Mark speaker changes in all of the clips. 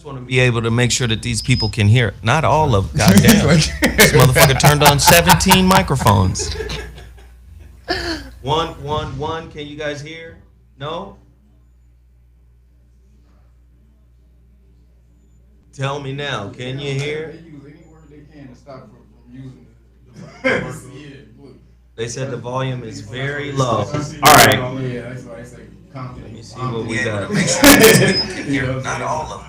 Speaker 1: want to be able to make sure that these people can hear. Not all of them. Goddamn. This motherfucker turned on 17 microphones. One. Can you guys hear? No? Tell me now. Can you hear?
Speaker 2: They use any word they can to stop from using it.
Speaker 1: They said the volume is very low. All right.
Speaker 2: Yeah, that's why I say confident.
Speaker 1: Let me see what we got.
Speaker 2: Not all of them.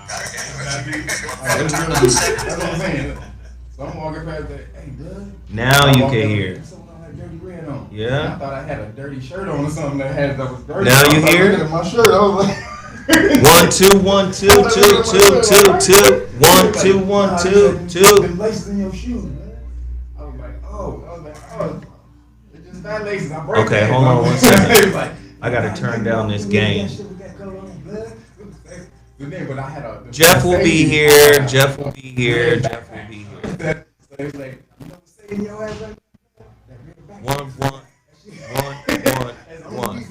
Speaker 2: That's what I'm saying. So I'm walking past that. Hey, blood.
Speaker 1: Now you can hear.
Speaker 2: Dirty red on.
Speaker 1: Yeah.
Speaker 2: I thought I had a dirty shirt on or something that was dirty.
Speaker 1: Now you hear?
Speaker 2: Look at my shirt. I was like.
Speaker 1: 1 2 1 2 2 2 2 2 1 2 1 2 2.
Speaker 2: Them laces in your shoes, man. I was like, oh. It's just not laces. I break
Speaker 1: Okay,
Speaker 2: that.
Speaker 1: hold on 1 second.
Speaker 2: Like,
Speaker 1: I gotta turn down this game.
Speaker 2: But I had a,
Speaker 1: Jeff will be here. Jeff will be here. Jeff will be here.
Speaker 2: So it's like, you know what I'm saying, your ass like
Speaker 1: 1 1 1 1 1.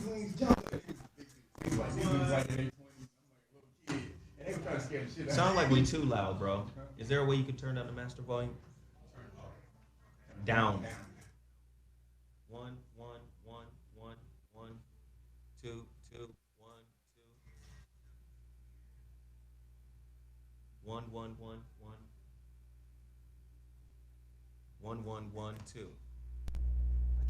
Speaker 1: Sound like we too loud, bro. Is there a way you can turn down the master volume? Down. 1 1 1 1 1 2 2 1 2 1 1 1 1 1 1 1 2. I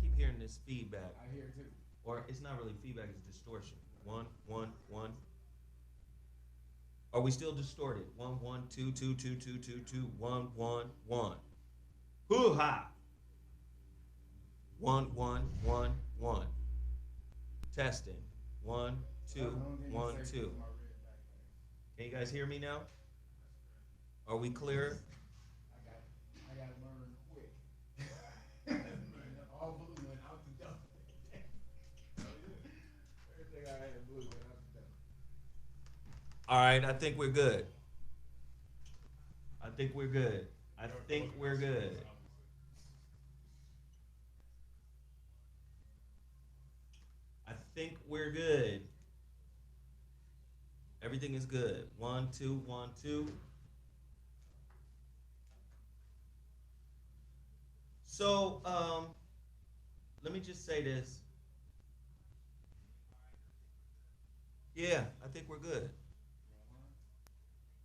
Speaker 1: keep hearing this feedback.
Speaker 2: I hear it too.
Speaker 1: Or it's not really feedback, it's distortion. 1 1 1. Are we still distorted? 1 1 2 2 2 2 2 2 1 1 1. Hoo ha. 1 1 1 1. Testing. 1 2 1 2. Can you guys hear me now? Are we clear?
Speaker 2: I got to learn quick. All blue went out the door. Everything I had blue went out the door.
Speaker 1: All right, I think we're good. I think we're good. I think we're good. I think we're good. Everything is good. 1 2 1 2. So, let me just say this. Yeah, I think we're good.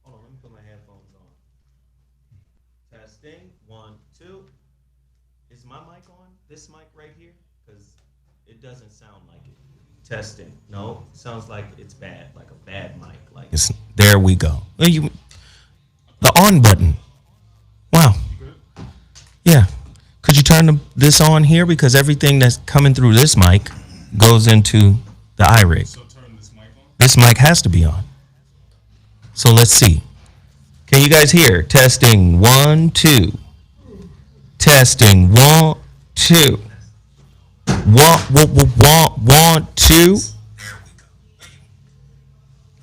Speaker 1: Hold on, let me put my headphones on. Testing. 1 2. Is my mic on? This mic right here? Because it doesn't sound like it. Testing. No, it sounds like it's bad, like a bad mic. Like it's, there we go. The on button. Wow. Yeah. Could you turn this on here? Because everything that's coming through this mic goes into the iRig.
Speaker 3: So turn this mic on?
Speaker 1: This mic has to be on. So let's see. Can you guys hear? Testing 1 2. Testing 1 2. 1 2.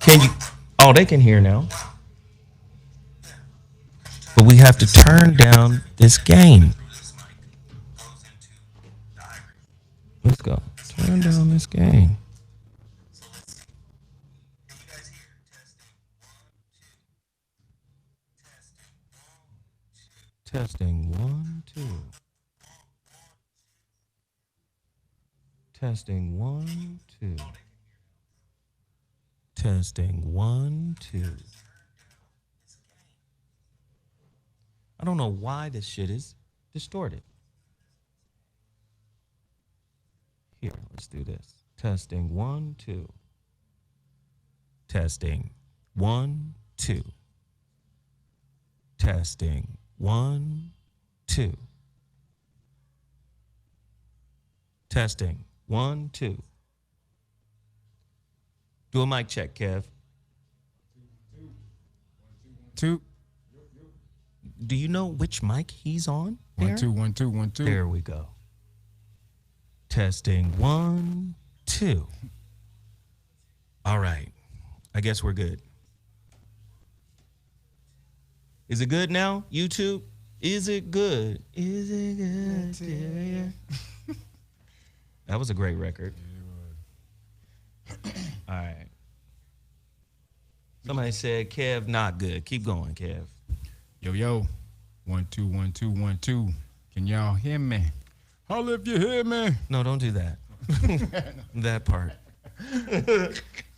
Speaker 1: Can you? Oh, they can hear now. But we have to turn down this gain. Let's go. Turn down this gain. Testing 1 2. Testing 1 2. Testing 1 2. I don't know why this shit is distorted. Here, let's do this. Testing 1 2. Testing 1 2. Testing 1 2. Testing 1 2. Do a mic check, Kev.
Speaker 3: 2.
Speaker 1: Do you know which mic he's on?
Speaker 3: 1 2 1 2 1 2.
Speaker 1: There we go. Testing 1 2. All right. I guess we're good. Is it good now, YouTube? Is it good? Is it good? Yeah. That was a great record. All right. Somebody said Kev not good. Keep going, Kev.
Speaker 3: Yo, yo. 1 2 1 2 1 2. Can y'all hear me? Holla if you hear me.
Speaker 1: No, don't do that. That part.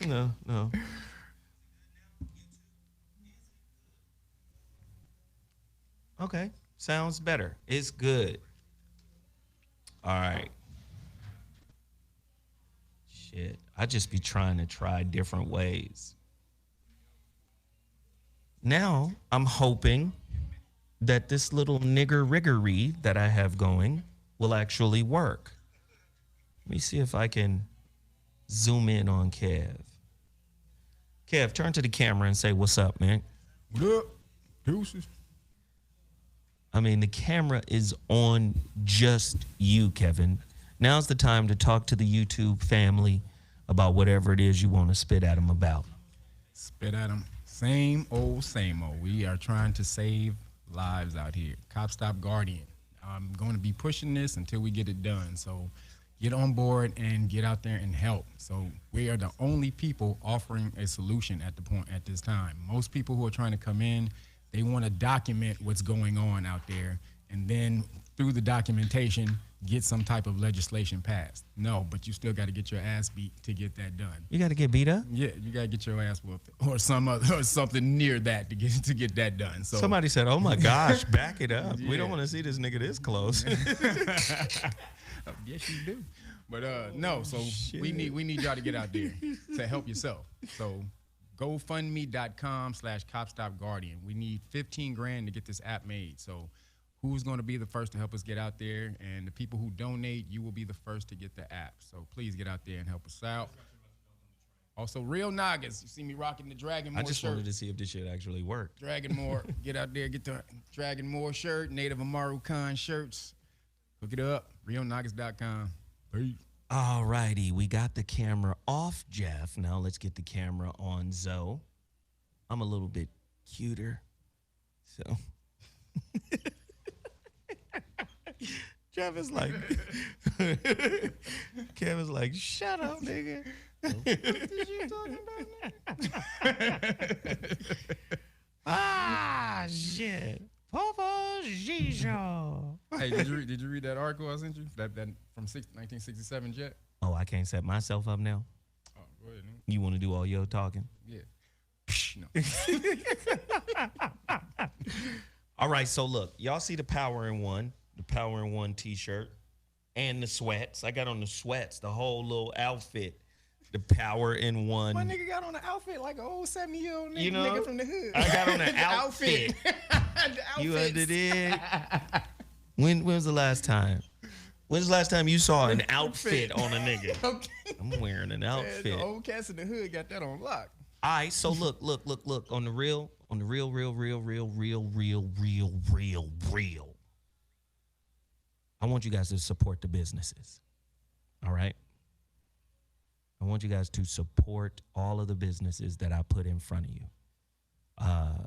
Speaker 1: No. Okay. Sounds better. It's good. All right. Shit. I just be trying to try different ways. Now, I'm hoping that this little nigger riggery that I have going will actually work. Let me see if I can zoom in on Kev. Kev, turn to the camera and say, what's up, man?
Speaker 3: What up? Deuces.
Speaker 1: I mean, the camera is on just you, Kevin. Now's the time to talk to the YouTube family about whatever it is you want to spit at them about.
Speaker 3: Spit at them. Same old, same old. We are trying to save lives out here. Cop Stop Guardian. I'm going to be pushing this until we get it done. So get on board and get out there and help. So we are the only people offering a solution at this time. Most people who are trying to come in, they want to document what's going on out there, and then through the documentation, get some type of legislation passed. No, but you still got to get your ass beat to get that done.
Speaker 1: You got to get beat up?
Speaker 3: Yeah, you got to get your ass whooped or something near that to get that done. So
Speaker 1: somebody said, "Oh my gosh, back it up.
Speaker 3: Yeah.
Speaker 1: We don't want to see this nigga this close."
Speaker 3: Yes, you do. But no, so we need y'all to get out there to help yourself. So GoFundMe.com/CopStopGuardian. We need 15 grand to get this app made. So who's going to be the first to help us get out there? And the people who donate, you will be the first to get the app. So please get out there and help us out. Also, Real Nagas. You see me rocking the Dragon More
Speaker 1: I just
Speaker 3: shirt.
Speaker 1: wanted to see if this shit actually worked.
Speaker 3: Dragon More. Get out there, get the Dragon More shirt, Native Amaru Khan shirts. Hook it up. RealNagas.com. Peace.
Speaker 1: All righty, we got the camera off Jeff. Now let's get the camera on Zoe. I'm a little bit cuter, so Jeff is like, Kevin's like, shut up, nigga. What is you talking about? Shit. Papa Gijo.
Speaker 3: Hey, did you read that article I sent you? That from 1967 jet?
Speaker 1: Oh, I can't set myself up now.
Speaker 3: Oh, go ahead, man.
Speaker 1: You want to do all your talking?
Speaker 3: Yeah. No.
Speaker 1: All right, so look, y'all see the Power in One t-shirt and the sweats. I got on the sweats, the whole little outfit. The Power in One.
Speaker 3: My nigga got on an outfit like an old 70-year-old nigga,
Speaker 1: You know,
Speaker 3: nigga from the hood.
Speaker 1: I got on an
Speaker 3: The
Speaker 1: outfit.
Speaker 3: The
Speaker 1: You
Speaker 3: outfits.
Speaker 1: under there? When was the last time? When's the last time you saw an outfit on a nigga?
Speaker 3: Okay.
Speaker 1: I'm wearing an
Speaker 3: Man,
Speaker 1: outfit.
Speaker 3: the old cats in the hood got that on lock.
Speaker 1: All right, so look on the real. I want you guys to support the businesses. All right? I want you guys to support all of the businesses that I put in front of you. I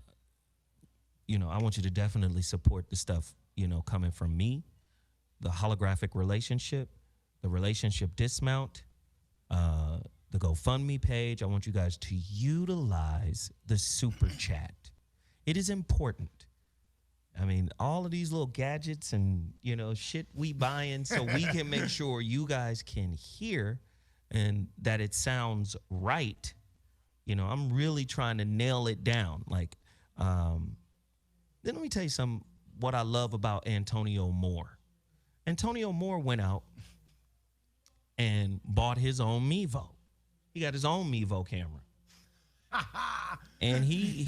Speaker 1: want you to definitely support the stuff, coming from me, the holographic relationship, the relationship dismount, the GoFundMe page. I want you guys to utilize the super chat. It is important. I mean, all of these little gadgets and, shit we buying so we can make sure you guys can hear and that it sounds right. I'm really trying to nail it down. Like, then let me tell you what I love about Antonio Moore. Antonio Moore went out and bought his own Mevo. He got his own Mevo camera. And he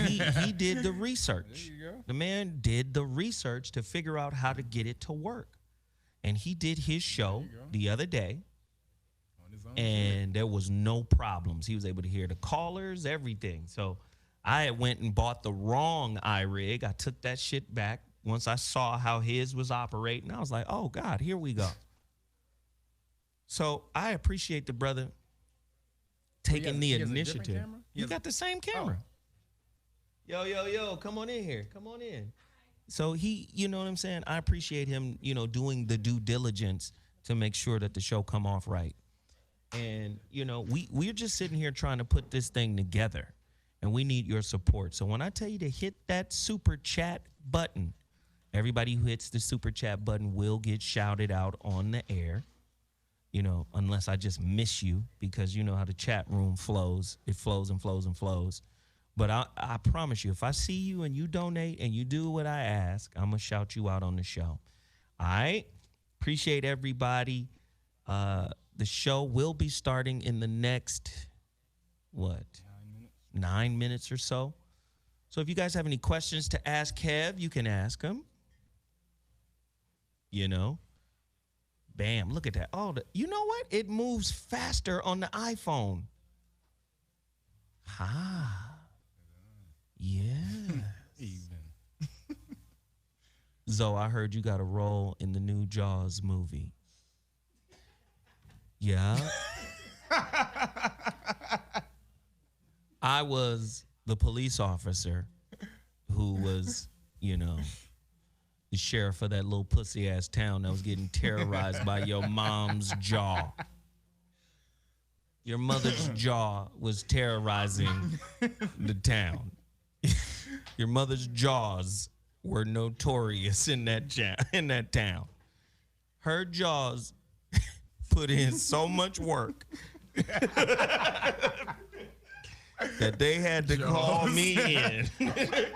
Speaker 1: did the research.
Speaker 3: There you go.
Speaker 1: The man did the research to figure out how to get it to work. And he did his show the other day.
Speaker 3: On his own
Speaker 1: And there was no problems. He was able to hear the callers, everything. So I went and bought the wrong iRig. I took that shit back. Once I saw how his was operating, I was like, oh, God, here we go. So I appreciate the brother taking the
Speaker 3: he has a different
Speaker 1: initiative.
Speaker 3: camera? He
Speaker 1: You
Speaker 3: has
Speaker 1: got the same camera. Yo, come on in here. Come on in. So he, you know what I'm saying? I appreciate him, doing the due diligence to make sure that the show come off right. And, we're just sitting here trying to put this thing together. and we need your support. So when I tell you to hit that super chat button, everybody who hits the super chat button will get shouted out on the air. You know, unless I just miss you, because you know how the chat room flows. It flows and flows and flows. But I promise you, if I see you and you donate and you do what I ask, I'm going to shout you out on the show. All right? Appreciate everybody. The show will be starting in the next, 9 minutes or so. So if you guys have any questions to ask Kev, you can ask him. You know? Bam, look at that. Oh, you know what? It moves faster on the iPhone. Yeah. Zoe, I heard you got a role in the new Jaws movie. Yeah. I was the police officer who was, you know, the sheriff of that little pussy-ass town that was getting terrorized by your mom's jaw. Your mother's jaw was terrorizing the town. Your mother's jaws were notorious in that town. Her jaws put in so much work that they had to call me in.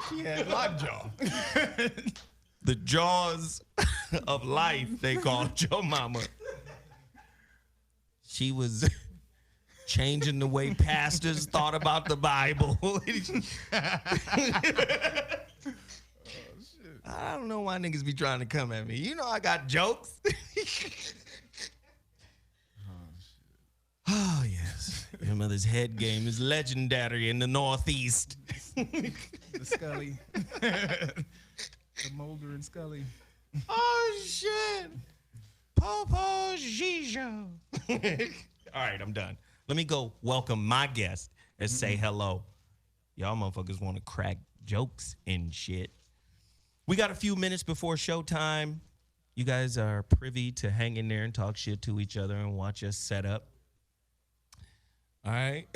Speaker 3: She had lockjaw.
Speaker 1: The jaws of life, they called your mama. She was changing the way pastors thought about the Bible. I don't know why niggas be trying to come at me. You know I got jokes. Oh, yes. Your mother's head game is legendary in the Northeast.
Speaker 3: The Scully. The Mulder and Scully.
Speaker 1: Oh, shit. Popo Gijo. All right, I'm done. Let me go welcome my guest and say hello. Y'all motherfuckers want to crack jokes and shit. We got a few minutes before showtime. You guys are privy to hang in there and talk shit to each other and watch us set up. All right.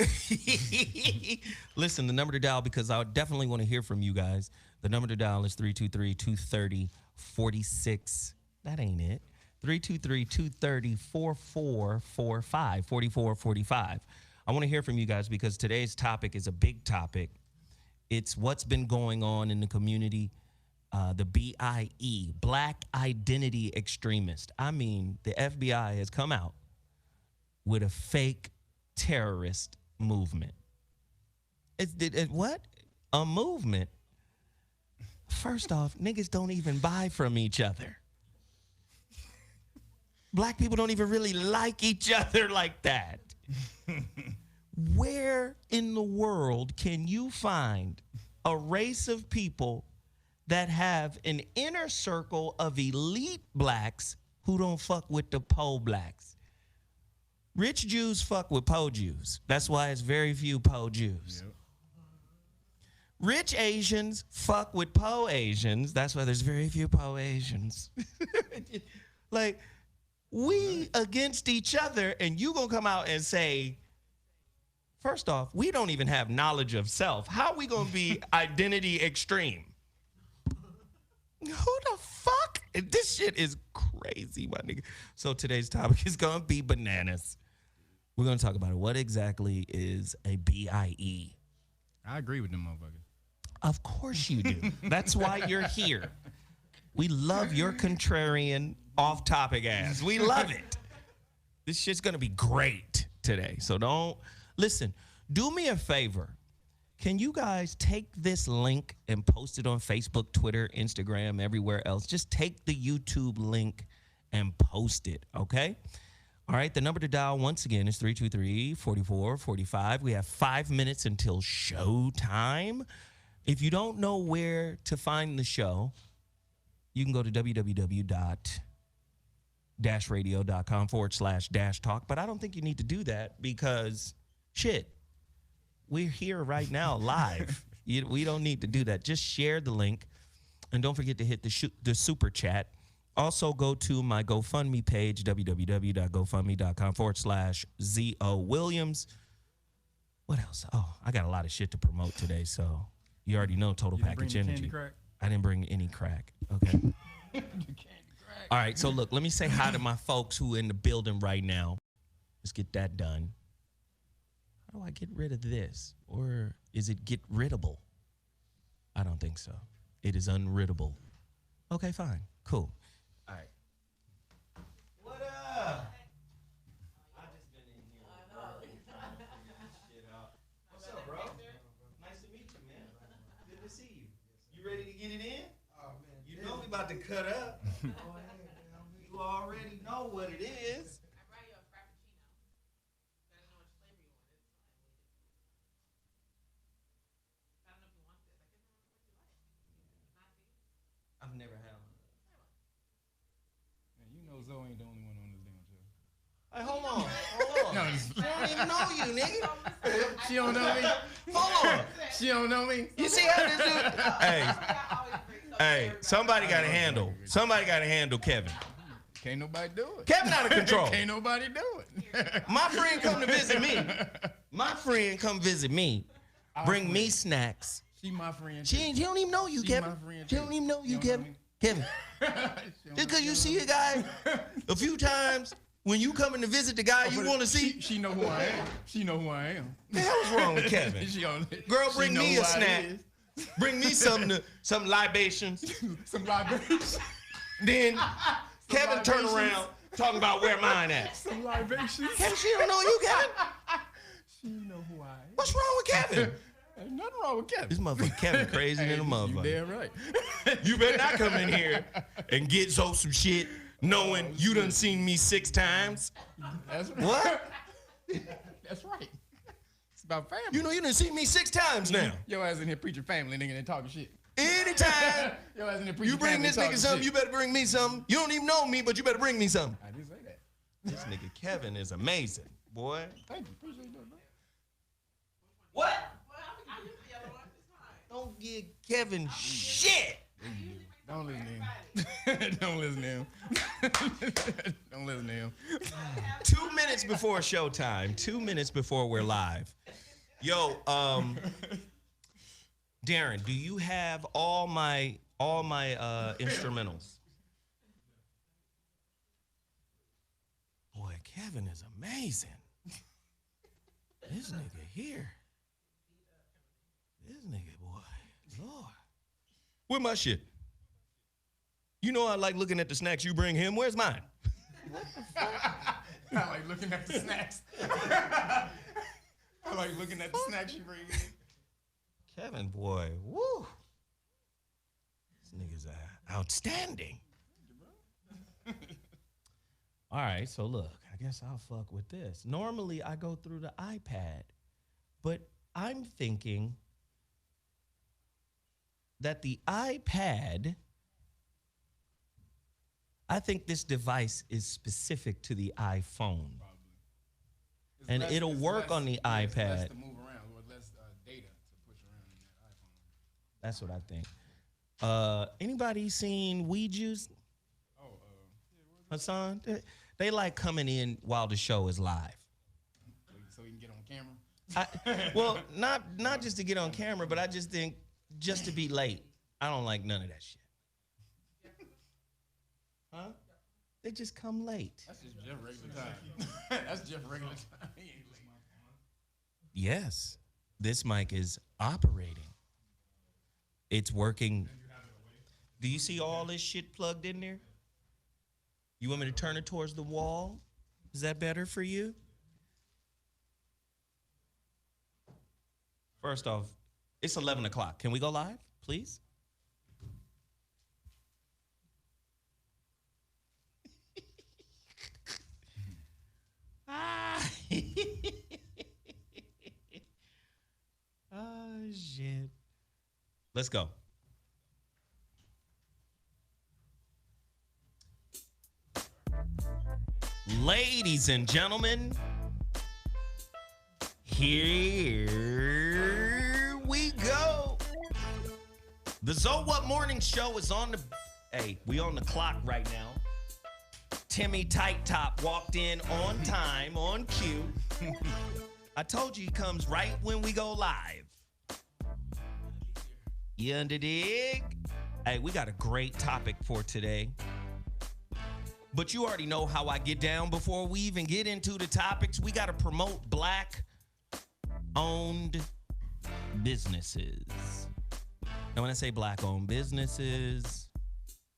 Speaker 1: Listen, the number to dial, because I definitely want to hear from you guys. The number to dial is 323-230-46. That ain't it. 323-230-4445, 4445. I want to hear from you guys because today's topic is a big topic. It's what's been going on in the community, the B.I.E, Black Identity Extremist. I mean, the FBI has come out with a fake terrorist movement. What? A movement? First off, niggas don't even buy from each other. Black people don't even really like each other like that. Where in the world can you find a race of people that have an inner circle of elite blacks who don't fuck with the po blacks? Rich Jews fuck with po Jews. That's why it's very few po Jews. Yep. Rich Asians fuck with po Asians. That's why there's very few po Asians. Like, we against each other, and you gonna come out and say, first off, we don't even have knowledge of self. How we gonna be identity extreme? Who the fuck? This shit is crazy, my nigga. So today's topic is gonna be bananas. We're gonna talk about it. What exactly is a B.I.E?
Speaker 3: I agree with them motherfuckers.
Speaker 1: Of course you do. That's why you're here. We love your contrarian, off-topic ass. We love it. This shit's gonna be great today. So don't listen. Do me a favor. Can you guys take this link and post it on Facebook, Twitter, Instagram, everywhere else? Just take the YouTube link and post it, okay? All right, the number to dial once again is 323-4445. We have 5 minutes until showtime. If you don't know where to find the show, you can go to www.radio.com/talk. But I don't think you need to do that because, shit, we're here right now live. We don't need to do that. Just share the link. And don't forget to hit the super chat. Also, go to my GoFundMe page, www.gofundme.com/ZOWilliams. What else? Oh, I got a lot of shit to promote today, so you already know Total
Speaker 3: You didn't bring
Speaker 1: Package
Speaker 3: the
Speaker 1: Energy.
Speaker 3: candy crack?
Speaker 1: I didn't bring any crack. Okay. All right, so look, let me say hi to my folks who are in the building right now. Let's get that done. How do I get rid of this? Or is it get riddable? I don't think so. It is unriddable. Okay, fine. Cool. All right. What up? I just been in here. What's up, bro? Nice to meet you, man. Good to see you. You ready to get it in?
Speaker 2: Oh, man.
Speaker 1: You know we about to cut up. You already know what it is.
Speaker 4: I brought you a frappuccino. I don't know which flavor you wanted. I don't know if you want this. I guess what you like. Not these.
Speaker 1: I've never had one.
Speaker 3: Man, you know Zoe ain't the only one on this damn show.
Speaker 1: Hey, hold on.
Speaker 3: No,
Speaker 1: I don't even know you, nigga.
Speaker 3: she don't know me.
Speaker 1: Hold on.
Speaker 3: She don't know me.
Speaker 1: You see how this dude? Hey, hey, somebody got to handle. Somebody got to handle Kevin.
Speaker 3: Can't nobody do it.
Speaker 1: Kevin out of control.
Speaker 3: Can't nobody do it.
Speaker 1: My friend come to visit me. My friend come visit me. Bring me snacks.
Speaker 3: She my friend.
Speaker 1: She don't even know you,
Speaker 3: She
Speaker 1: Kevin.
Speaker 3: my friend,
Speaker 1: She don't
Speaker 3: too.
Speaker 1: even know you,
Speaker 3: You don't know
Speaker 1: Kevin.
Speaker 3: me?
Speaker 1: Kevin,
Speaker 3: She don't
Speaker 1: just because
Speaker 3: know
Speaker 1: you
Speaker 3: me.
Speaker 1: see a guy a few times, when you coming to visit the guy you want to see,
Speaker 3: She know who I am. She know who I am.
Speaker 1: the hell's wrong with Kevin?
Speaker 3: She on,
Speaker 1: Girl,
Speaker 3: she
Speaker 1: bring
Speaker 3: know
Speaker 1: me
Speaker 3: who
Speaker 1: a
Speaker 3: I
Speaker 1: snack.
Speaker 3: is.
Speaker 1: Bring me some libations.
Speaker 3: Some libations.
Speaker 1: Then Kevin turn
Speaker 3: libations.
Speaker 1: around talking about where mine at.
Speaker 3: Some libations.
Speaker 1: Kevin, she don't know you, Kevin.
Speaker 3: She know who I am.
Speaker 1: What's wrong with Kevin?
Speaker 3: Ain't nothing wrong with Kevin.
Speaker 1: This motherfucker Kevin crazy than a
Speaker 3: You
Speaker 1: motherfucker.
Speaker 3: damn right.
Speaker 1: You better not come in here and get Zoe some shit knowing you done seen me 6 times.
Speaker 3: That's right.
Speaker 1: What?
Speaker 3: That's right. It's about family.
Speaker 1: You know you done seen me 6 times now.
Speaker 3: Your ass in here preaching family, nigga, and talking shit.
Speaker 1: Anytime
Speaker 3: Your ass in here preaching
Speaker 1: you bring
Speaker 3: family
Speaker 1: this
Speaker 3: and
Speaker 1: nigga
Speaker 3: talking
Speaker 1: something,
Speaker 3: shit.
Speaker 1: you better bring me something. You don't even know me, but you better bring me something.
Speaker 3: I didn't say that.
Speaker 1: This nigga Kevin is amazing, boy.
Speaker 3: Thank you. Appreciate that, bro.
Speaker 1: What?
Speaker 4: Well, I use the other one. It's fine.
Speaker 1: Don't give Kevin shit.
Speaker 3: Don't listen to him. Don't listen to him. Don't listen to him.
Speaker 1: 2 minutes before showtime, 2 minutes before we're live. Yo, Darren, do you have all my instrumentals? Boy, Kevin is amazing. This nigga here. This nigga, boy. Lord. Where my shit? You know I like looking at the snacks you bring him. Where's mine?
Speaker 3: I like looking at the snacks. I like looking at the snacks you bring in.
Speaker 1: Kevin, boy, woo. This nigga's outstanding. All right, so look, I guess I'll fuck with this. Normally, I go through the iPad, but I'm thinking that the iPad, I think this device is specific to the iPhone.
Speaker 3: It's
Speaker 1: And it'll
Speaker 3: it's
Speaker 1: work on the
Speaker 3: Less
Speaker 1: iPad.
Speaker 3: to move around, or less data to push around in that iPhone.
Speaker 1: That's what I think. Anybody seen Weed Juice?
Speaker 3: Oh,
Speaker 1: Hassan, they like coming in while the show is live.
Speaker 3: so we can get on camera.
Speaker 1: Well, not just to get on camera, but I just think just to be late. I don't like none of that shit. Huh? They just come late.
Speaker 3: That's just Jeff regular time. That's Jeff regular time. He ain't late.
Speaker 1: Yes, this mic is operating. It's working. Do you see all this shit plugged in there? You want me to turn it towards the wall? Is that better for you? First off, it's 11 o'clock. Can we go live, please? Ah. Oh, shit. Let's go. Ladies and gentlemen, here we go. The ZOWHAT Morning Show is on the... Hey, we on the clock right now. Timmy Tight Top walked in on time, on cue. I told you he comes right when we go live. You under dig? Hey, we got a great topic for today. But you already know how I get down before we even get into the topics. We got to promote Black-owned businesses. And when I say Black-owned businesses,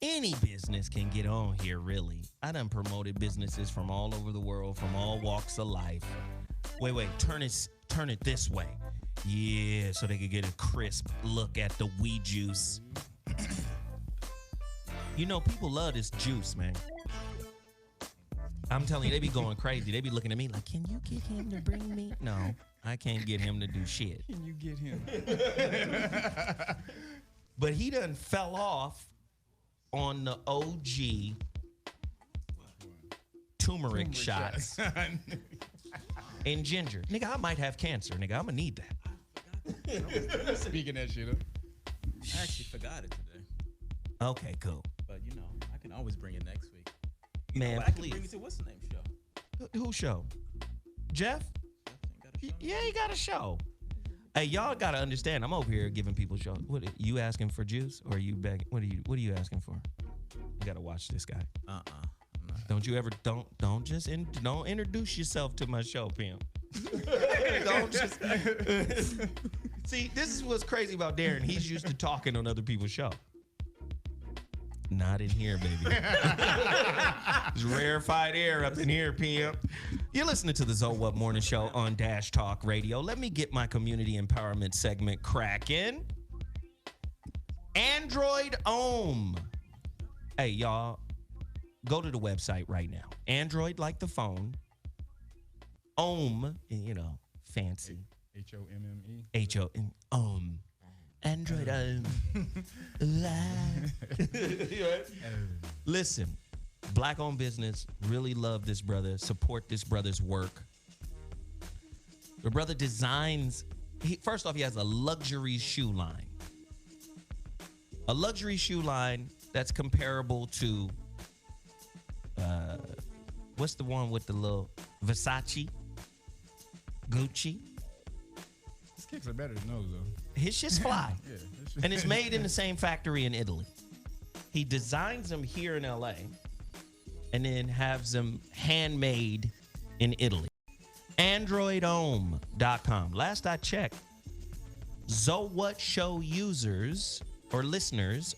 Speaker 1: any business can get on here, really. I done promoted businesses from all over the world, from all walks of life. Wait, turn it this way. Yeah, so they could get a crisp look at the weed juice. You know, people love this juice, man. I'm telling you, they be going crazy. They be looking at me like, can you get him to bring me? No, I can't get him to do shit.
Speaker 3: Can you get him?
Speaker 1: But he done fell off on the OG turmeric shots and ginger. Nigga, I might have cancer, nigga. I'm gonna need that.
Speaker 3: Speaking that shit up.
Speaker 5: I actually forgot it today.
Speaker 1: Okay, cool.
Speaker 5: But you know, I can always bring it next week.
Speaker 1: Man,
Speaker 5: I can
Speaker 1: please.
Speaker 5: bring it to what's the name show?
Speaker 1: Who show? Jeff?
Speaker 5: Got a show
Speaker 1: Yeah, he got a show. Hey, y'all gotta understand. I'm over here giving people shows. What you asking for juice, or are you begging? What are you asking for? You gotta watch this guy.
Speaker 5: I'm not.
Speaker 1: Don't you ever don't just don't introduce yourself to my show, pimp. Don't just see. This is what's crazy about Darren. He's used to talking on other people's show. Not in here, baby. It's rarefied air up in here, pimp. You're listening to the ZOWHAT Morning Show on Dash Talk Radio. Let me get my community empowerment segment cracking. Android Ohm. Hey, y'all, go to the website right now. Android like the phone. Ohm, you know, fancy.
Speaker 3: H-O-M-M-E.
Speaker 1: H-O-M, Ohm. Android Ohm. Listen, Black-owned business. Really love this brother. Support this brother's work. The brother designs. First off, he has a luxury shoe line. A luxury shoe line that's comparable to what's the one with the little Versace, Gucci.
Speaker 3: His kicks are better than those, though.
Speaker 1: His shit's fly.
Speaker 3: Yeah,
Speaker 1: And it's made in the same factory in Italy. He designs them here in LA and then has them handmade in Italy. AndroidOhm.com. Last I checked, ZOWHAT show users or listeners,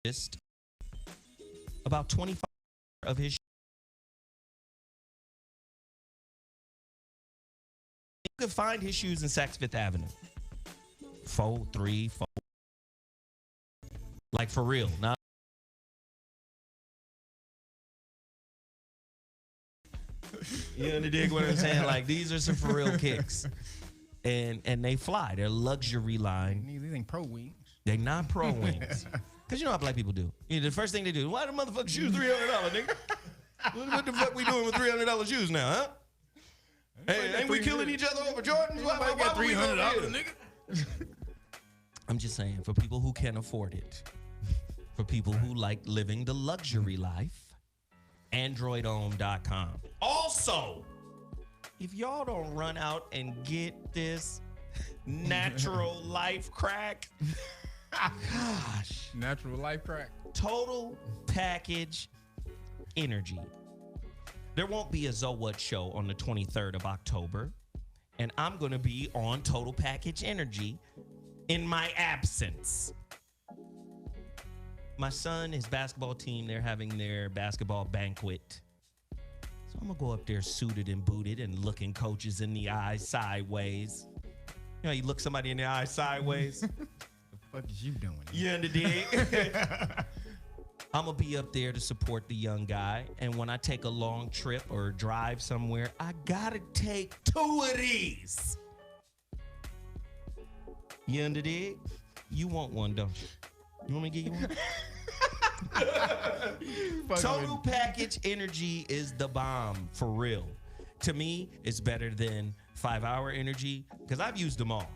Speaker 1: just about 25 of his. You can find his shoes in Saks Fifth Avenue. 4, 3, 4. Like for real. Not you know, dig what I'm saying? Like these are some for real kicks. And they fly. They're luxury line.
Speaker 3: These ain't pro wings.
Speaker 1: They're not pro wings. Cause you know how black people do. You know, the first thing they do, why the motherfucking shoes $300, nigga? What the fuck we doing with $300 shoes now, huh? Hey, ain't we killing each other over Jordans? Why
Speaker 3: got
Speaker 1: we
Speaker 3: $300,
Speaker 1: nigga? I'm just saying, for people who can afford it, for people who like living the luxury life, AndroidOhm.com. Also, if y'all don't run out and get this natural life crack, gosh,
Speaker 3: Natural life crack.
Speaker 1: total package energy. There won't be a ZOWHAT show on the 23rd of October, and I'm going to be on Total Package Energy in my absence. My son, his basketball team, they're having their basketball banquet. So I'm going to go up there suited and booted and looking coaches in the eye sideways. You know, you look somebody in the eye sideways.
Speaker 3: The fuck is you doing?
Speaker 1: You under dig? I'm going to be up there to support the young guy. And when I take a long trip or drive somewhere, I got to take 2 of these. You under dig? You want one, don't you? You want me to give you one? Total Package Energy is the bomb, for real. To me, it's better than 5-Hour Energy because I've used them all.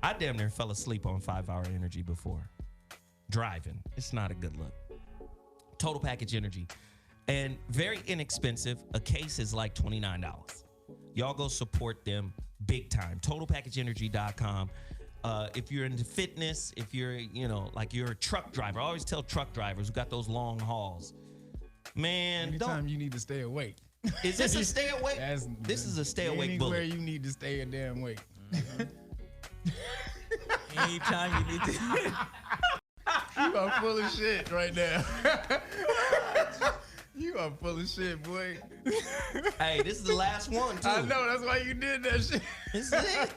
Speaker 1: I damn near fell asleep on 5-Hour Energy before. Driving, it's not a good look. Total Package Energy. And very inexpensive. A case is like $29. Y'all go support them big time. TotalPackageEnergy.com. If you're into fitness, if you're, like you're a truck driver, I always tell truck drivers who got those long hauls, man,
Speaker 3: Anytime you need to stay awake.
Speaker 1: Is this a stay awake? This is a stay awake
Speaker 3: Anywhere
Speaker 1: bullet.
Speaker 3: you need to stay a damn wake.
Speaker 5: Anytime you need to.
Speaker 3: You are full of shit right now. You are full of shit, boy.
Speaker 1: Hey, this is the last one, too.
Speaker 3: I know, that's why you did that shit.
Speaker 1: This is it.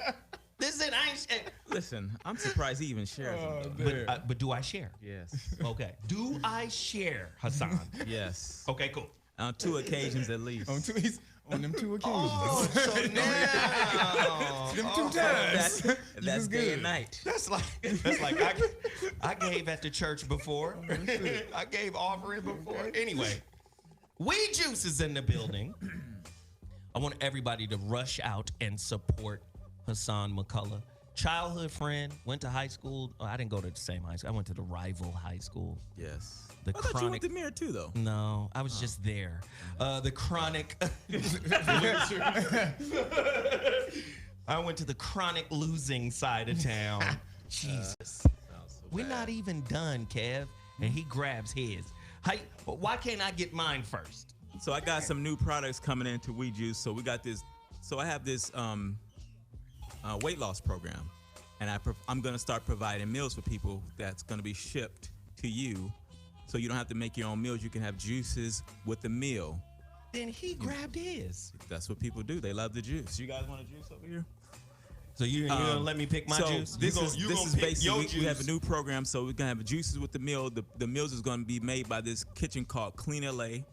Speaker 1: This is it. I ain't.
Speaker 5: Listen, I'm surprised he even shares them, though.
Speaker 1: But do I share?
Speaker 5: Yes.
Speaker 1: Okay. Do I share, Hassan?
Speaker 5: Yes.
Speaker 1: Okay, cool.
Speaker 5: On 2 occasions at least.
Speaker 3: On them 2 occasions.
Speaker 1: Oh, so now.
Speaker 3: Them 2 times.
Speaker 5: That's day and night.
Speaker 1: That's like I gave at the church before. I gave offering before. Anyway, Weed Juice is in the building. I want everybody to rush out and support Hassan McCullough. Childhood friend, went to high school. Oh, I didn't go to the same high school. I went to the rival high school.
Speaker 5: Yes.
Speaker 1: The
Speaker 5: I thought you
Speaker 1: chronic.
Speaker 5: went to Mirror too, though.
Speaker 1: No, I was just there. The chronic. I went to the chronic losing side of town. Jesus. We're not even done, Kev. And he grabs his. Why can't I get mine first?
Speaker 5: So I got some new products coming into Weed Juice. So we got this. So I have this weight loss program, and I'm going to start providing meals for people that's going to be shipped to you. So you don't have to make your own meals. You can have juices with the meal.
Speaker 1: Then he grabbed his.
Speaker 5: That's what people do. They love the juice. You guys want a juice over here?
Speaker 1: So you're gonna let me pick my juice?
Speaker 5: This is basically we have a
Speaker 1: juice.
Speaker 5: new program. So we're gonna have juices with the meal. The meals is gonna be made by this kitchen called Clean LA.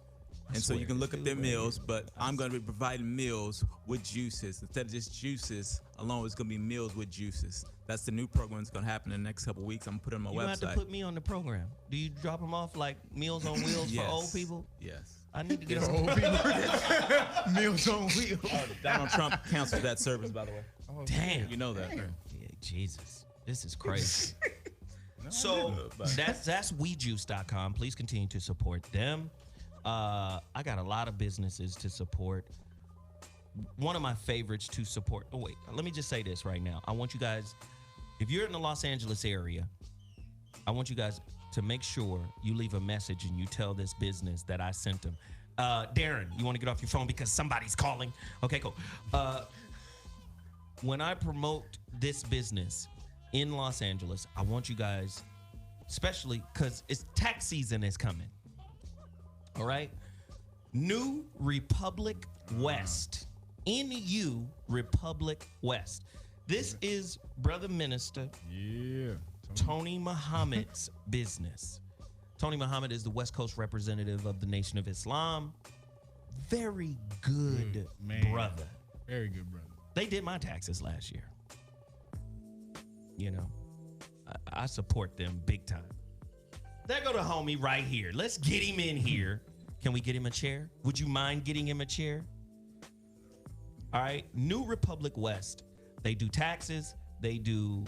Speaker 5: And so you can look up their meals, but I'm going to be providing meals with juices. Instead of just juices alone, it's going to be meals with juices. That's the new program that's going to happen in the next couple of weeks. I'm going to put it on my website.
Speaker 1: You have to put me on the program. Do you drop them off like Meals on Wheels for old people?
Speaker 5: Yes.
Speaker 1: I need to get some
Speaker 3: Old people. Meals on wheels.
Speaker 5: Donald Trump canceled that service, by the way.
Speaker 1: Damn.
Speaker 5: You know that.
Speaker 1: Yeah, Jesus. This is crazy. So that's weedjuice.com. Please continue to support them. I got a lot of businesses to support. One of my favorites to support. Oh, wait. Let me just say this right now. I want you guys, if you're in the Los Angeles area, I want you guys to make sure you leave a message and you tell this business that I sent them. Darren, you want to get off your phone because somebody's calling? Okay, cool. When I promote this business in Los Angeles, I want you guys, especially because it's tax season is coming. All right. New Republic West. NU Republic West. This is Brother Minister Tony Muhammad's business. Tony Muhammad is the West Coast representative of the Nation of Islam. Very good brother.
Speaker 3: Very good brother.
Speaker 1: They did my taxes last year. You know, I support them big time. There go the homie right here. Let's get him in here. Can we get him a chair? Would you mind getting him a chair? All right. New Republic West. They do taxes. They do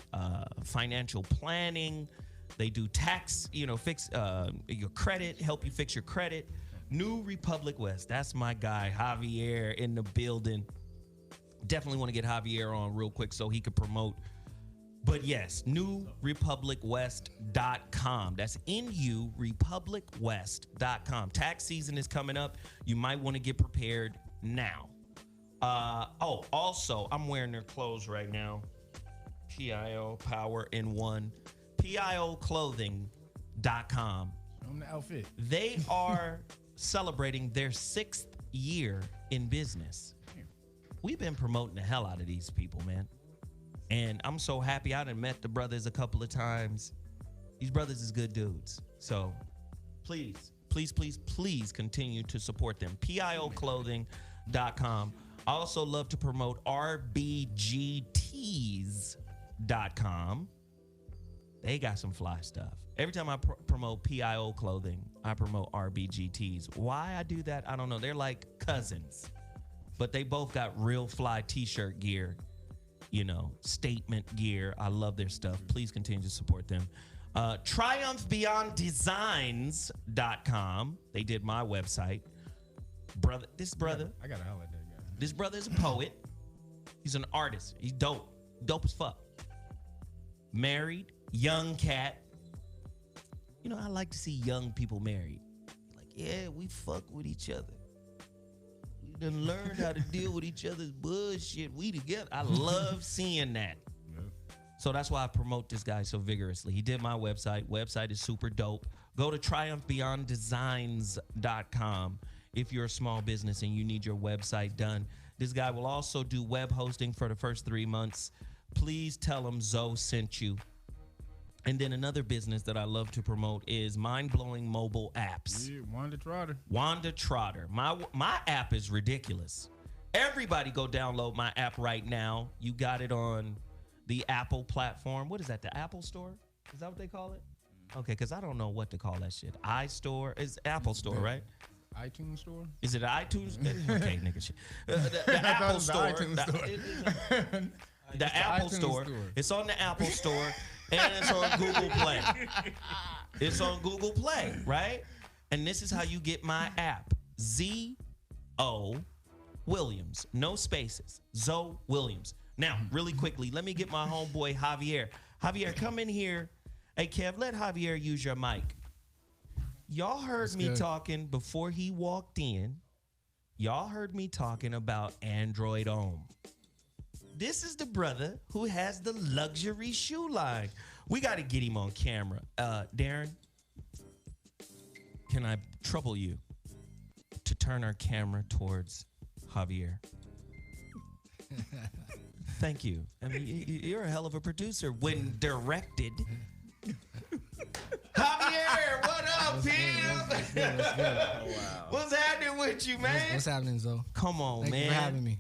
Speaker 1: financial planning. They do tax, fix your credit, help you fix your credit. New Republic West. That's my guy, Javier, in the building. Definitely want to get Javier on real quick so he could promote. But yes, newrepublicwest.com. That's NURepublicWest.com. Tax season is coming up. You might want to get prepared now. Also, I'm wearing their clothes right now. PIO, Power in One. PIOclothing.com.
Speaker 3: On the outfit.
Speaker 1: They are celebrating their 6th year in business. We've been promoting the hell out of these people, man. And I'm so happy. I done met the brothers a couple of times. These brothers is good dudes. So please continue to support them. PIOclothing.com. I also love to promote RBGTees.com. They got some fly stuff. Every time I promote PIO clothing, I promote RBGTs. Why I do that, I don't know. They're like cousins, but they both got real fly t-shirt gear, statement gear. I love their stuff. Please continue to support them. TriumphBeyondDesigns.com. They did my website. Brother.
Speaker 3: I gotta holler at that guy.
Speaker 1: This brother is a poet. He's an artist. He's dope. Dope as fuck. Married, young cat. You know, I like to see young people married. Like, yeah, we fuck with each other. We done learned how to deal with each other's bullshit. We together. I love seeing that. So that's why I promote this guy so vigorously. He did my website. Website is super dope. Go to triumphbeyonddesigns.com if you're a small business and you need your website done. This guy will also do web hosting for the first 3 months. Please tell him Zoe sent you. And then another business that I love to promote is mind-blowing mobile apps.
Speaker 3: Yeah, Wanda Trotter.
Speaker 1: Wanda Trotter. My app is ridiculous. Everybody go download my app right now. You got it on the Apple platform. What is that, the Apple Store? Is that what they call it? Okay, because I don't know what to call that shit. iStore? It's Apple Store, right?
Speaker 3: iTunes Store?
Speaker 1: Is it iTunes? Okay, nigga shit. The Apple Store. The Apple Store. It's on the Apple Store. And it's on Google Play. It's on Google Play, right? And this is how you get my app. Z-O Williams. No spaces. Zoe Williams. Now, really quickly, let me get my homeboy Javier. Javier, come in here. Hey, Kev, let Javier use your mic. Y'all heard me talking before he walked in. Y'all heard me talking about Android Ohm. This is the brother who has the luxury shoe line. We got to get him on camera. Darren, can I trouble you to turn our camera towards Javier? Thank you. I mean, you're a hell of a producer when directed. Javier, what up, Pim? What's happening with you, man?
Speaker 6: What's happening, Zoe?
Speaker 1: Come on,
Speaker 6: Thank
Speaker 1: man.
Speaker 6: you for having me.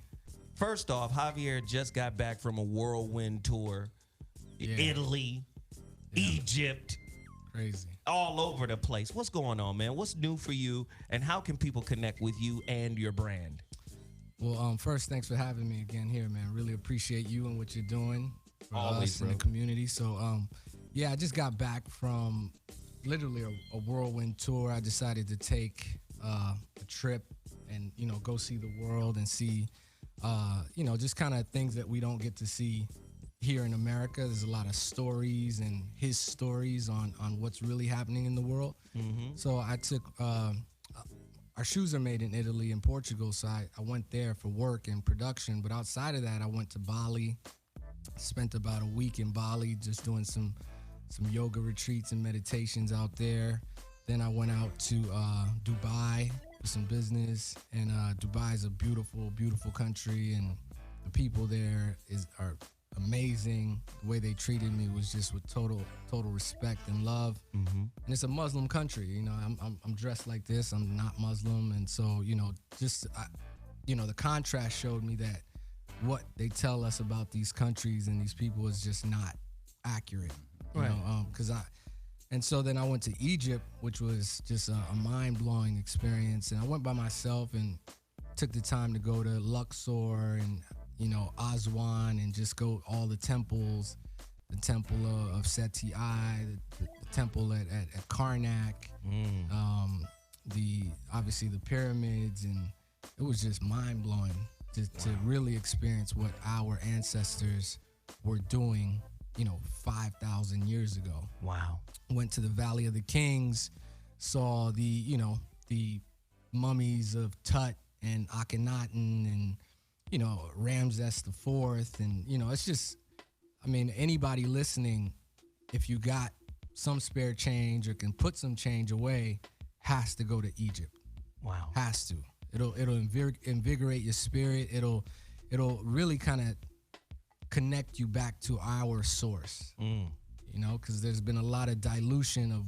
Speaker 1: First off, Javier just got back from a whirlwind tour.
Speaker 6: Yeah.
Speaker 1: Italy, Egypt,
Speaker 6: Crazy.
Speaker 1: all over the place. What's going on, man? What's new for you, and how can people connect with you and your brand?
Speaker 6: Well, first, thanks for having me again here, man. Really appreciate you and what you're doing for
Speaker 1: Always,
Speaker 6: us in
Speaker 1: bro.
Speaker 6: the community. So, yeah, I just got back from literally a whirlwind tour. I decided to take a trip and, you know, go see the world and see, you know, just kind of things that we don't get to see here in America. There's a lot of stories and his stories on what's really happening in the world.
Speaker 1: Mm-hmm.
Speaker 6: So I took, our shoes are made in Italy and Portugal, so I went there for work and production. But outside of that, I went to Bali, spent about a week in Bali just doing some yoga retreats and meditations out there. Then I went out to Dubai for some business, and Dubai is a beautiful, beautiful country, and the people there are amazing. The way they treated me was just with total respect and love.
Speaker 1: Mm-hmm.
Speaker 6: And it's a Muslim country. You know, I'm dressed like this. I'm not Muslim, and so you know, you know, the contrast showed me that what they tell us about these countries and these people is just not accurate. You know, and so then I went to Egypt, which was just a mind-blowing experience. And I went by myself and took the time to go to Luxor and, you know, Aswan, and just go all the temples, the temple of Seti I, the temple at Karnak, obviously the pyramids, and it was just mind-blowing to really experience what our ancestors were doing, you know, 5,000 years ago.
Speaker 1: Wow.
Speaker 6: Went to the Valley of the Kings, saw the mummies of Tut and Akhenaten and, you know, Ramses IV. And, you know, it's just, I mean, anybody listening, if you got some spare change or can put some change away, has to go to Egypt.
Speaker 1: Wow.
Speaker 6: Has to. It'll invigorate your spirit. It'll really kind of connect you back to our source. You know, because there's been a lot of dilution of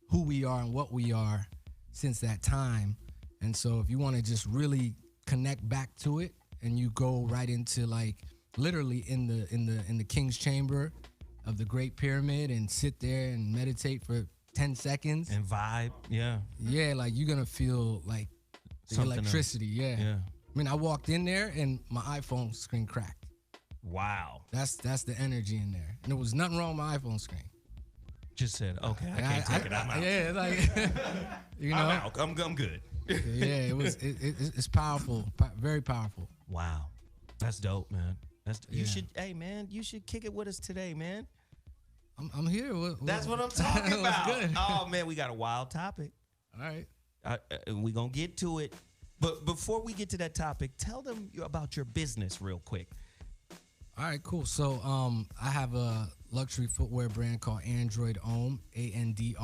Speaker 6: who we are and what we are since that time. And so if you want to just really connect back to it, and you go right into, like, literally in the king's chamber of the Great Pyramid and sit there and meditate for 10 seconds
Speaker 1: And vibe, yeah.
Speaker 6: Yeah, like you're gonna feel like the
Speaker 1: Something
Speaker 6: electricity. Yeah.
Speaker 1: Yeah.
Speaker 6: I mean, I walked in there and my iPhone screen cracked.
Speaker 1: Wow.
Speaker 6: That's the energy in there, and there was nothing wrong with my iPhone screen.
Speaker 1: Just said, okay, I can't take it. I'm out.
Speaker 6: Yeah, like you know,
Speaker 1: I'm out. I'm good.
Speaker 6: Yeah, it's powerful, very powerful.
Speaker 1: Wow, that's dope, man. You
Speaker 6: Yeah.
Speaker 1: should, hey man, you should kick it with us today, man.
Speaker 6: I'm here.
Speaker 1: That's what I'm talking
Speaker 6: What's
Speaker 1: about.
Speaker 6: good?
Speaker 1: Oh man, we got a wild topic.
Speaker 6: All right.
Speaker 1: We're gonna get to it, but before we get to that topic, tell them about your business real quick.
Speaker 6: All right, cool. So I have a luxury footwear brand called Android Ohm, ANDROID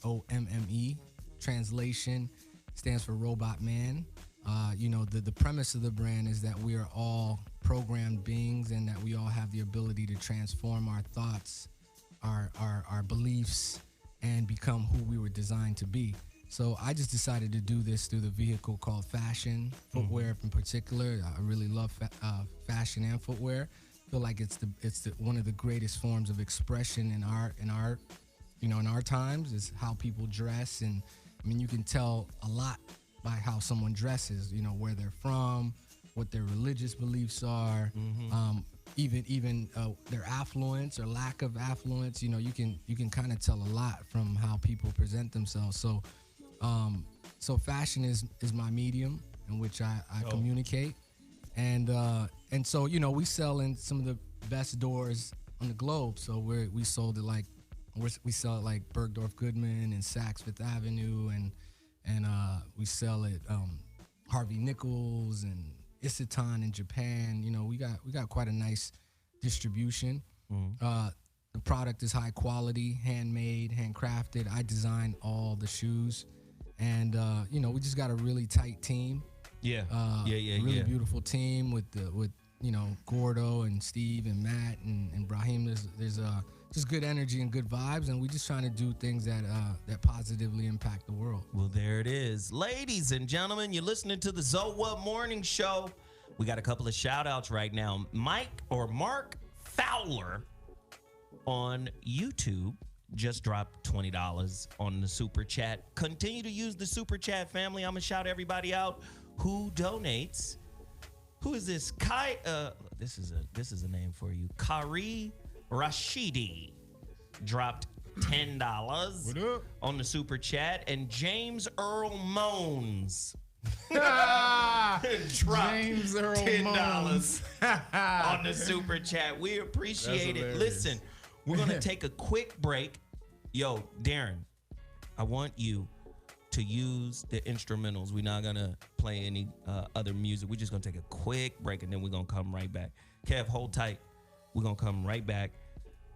Speaker 6: HOMME. Translation stands for Robot Man. The premise of the brand is that we are all programmed beings and that we all have the ability to transform our thoughts, our beliefs, and become who we were designed to be. So I just decided to do this through the vehicle called fashion, footwear in particular. I really love fashion and footwear. I feel like it's one of the greatest forms of expression in our times is how people dress. And I mean, you can tell a lot by how someone dresses, where they're from, what their religious beliefs are, even their affluence or lack of affluence. You can kind of tell a lot from how people present themselves. So fashion is my medium in which I communicate, and so we sell in some of the best doors on the globe. So we sold it like we sell it like Bergdorf Goodman and Saks Fifth Avenue, and we sell it Harvey Nichols and Isetan in Japan. We got quite a nice distribution. The product is high quality, handmade, handcrafted. I design all the shoes. And we just got a really tight team. Really beautiful team with Gordo and Steve and Matt and Brahim. There's just good energy and good vibes, and we just trying to do things that positively impact the world.
Speaker 1: Well, there it is, ladies and gentlemen. You're listening to the ZOWHAT Morning Show. We got a couple of shout outs right now. Mark Fowler on YouTube just dropped $20 on the super chat. Continue to use the super chat, family. I'm gonna shout everybody out who donates. Who is this? This is a name for you. Kari Rashidi dropped $10 on the super chat, and James Earl Moans dropped
Speaker 3: James Earl
Speaker 1: $10 on the super chat. We appreciate it. Listen, we're gonna take a quick break. Yo, Darren, I want you to use the instrumentals. We're not gonna play any other music. We're just gonna take a quick break, and then we're gonna come right back. Kev, hold tight. We're gonna come right back.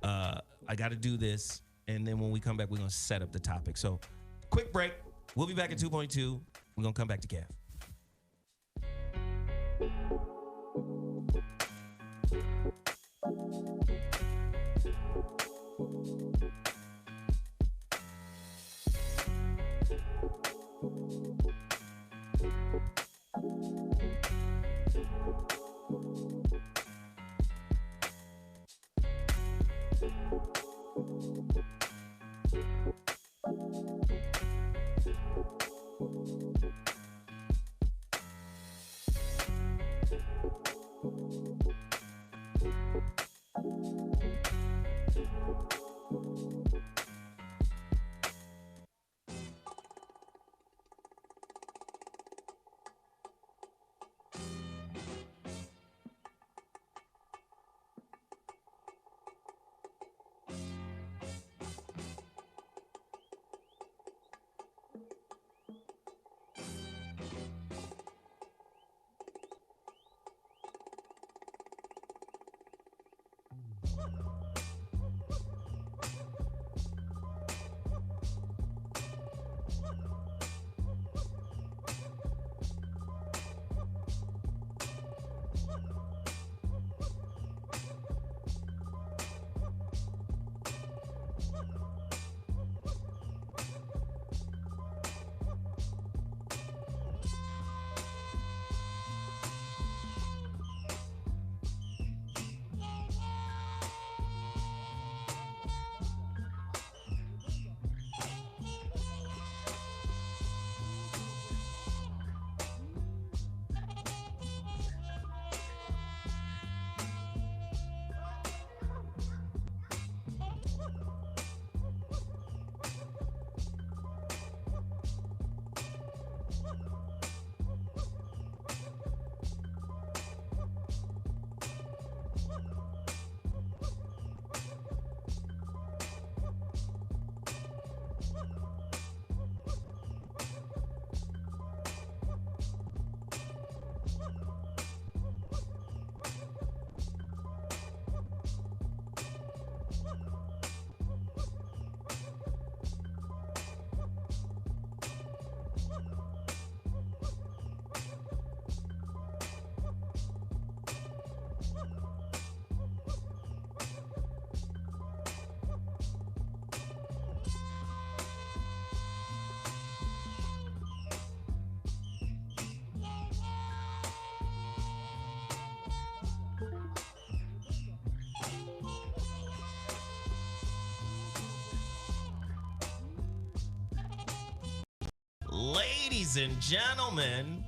Speaker 1: I gotta do this, and then when we come back, we're gonna set up the topic. So, quick break. We'll be back at 2.2. We're gonna come back to Kev. Ladies and gentlemen,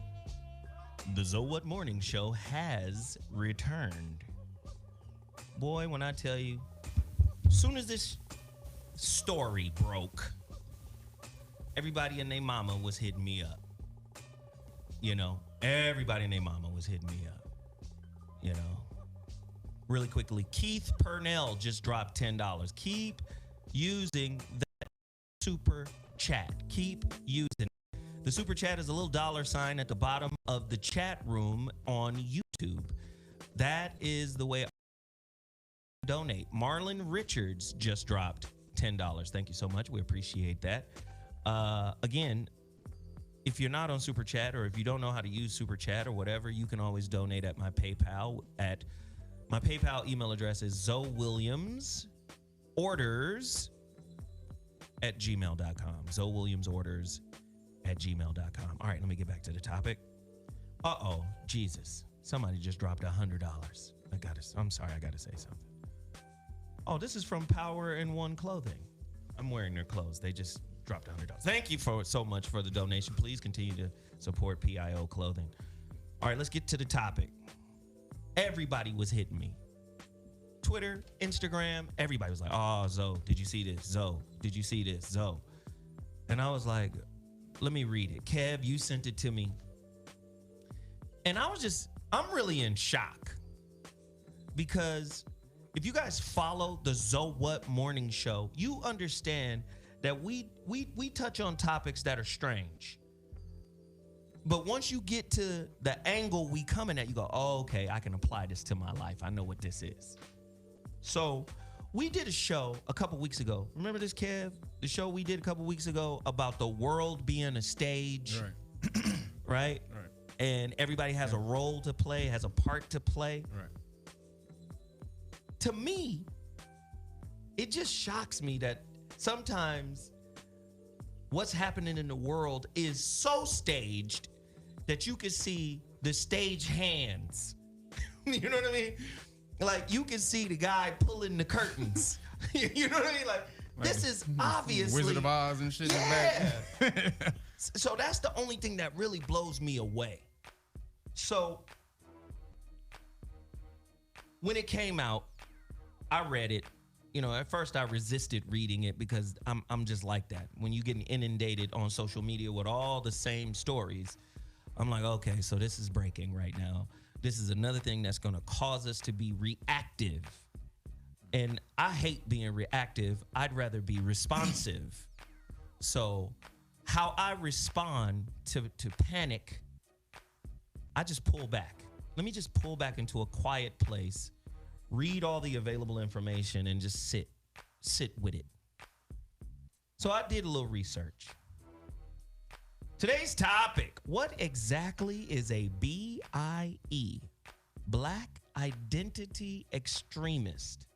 Speaker 1: the ZOWHAT Morning Show has returned. Boy, when I tell you, as soon as this story broke, everybody and their mama was hitting me up. You know, everybody and their mama was hitting me up. You know, really quickly, Keith Purnell just dropped $10. Keep using that super chat. Keep using it. The super chat is a little $sign at the bottom of the chat room on YouTube. That is the way I donate. Marlon Richards just dropped $10. Thank you so much. We appreciate that. Again, if you're not on super chat, or if you don't know how to use super chat or whatever, you can always donate at my PayPal. At my PayPal email address is zowwilliamsorders@gmail.com. zowwilliamsorders@gmail.com. All right, let me get back to the topic. Uh-oh, Jesus. Somebody just dropped $100. I'm sorry, I gotta say something. Oh, this is from Power in One Clothing. I'm wearing their clothes. They just dropped $100. Thank you so much for the donation. Please continue to support PIO Clothing. All right, let's get to the topic. Everybody was hitting me. Twitter, Instagram, everybody was like, oh, Zoe, did you see this? Zoe, did you see this? Zoe. And I was like, let me read it. Kev, you sent it to me. And I'm really in shock. Because if you guys follow the ZOWHAT Morning Show, you understand that we touch on topics that are strange. But once you get to the angle we coming at, you go, oh, okay, I can apply this to my life. I know what this is. So we did a show a couple weeks ago. Remember this, Kev? The show we did a couple weeks ago about the world being a stage, right? Right. And everybody has a role to play, has a part to play. Right. To me, it just shocks me that sometimes what's happening in the world is so staged that you can see the stage hands. You know what I mean? Like, you can see the guy pulling the curtains. You know what I mean? Like this is obviously
Speaker 3: Wizard of Oz and shit.
Speaker 1: Yeah. So that's the only thing that really blows me away. So when it came out, I read it. You know, at first I resisted reading it because I'm just like that. When you get inundated on social media with all the same stories, I'm like, okay, so this is breaking right now. This is another thing that's going to cause us to be reactive. And I hate being reactive. I'd rather be responsive. So how I respond to panic, I just pull back. Let me just pull back into a quiet place, read all the available information, and just sit with it. So I did a little research. Today's topic: what exactly is a B.I.E, Black Identity Extremist?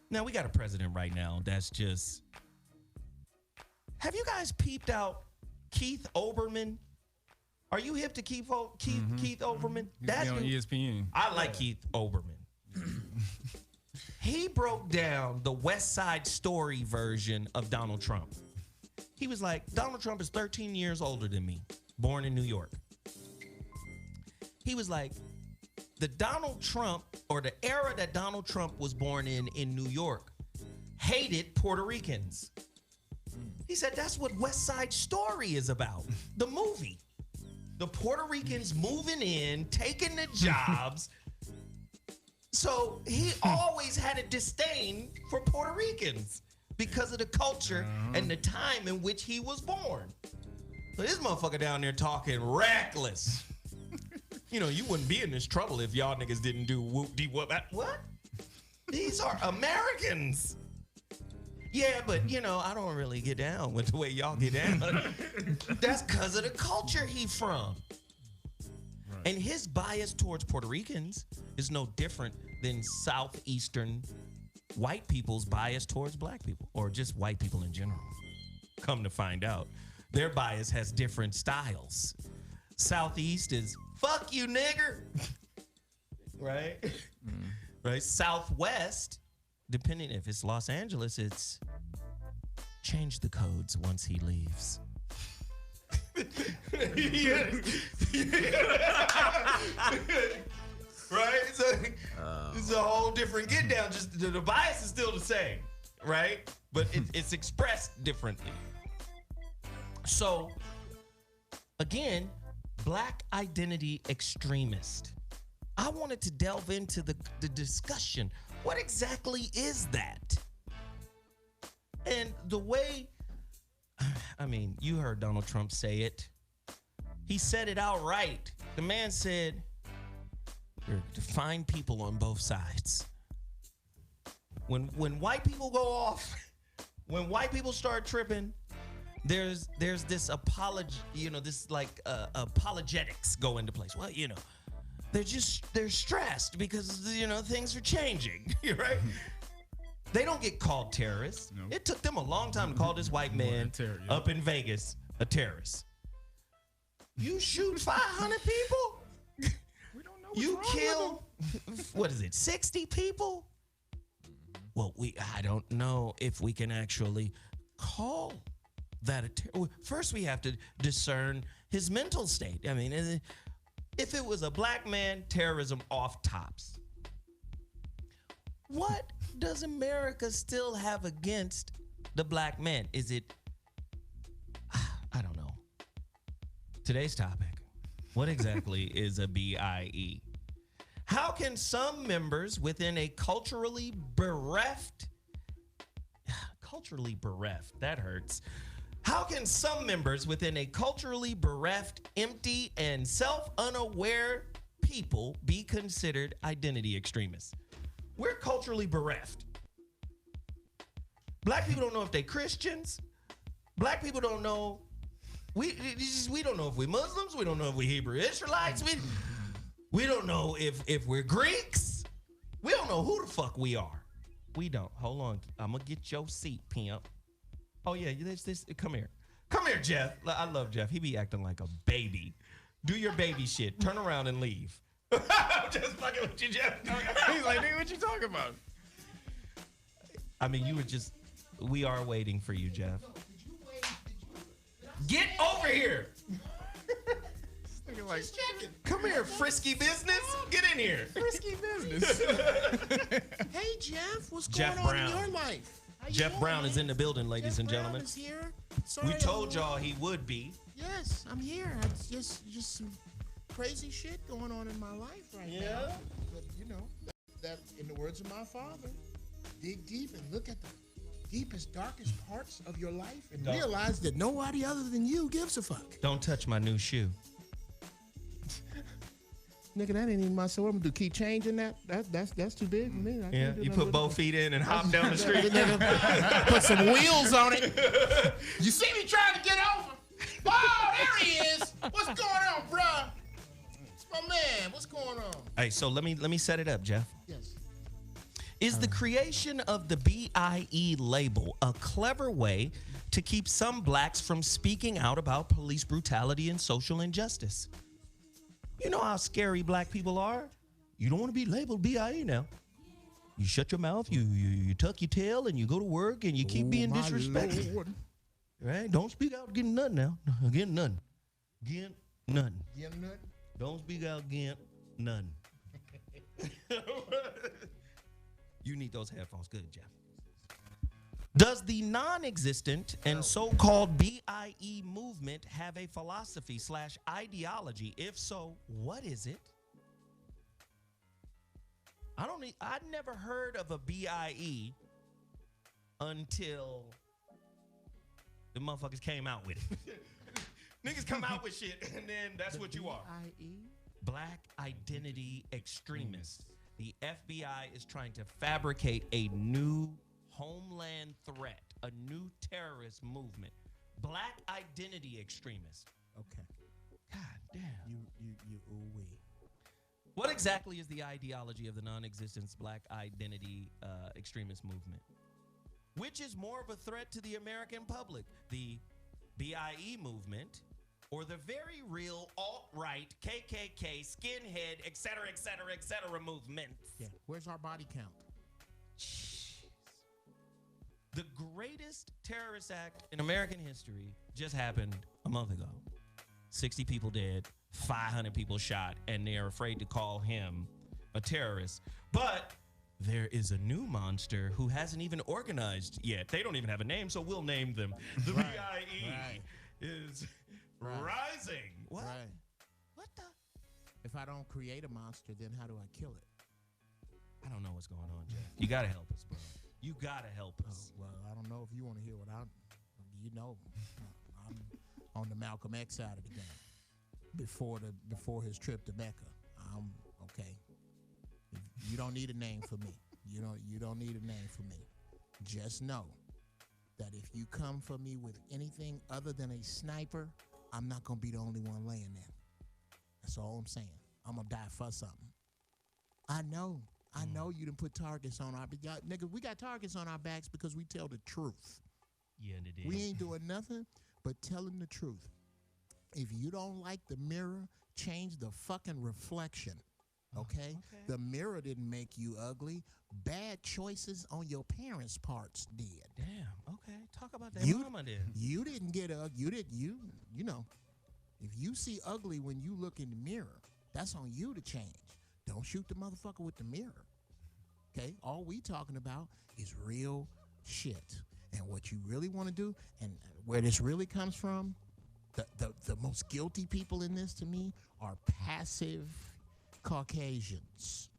Speaker 1: Now, we got a president right now that's just... Have you guys peeped out Keith Olbermann? Are you hip to Keith Olbermann?
Speaker 3: That's on ESPN.
Speaker 1: I like Keith Olbermann. He broke down the West Side Story version of Donald Trump. He was like, Donald Trump is 13 years older than me, born in New York. He was like, the Donald Trump, or the era that Donald Trump was born in New York, hated Puerto Ricans. He said, that's what West Side Story is about, the movie. The Puerto Ricans moving in, taking the jobs. So he always had a disdain for Puerto Ricans because of the culture and the time in which he was born. So this motherfucker down there talking reckless. You know, you wouldn't be in this trouble if y'all niggas didn't do whoop-de-whoop. What? These are Americans. Yeah, but, you know, I don't really get down with the way y'all get down. That's because of the culture he from. Right. And his bias towards Puerto Ricans is no different than Southeastern white people's bias towards black people, or just white people in general. Come to find out, their bias has different styles. Southeast is, fuck you, nigger. Right? Right? Southwest, depending if it's Los Angeles, it's change the codes once he leaves. Right? So it's a whole different get down. Just the bias is still the same, right? But it's expressed differently. So again, Black Identity Extremist. I wanted to delve into the discussion. What exactly is that? And the way, I mean, you heard Donald Trump say it. He said it outright. The man said, to find people on both sides. When white people go off, when white people start tripping, there's this apologetics go into place. Well, they're stressed because things are changing, right? They don't get called terrorists. No. It took them a long time to call this white man up in Vegas a terrorist. You shoot 500 people?
Speaker 3: We don't know.
Speaker 1: You kill, what is it, 60 people? Well, I don't know if we can actually call that a terror. First, we have to discern his mental state. I mean, if it was a black man, terrorism off tops. What does America still have against the black man? Is it, I don't know. Today's topic, what exactly is a B.I.E? How can some members within a culturally bereft, that hurts. How can some members within a culturally bereft, empty, and self-unaware people be considered identity extremists? We're culturally bereft. Black people don't know if they're Christians. Black people don't know. We don't know if we're Muslims. We don't know if we're Hebrew Israelites. We don't know if we're Greeks. We don't know who the fuck we are. We don't. Hold on. I'm going to get your seat, pimp. Oh, yeah. This. Come here. Come here, Jeff. I love Jeff. He be acting like a baby. Do your baby shit. Turn around and leave. I'm just fucking with you, Jeff.
Speaker 3: He's like, nigga, what you talking about?
Speaker 1: I mean, we are waiting for you, Jeff. Get over here.
Speaker 3: Like,
Speaker 1: come here, frisky business. Get in here.
Speaker 3: Frisky business.
Speaker 7: Hey, Jeff, what's
Speaker 1: Jeff
Speaker 7: going on
Speaker 1: Brown.
Speaker 7: in your life?
Speaker 1: Jeff Brown is in the building, ladies and gentlemen.
Speaker 7: Jeff Brown is here. Sorry,
Speaker 1: We told y'all he would be.
Speaker 7: Yes, I'm here. It's just some crazy shit going on in my life right now. But that in the words of my father, dig deep and look at the deepest, darkest parts of your life and realize that nobody other than you gives a fuck.
Speaker 1: Don't touch my new shoe.
Speaker 7: Nigga, that ain't even my soul. I'm gonna keep changing that. That's too big for me. I can't do
Speaker 1: You
Speaker 7: nothing
Speaker 1: put
Speaker 7: with
Speaker 1: both
Speaker 7: it.
Speaker 1: feet in and hop down the street.
Speaker 7: Put some wheels on it. You see me trying to get over? Oh, there he is. What's going on, bruh? It's my man. What's going on?
Speaker 1: Hey, so let me set it up, Jeff.
Speaker 7: Yes.
Speaker 1: Is the creation of the B.I.E. label a clever way to keep some blacks from speaking out about police brutality and social injustice? You know how scary black people are. You don't want to be labeled B.I.E. now. You shut your mouth, you tuck your tail, and you go to work, and you keep being disrespectful.
Speaker 7: Lord.
Speaker 1: Right? Don't speak out getting nothing now. Getting nothing. Getting nothing.
Speaker 7: Getting nut?
Speaker 1: Don't speak out getting nothing. You need those headphones. Good, Jeff. Does the non-existent and so-called B.I.E. movement have a philosophy / ideology? If so, what is it? I never heard of a B.I.E. until the motherfuckers came out with it. Niggas come out with shit, and then that's what you are.
Speaker 7: B.I.E.?
Speaker 1: Black Identity Extremists. The FBI is trying to fabricate a new homeland threat, a new terrorist movement. Black Identity Extremists.
Speaker 7: Okay.
Speaker 1: God damn.
Speaker 7: You ooh-wee.
Speaker 1: What exactly is the ideology of the non-existent Black Identity Extremist movement? Which is more of a threat to the American public? The B.I.E. movement or the very real alt-right, KKK, skinhead, et cetera movement?
Speaker 7: Yeah. Where's our body count?
Speaker 1: Jeez. The greatest terrorist act in American history just happened a month ago. 60 people dead, 500 people shot, and they're afraid to call him a terrorist. But there is a new monster who hasn't even organized yet. They don't even have a name, so we'll name them. The B.I.E. is rising. What?
Speaker 7: Right.
Speaker 1: What the?
Speaker 7: If I don't create a monster, then how do I kill it?
Speaker 1: I don't know what's going on, Jeff. You gotta help us, bro. You gotta help us.
Speaker 7: Well, I don't know if you want to hear what I'm on the Malcolm X side of the game. Before his trip to Mecca, I'm okay. You don't need a name for me. You don't need a name for me. Just know that if you come for me with anything other than a sniper, I'm not gonna be the only one laying there. That's all I'm saying. I'm gonna die for something. I know you done put targets on our nigga. We got targets on our backs because we tell the truth.
Speaker 1: Yeah, they did.
Speaker 7: We ain't doing nothing but telling the truth. If you don't like the mirror, change the fucking reflection. Okay? The mirror didn't make you ugly. Bad choices on your parents' parts did.
Speaker 1: Damn. Okay. Talk about that. Mama did.
Speaker 7: You didn't get ugly. You know. If you see ugly when you look in the mirror, that's on you to change. Don't shoot the motherfucker with the mirror. Okay? All we talking about is real shit. And what you really want to do, and where this really comes from, the most guilty people in this to me are passive Caucasians.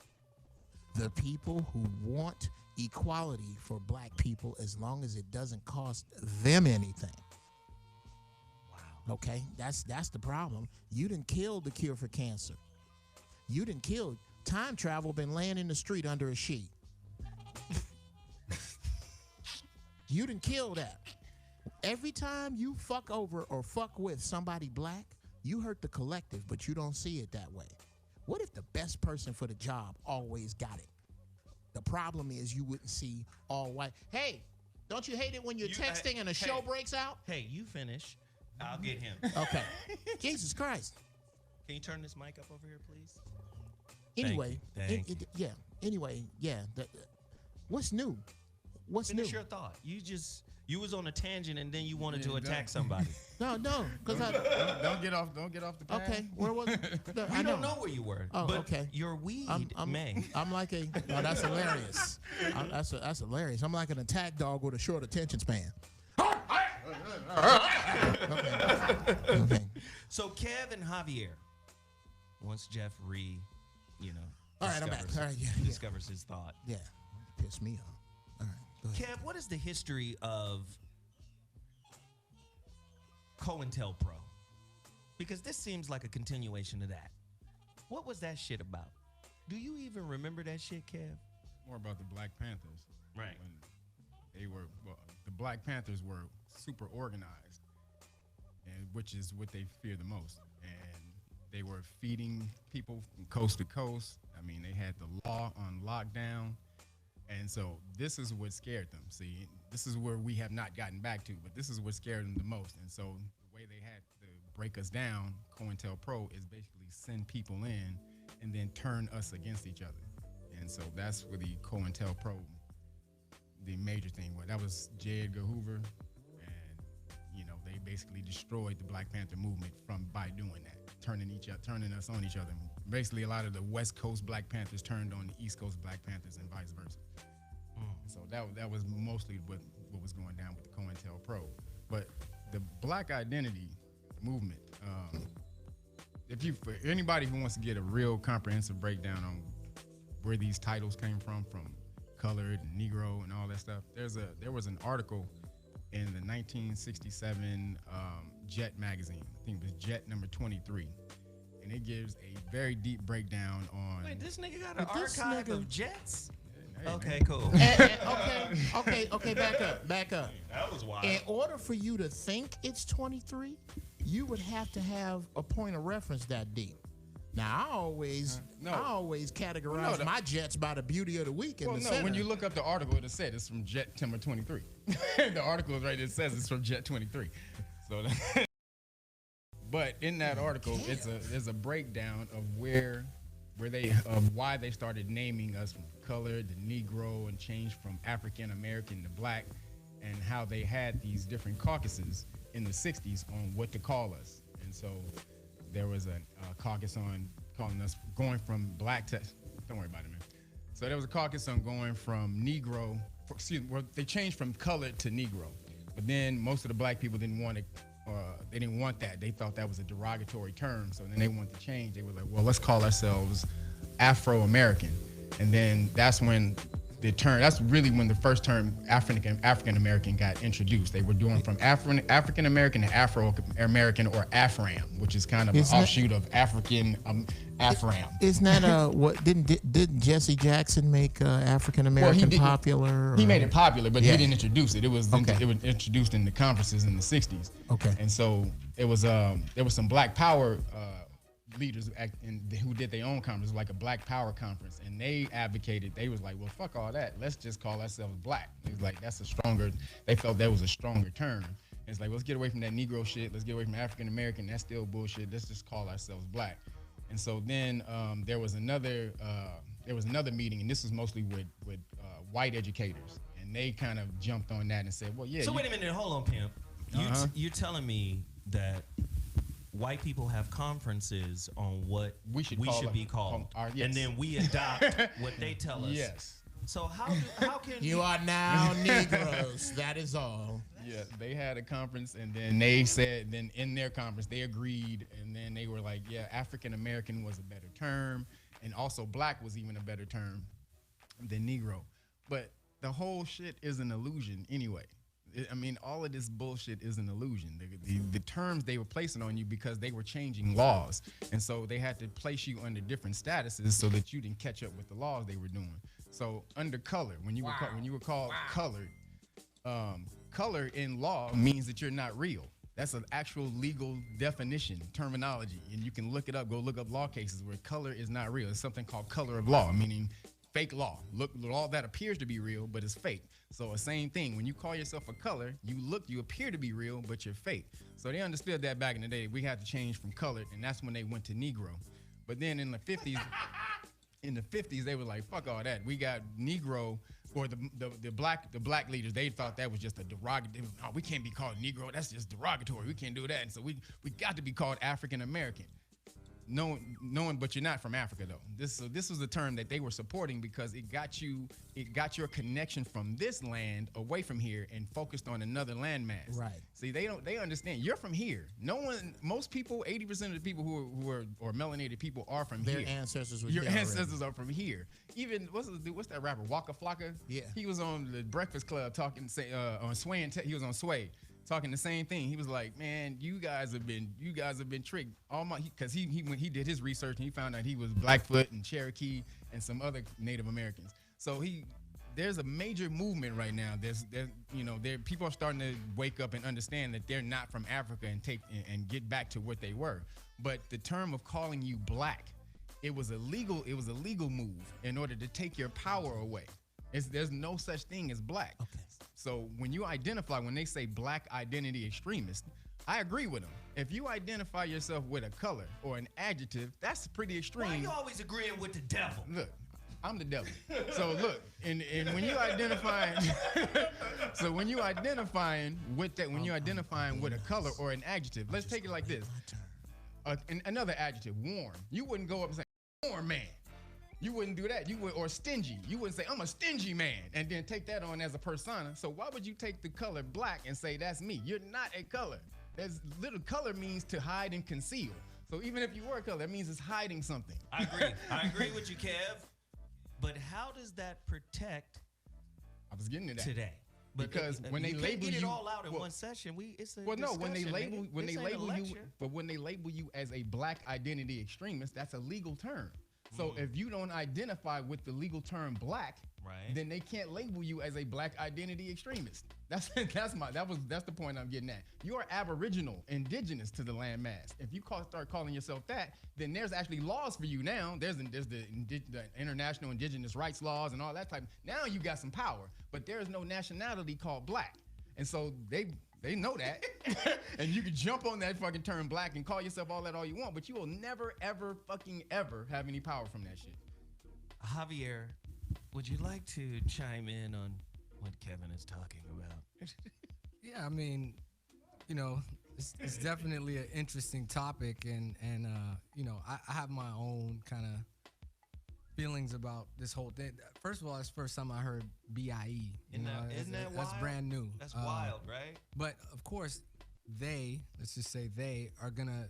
Speaker 7: The people who want equality for black people as long as it doesn't cost them anything. Wow. Okay? That's the problem. You done killed the cure for cancer. You done killed. Time travel been laying in the street under a sheet. You done killed that. Every time you fuck over or fuck with somebody black, you hurt the collective, but you don't see it that way. What if the best person for the job always got it? The problem is you wouldn't see all white. Hey, don't you hate it when you're texting and a show breaks out?
Speaker 1: Hey, you finish. I'll get him.
Speaker 7: Okay. Jesus Christ.
Speaker 1: Can you turn this mic up over here, please?
Speaker 7: Anyway,
Speaker 1: Thank you.
Speaker 7: yeah. Anyway, yeah. What's new? What's
Speaker 1: Finish
Speaker 7: new?
Speaker 1: your thought. You was on a tangent and then you wanted to attack somebody.
Speaker 7: No, because
Speaker 3: Don't get off the path.
Speaker 7: Okay, where was it?
Speaker 1: I don't know where you were.
Speaker 7: Oh,
Speaker 1: but
Speaker 7: okay.
Speaker 1: Your weed may.
Speaker 7: I'm like a. Oh, that's hilarious. That's hilarious. I'm like an attack dog with a short attention span. Okay.
Speaker 1: So Kev and Javier, once Jeff
Speaker 7: All right, I'm back. All right, yeah.
Speaker 1: discovers his thought.
Speaker 7: Yeah, piss me off. All right, go ahead.
Speaker 1: Kev, what is the history of COINTELPRO? Because this seems like a continuation of that. What was that shit about? Do you even remember that shit, Kev?
Speaker 3: More about the Black Panthers.
Speaker 1: Right.
Speaker 3: When the Black Panthers were super organized, and which is what they fear the most. And they were feeding people from coast to coast. I mean, they had the law on lockdown. And so this is what scared them. See, this is where we have not gotten back to, but this is what scared them the most. And so the way they had to break us down, COINTELPRO, is basically send people in and then turn us against each other. And so that's where the COINTELPRO, the major thing was. That was J. Edgar Hoover, and they basically destroyed the Black Panther movement by doing that, turning us on each other. Basically, a lot of the West Coast Black Panthers turned on the East Coast Black Panthers, and vice versa. So that was mostly what was going down with the COINTELPRO. But the Black Identity movement, for anybody who wants to get a real comprehensive breakdown on where these titles came from colored and Negro and all that stuff, there was an article in the 1967 Jet magazine. I think it was Jet number 23. And it gives a very deep breakdown on.
Speaker 1: Wait, this nigga got an archive of jets?
Speaker 3: Hey,
Speaker 1: Okay,
Speaker 3: man.
Speaker 1: cool.
Speaker 7: Okay, back up.
Speaker 1: That was wild.
Speaker 7: In order for you to think it's 23, you would have to have a point of reference that deep. Now, I always categorize my jets by the beauty of the week in the center.
Speaker 3: When you look up the article, it said it's from Jet number 23. The article is right there, it says it's from Jet 23. So, but in that article, there's a breakdown of why they started naming us from color to Negro and changed from African American to black. and how they had these different caucuses in the 60s on what to call us. And so there was a caucus on calling us going from black to, don't worry about it, man. So there was a caucus on going from Negro, they changed from colored to Negro. But then most of the black people didn't want it. They didn't want that. They thought that was a derogatory term. So then they wanted to change. They were like, well, let's call ourselves Afro-American. And then that's when that's really when the first term African-American got introduced. They were doing from African-American to Afro-American or Afram, which is kind of an offshoot of African Afram.
Speaker 7: Isn't that what didn't Jesse Jackson make African American popular?
Speaker 3: He made it popular, but he didn't introduce it. It was introduced in the conferences in the 60s.
Speaker 7: Okay.
Speaker 3: And so it was there was some Black Power leaders who did their own conference, like a Black Power conference, and they advocated. They was like, well, fuck all that. Let's just call ourselves Black. It was like they felt that was a stronger term. And it's like, let's get away from that Negro shit. Let's get away from African American. That's still bullshit. Let's just call ourselves Black. And so then there was another meeting, and this was mostly with white educators, and they kind of jumped on that and said, well, yeah.
Speaker 1: So wait a minute, hold on, Pimp. You're telling me that white people have conferences on what we should be called,
Speaker 3: yes.
Speaker 1: And then we adopt what they tell us.
Speaker 3: Yes.
Speaker 1: So how can
Speaker 7: you are now Negroes? That is all.
Speaker 3: Yeah, they had a conference, and then they said, then in their conference they agreed, and then they were like, yeah, African American was a better term, and also Black was even a better term than Negro. But the whole shit is an illusion anyway. I mean, all of this bullshit is an illusion. The terms they were placing on you because they were changing laws, and so they had to place you under different statuses so that you didn't catch up with the laws they were doing. So under color, when you were called colored, color in law means that you're not real. That's an actual legal definition, terminology, and you can look it up. Go look up law cases where color is not real. It's something called color of law, meaning fake law. Look, law that appears to be real, but it's fake. So the same thing, when you call yourself a color, you appear to be real, but you're fake. So they understood that back in the day. We had to change from colored, and that's when they went to Negro. But then in the 50s, they were like, fuck all that. We got Negro, or the black leaders, they thought that was just a derogatory. Oh, we can't be called Negro. That's just derogatory. We can't do that. And so we got to be called African American. Knowing, but you're not from Africa though. This was a term that they were supporting because it got your connection from this land away from here and focused on another landmass.
Speaker 7: Right.
Speaker 3: See, they understand you're from here. Most people, 80% of the people who are or melanated people are from here.
Speaker 7: Their ancestors were
Speaker 3: Your
Speaker 7: here
Speaker 3: ancestors
Speaker 7: already.
Speaker 3: are from here. Even what's that rapper Waka Flocka?
Speaker 7: Yeah.
Speaker 3: He was on the Breakfast Club talking on Sway he was on Sway. Talking the same thing. He was like, man, you guys have been tricked. Because he did his research and he found out he was Blackfoot and Cherokee and some other Native Americans. So there's a major movement right now. People are starting to wake up and understand that they're not from Africa and get back to what they were. But the term of calling you Black, it was a legal move in order to take your power away. There's no such thing as Black.
Speaker 7: Okay.
Speaker 3: So when they say Black Identity Extremist, I agree with them. If you identify yourself with a color or an adjective, that's pretty extreme.
Speaker 1: Why are you always agreeing with the devil?
Speaker 3: Look, I'm the devil. So look, and when you identifying, with a color or an adjective, let's take it like this. Another adjective, warm. You wouldn't go up and say, warm man. You wouldn't do that. Or stingy. You wouldn't say, I'm a stingy man, and then take that on as a persona. So why would you take the color Black and say, that's me? You're not a color. Color means to hide and conceal. So even if you were a color, that means it's hiding something.
Speaker 1: I agree with you, Kev. But how does that protect
Speaker 3: I was getting to that.
Speaker 1: today?
Speaker 3: Because when they label
Speaker 1: get it
Speaker 3: you
Speaker 1: all out in one session,
Speaker 3: when they label you as a Black identity extremist, that's a legal term. So if you don't identify with the legal term Black,
Speaker 1: right,
Speaker 3: then they can't label you as a Black identity extremist. That's the point I'm getting at. You are Aboriginal, indigenous to the landmass. If you start calling yourself that, then there's actually laws for you now. There's the international indigenous rights laws and all that type. Now you got some power, but there is no nationality called Black, and so they know that, and you can jump on that fucking term Black and call yourself all you want, but you will never, ever, fucking ever have any power from that shit.
Speaker 1: Javier, would you like to chime in on what Kevin is talking about.
Speaker 6: Yeah, I mean, it's definitely an interesting topic, and I have my own kind of feelings about this whole thing. First of all, it's the first time I heard B.I.E.
Speaker 1: Isn't that wild?
Speaker 6: That's brand new.
Speaker 1: That's wild, right?
Speaker 6: But of course, let's just say they are gonna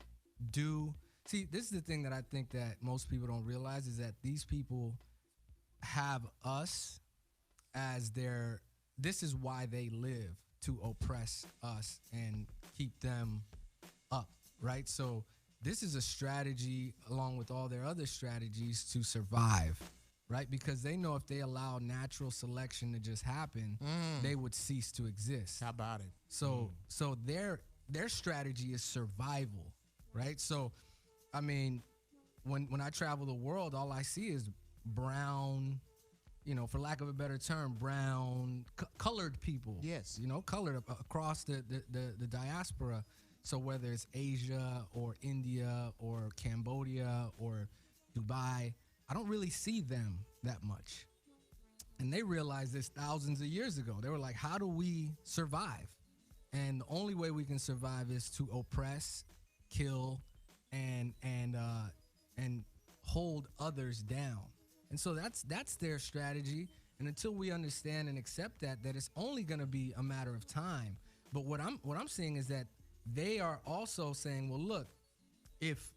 Speaker 6: do. See, this is the thing that I think that most people don't realize is that these people have us as their. This is why they live, to oppress us and keep them up, right? So this is a strategy along with all their other strategies to survive, right? Because they know if they allow natural selection to just happen, they would cease to exist.
Speaker 7: How about it?
Speaker 6: So their strategy is survival, right? So, I mean, when I travel the world, all I see is brown, for lack of a better term, brown, colored people.
Speaker 7: Yes.
Speaker 6: Colored across the diaspora. So whether it's Asia or India or Cambodia or Dubai, I don't really see them that much. And they realized this thousands of years ago. They were like, how do we survive? And the only way we can survive is to oppress, kill, and hold others down. And so that's their strategy. And until we understand and accept that it's only going to be a matter of time. But what I'm seeing is that they are also saying, well, look, if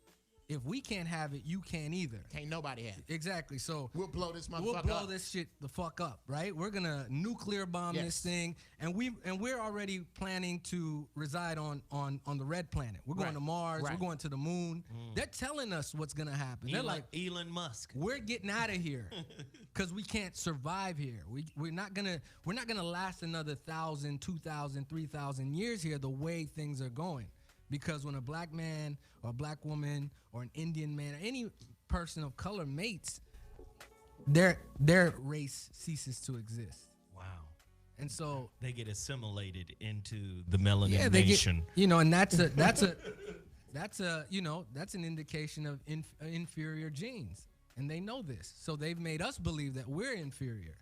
Speaker 6: we can't have it, you can't either.
Speaker 7: Can't nobody have it.
Speaker 6: Exactly. So
Speaker 7: We'll blow this motherfucker
Speaker 6: we'll blow
Speaker 7: up.
Speaker 6: this shit the fuck up, right? We're gonna nuclear bomb
Speaker 7: Yes.
Speaker 6: this thing, and we're already planning to reside on the red planet. We're going
Speaker 7: Right.
Speaker 6: to Mars.
Speaker 7: Right.
Speaker 6: We're going to the moon. They're telling us what's gonna happen. They're like,
Speaker 1: Elon Musk.
Speaker 6: we're getting out of here because we can't survive here. We're not gonna last another 1,000, 2,000, 3,000 years here the way things are going. Because when a black man or a black woman or an Indian man or any person of color mates, their race ceases to exist.
Speaker 1: Wow.
Speaker 6: And so
Speaker 1: They get assimilated into the melanin
Speaker 6: they
Speaker 1: nation.
Speaker 6: get, and that's an indication of inferior genes, and they know this. So they've made us believe that we're inferior.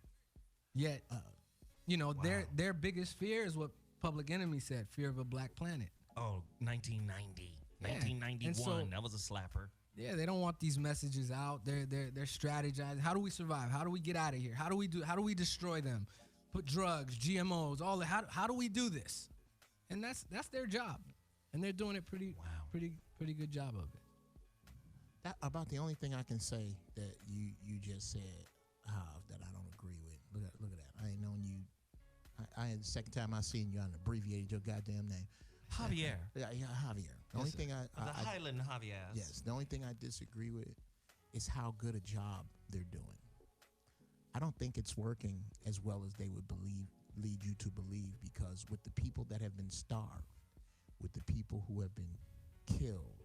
Speaker 6: Yet, their biggest fear is what Public Enemy said: fear of a black planet.
Speaker 1: Oh, 1990.
Speaker 6: Yeah.
Speaker 1: 1991.
Speaker 6: And so-
Speaker 1: that was a slapper.
Speaker 6: Yeah, they don't want these messages out. They're strategizing. How do we survive? How do we get out of here? How do we destroy them? Put drugs, GMOs, all that. How do we do this? And that's their job, and they're doing it pretty good job of it.
Speaker 7: That about the only thing I can say that you just said, that I don't agree with. Look at that. I ain't known you. I the second time I seen you, I abbreviated your goddamn name.
Speaker 1: Javier.
Speaker 7: Yeah, Javier. The only thing
Speaker 1: The Highland Javier.
Speaker 7: yes, the only thing I disagree with is how good a job they're doing. I don't think it's working as well as they would lead you to believe, because with the people that have been starved, with the people who have been killed,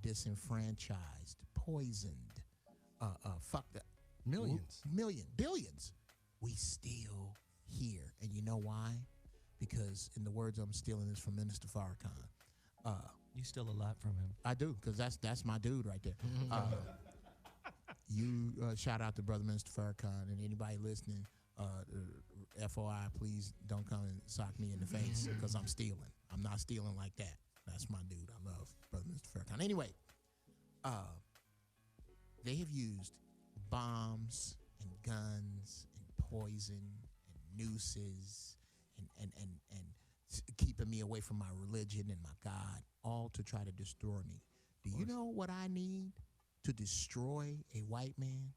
Speaker 7: disenfranchised, poisoned, billions, we still here. And you know why? Because in the words I'm stealing this from Minister Farrakhan.
Speaker 1: You steal a lot from him.
Speaker 7: I do, because that's my dude right there. You shout out to Brother Minister Farrakhan, and anybody listening, FOI, please don't come and sock me in the face because I'm stealing. I'm not stealing like that. That's my dude. I love Brother Minister Farrakhan. Anyway, they have used bombs and guns and poison and nooses and keeping me away from my religion and my God, all to try to destroy me. Do you know what I need to destroy a white man?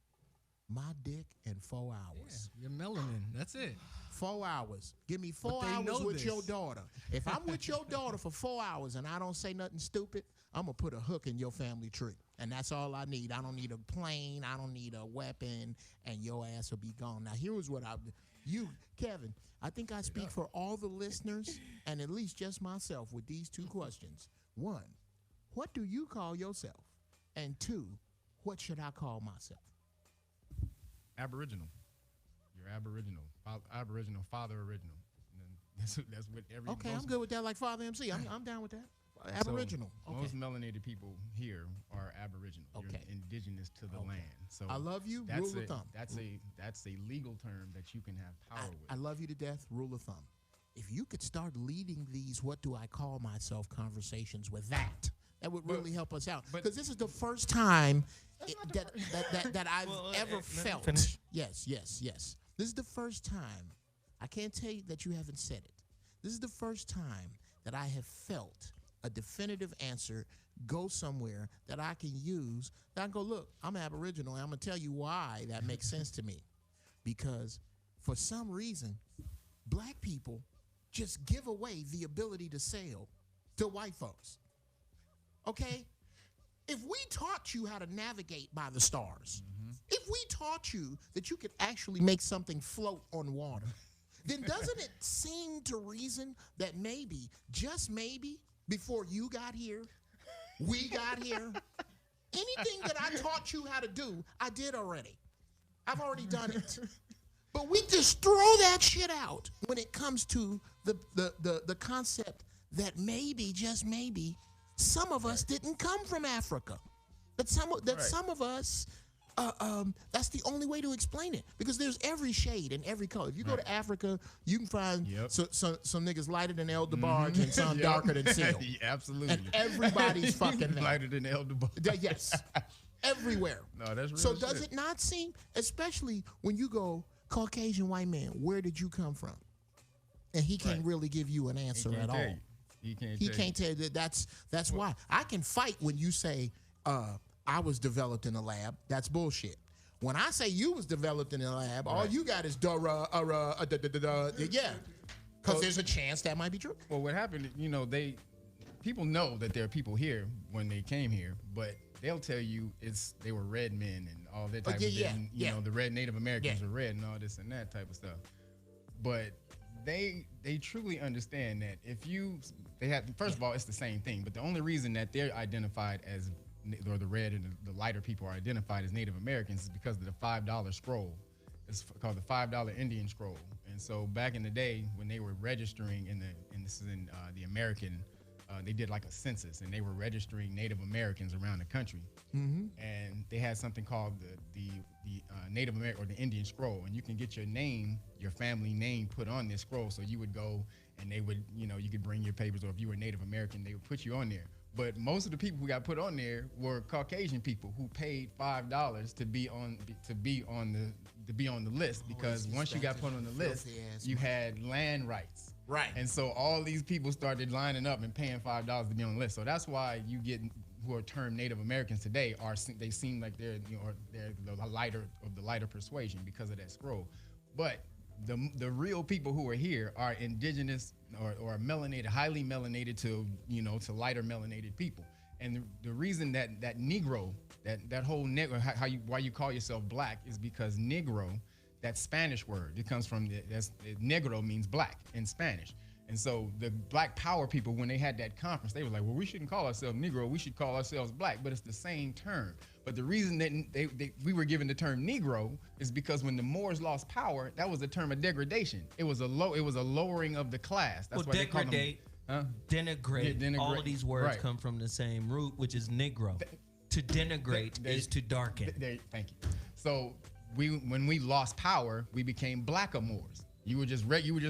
Speaker 7: My dick in 4 hours.
Speaker 6: Yeah, your melanin. That's it.
Speaker 7: 4 hours. Give me 4
Speaker 6: But they
Speaker 7: hours
Speaker 6: know
Speaker 7: with
Speaker 6: this.
Speaker 7: your daughter. If I'm with your daughter for 4 hours and I don't say nothing stupid, I'm going to put a hook in your family tree. And that's all I need. I don't need a plane. I don't need a weapon. And your ass will be gone. Now, here's what Kevin, I think I speak for all the listeners and at least just myself with these two questions. One, what do you call yourself? And two, what should I call myself?
Speaker 3: Aboriginal. You're Aboriginal. Aboriginal, Father Original. And then that's what every
Speaker 7: Okay, I'm good with that, like Father MC. I'm down with that. Aboriginal.
Speaker 3: So
Speaker 7: Okay.
Speaker 3: most melanated people here are Aboriginal.
Speaker 7: Okay.
Speaker 3: You're indigenous to the land. So
Speaker 7: I love you.
Speaker 3: That's
Speaker 7: Rule of thumb.
Speaker 3: That's a legal term that you can have power with.
Speaker 7: I love you to death. Rule of thumb. If you could start leading these "what do I call myself" conversations with that would really help us out. Because this is the first time that I've ever felt. Yes. This is the first time. I can't tell you that you haven't said it. This is the first time that I have felt a definitive answer go somewhere that I can use. That I can go, look, I'm Aboriginal, and I'm going to tell you why that makes sense to me. Because for some reason, black people just give away the ability to sail to white folks. Okay? If we taught you how to navigate by the stars, if we taught you that you could actually make something float on water, then doesn't it seem to reason that maybe, just maybe, before you got here, we got here, anything that I taught you how to do, I did already. I've already done it. But we just throw that shit out when it comes to the concept that maybe, just maybe, some of us didn't come from Africa. That some of us, that's the only way to explain it. Because there's every shade and every color. If you go to Africa, you can find some niggas lighter than El DeBarge and some darker than Seal.
Speaker 3: Absolutely.
Speaker 7: And everybody's fucking there.
Speaker 3: Lighter than El DeBarge.
Speaker 7: Yes. Everywhere.
Speaker 3: No, that's real
Speaker 7: So
Speaker 3: shit.
Speaker 7: does it not seem, especially when you go, Caucasian white man, where did you come from? And he can't really give you an answer at all.
Speaker 3: He
Speaker 7: can't tell you that. That's why I can fight when you say I was developed in a lab. That's bullshit. When I say you was developed in a lab, all you got is yeah, because there's a chance that might be true.
Speaker 3: Well, what happened? People know that there are people here when they came here, but they'll tell you they were red men and all that type of thing. You know, the red Native Americans are red and all this and that type of stuff. But they truly understand that first of all, it's the same thing. But the only reason that they're identified as, or the red and the lighter people are identified as Native Americans is because of the $5 scroll. It's called the $5 Indian scroll. And so back in the day when they were registering the American. They did like a census, and they were registering Native Americans around the country. And they had something called the Native American or the Indian scroll, and you can get your name, your family name, put on this scroll. So you would go, and they would, you could bring your papers, or if you were Native American, they would put you on there. But most of the people who got put on there were Caucasian people who paid $5 to be on the list, because once you got put on the list, you had land rights.
Speaker 7: Right.
Speaker 3: And so all these people started lining up and paying $5 to be on the list. So that's why you get who are termed Native Americans today they seem like they're the lighter persuasion because of that scroll. But the real people who are here are indigenous or melanated, highly melanated to lighter melanated people. And the reason that Negro, that whole Negro, why you call yourself black, is because Negro, that Spanish word, it comes from negro means black in Spanish. And so the Black Power people, when they had that conference, they were like, well, we shouldn't call ourselves Negro, we should call ourselves black, but it's the same term. But the reason that we were given the term Negro is because when the Moors lost power, that was a term of degradation. It was a lowering of the class. That's why they call them,
Speaker 1: denigrate. All of these words come from the same root, which is Negro. To denigrate is to darken.
Speaker 3: Thank you. So when we lost power, we became blackamoors. You were just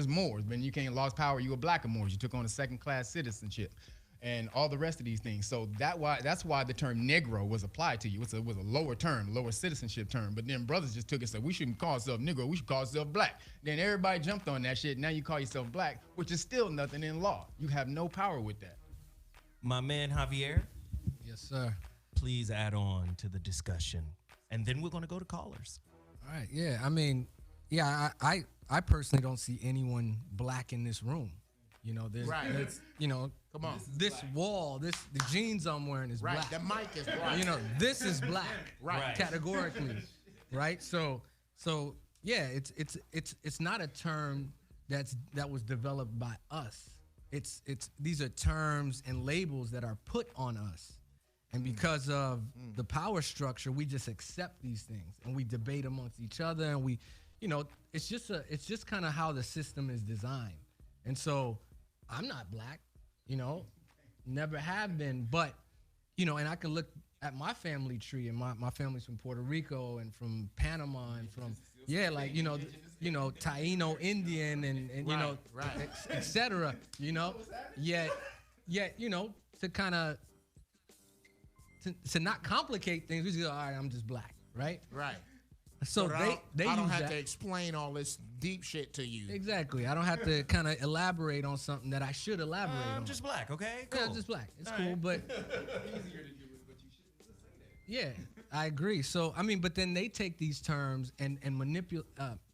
Speaker 3: Moors. When you lost power, you were blackamoors. You took on a second-class citizenship, and all the rest of these things. So that's why the term Negro was applied to you. It was a lower term, lower citizenship term. But then brothers just took it and said, we shouldn't call ourselves Negro, we should call ourselves black. Then everybody jumped on that shit. Now you call yourself black, which is still nothing in law. You have no power with that.
Speaker 1: My man Javier.
Speaker 6: Yes, sir.
Speaker 1: Please add on to the discussion, and then we're going to go to callers.
Speaker 6: All right. Yeah. I mean, I personally don't see anyone black in this room. There's come on. This wall, the jeans I'm wearing is black.
Speaker 7: The mic is black.
Speaker 6: This is black.
Speaker 7: Right.
Speaker 6: Categorically. Right. So yeah, it's not a term that was developed by us. These are terms and labels that are put on us. And because of the power structure, we just accept these things and we debate amongst each other, and we, it's just kind of how the system is designed. And so I'm not black, never have been. But, and I can look at my family tree, and my family's from Puerto Rico and from Panama and from, Taino Indian and et cetera, yet, to kind of, to not complicate things, we just go, all right, I'm just black, right?
Speaker 7: Right.
Speaker 6: So they
Speaker 7: I don't
Speaker 6: use
Speaker 7: have
Speaker 6: that.
Speaker 7: to explain all this deep shit to you.
Speaker 6: Exactly. I don't have to kind of elaborate on something that I should elaborate on.
Speaker 1: I'm just black, okay? Cool.
Speaker 6: Yeah, I'm just black. It's cool, but yeah, I agree. So but then they take these terms and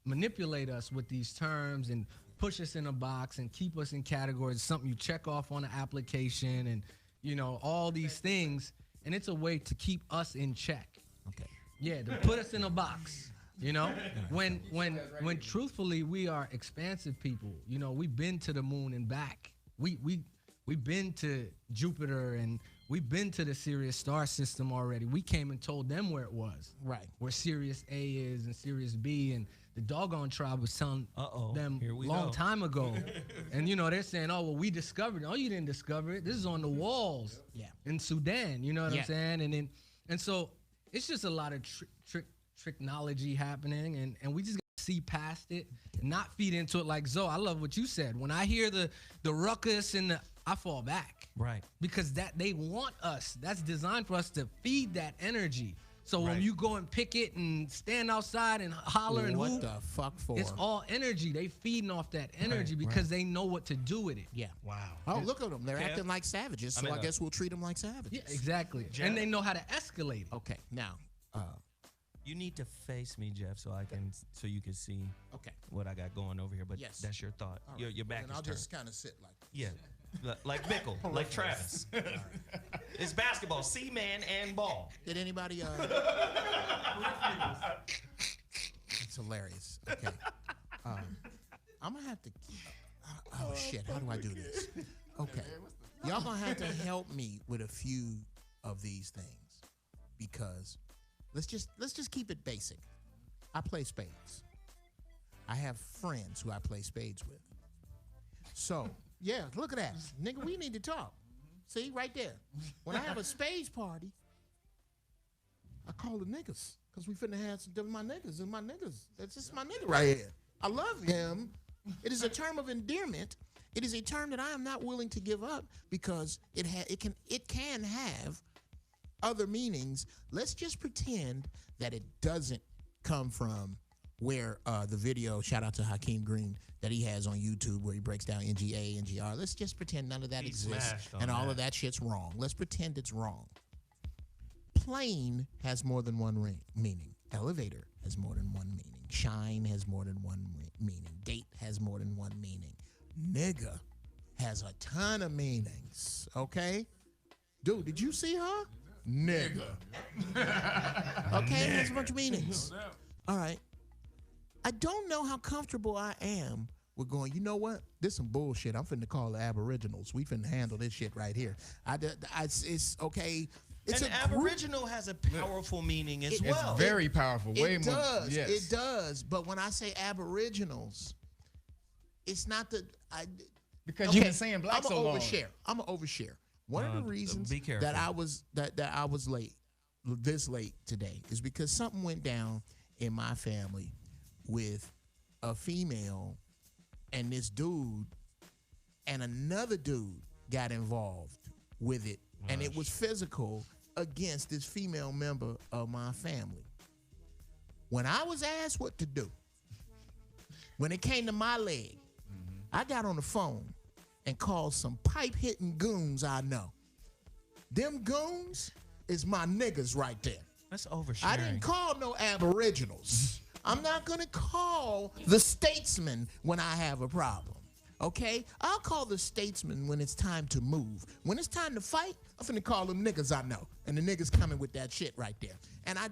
Speaker 6: manipulate us with these terms and push us in a box and keep us in categories. Something you check off on an application and all these things, and it's a way to keep us in check.
Speaker 7: Okay.
Speaker 6: Yeah, to put us in a box. When truthfully we are expansive people. We've been to the moon and back. We've been to Jupiter and we've been to the Sirius star system already. We came and told them where it was.
Speaker 7: Right.
Speaker 6: Where Sirius A is and Sirius B, and the doggone tribe was telling them long time ago. And they're saying, oh, well, we discovered it. Oh, you didn't discover it. This is on the walls in Sudan. You know what I'm saying? And so it's just a lot of technology happening, and we just gotta see past it and not feed into it. Like Zoe, I love what you said. When I hear the ruckus and I fall back,
Speaker 1: right?
Speaker 6: Because that they want us. That's designed for us to feed that energy. So when you go and pick it and stand outside and holler and
Speaker 7: what
Speaker 6: whoop,
Speaker 7: the fuck for?
Speaker 6: it's all energy. They feeding off that energy because they know what to do with it.
Speaker 7: Yeah.
Speaker 6: Wow.
Speaker 7: Oh, look at them. They're acting like savages, so I guess we'll treat them like savages.
Speaker 6: Yeah, exactly. And they know how to escalate it.
Speaker 7: Okay. Now,
Speaker 1: you need to face me, Jeff, so you can see what I got going over here. But that's your thought.
Speaker 7: Right.
Speaker 1: Your back
Speaker 7: and
Speaker 1: is
Speaker 7: I'll
Speaker 1: turned.
Speaker 7: just kind of sit like this.
Speaker 1: Yeah. Like Bickle, like Travis. It's basketball, C-man and ball.
Speaker 7: Did anybody? It's hilarious. Okay. I'm gonna have to. Oh shit! How do I do this? Okay. Y'all gonna have to help me with a few of these things because let's just keep it basic. I play spades. I have friends who I play spades with. So. Yeah, look at that. Nigga, we need to talk. See, right there. When I have a spades party, I call the niggas. Because we finna have some of my niggas and my niggas. That's just my nigga right here. I love him. It is a term of endearment. It is a term that I am not willing to give up because it can have other meanings. Let's just pretend that it doesn't come from where the video, shout out to Hakeem Green, that he has on YouTube where he breaks down NGA, NGR. Let's just pretend none of that exists and all of that shit's wrong. Let's pretend it's wrong. Plane has more than one meaning. Elevator has more than one meaning. Shine has more than one meaning. Date has more than one meaning. Nigga has a ton of meanings, okay? Dude, did you see her? Nigga. Okay, it has a bunch of meanings. All right. I don't know how comfortable I am with going, you know what? This some bullshit. I'm finna call the Aboriginals. We finna handle this shit right here. It's okay. It's
Speaker 1: an Aboriginal has a powerful meaning as well.
Speaker 2: It's very powerful. Way more.
Speaker 7: Yes. It does. But when I say Aboriginals, it's not the
Speaker 2: because you've been saying black so long.
Speaker 7: I'm gonna overshare. One of the reasons that I was late, this late today, is because something went down in my family with a female and this dude and another dude got involved with it. And it was physical against this female member of my family. When I was asked what to do, when it came to my leg, I got on the phone and called some pipe-hitting goons I know. Them goons is my niggas right there.
Speaker 1: That's oversharing.
Speaker 7: I didn't call no Aboriginals. I'm not going to call the statesman when I have a problem, okay? I'll call the statesman when it's time to move. When it's time to fight, I'm finna call them niggas I know. And the niggas coming with that shit right there. And I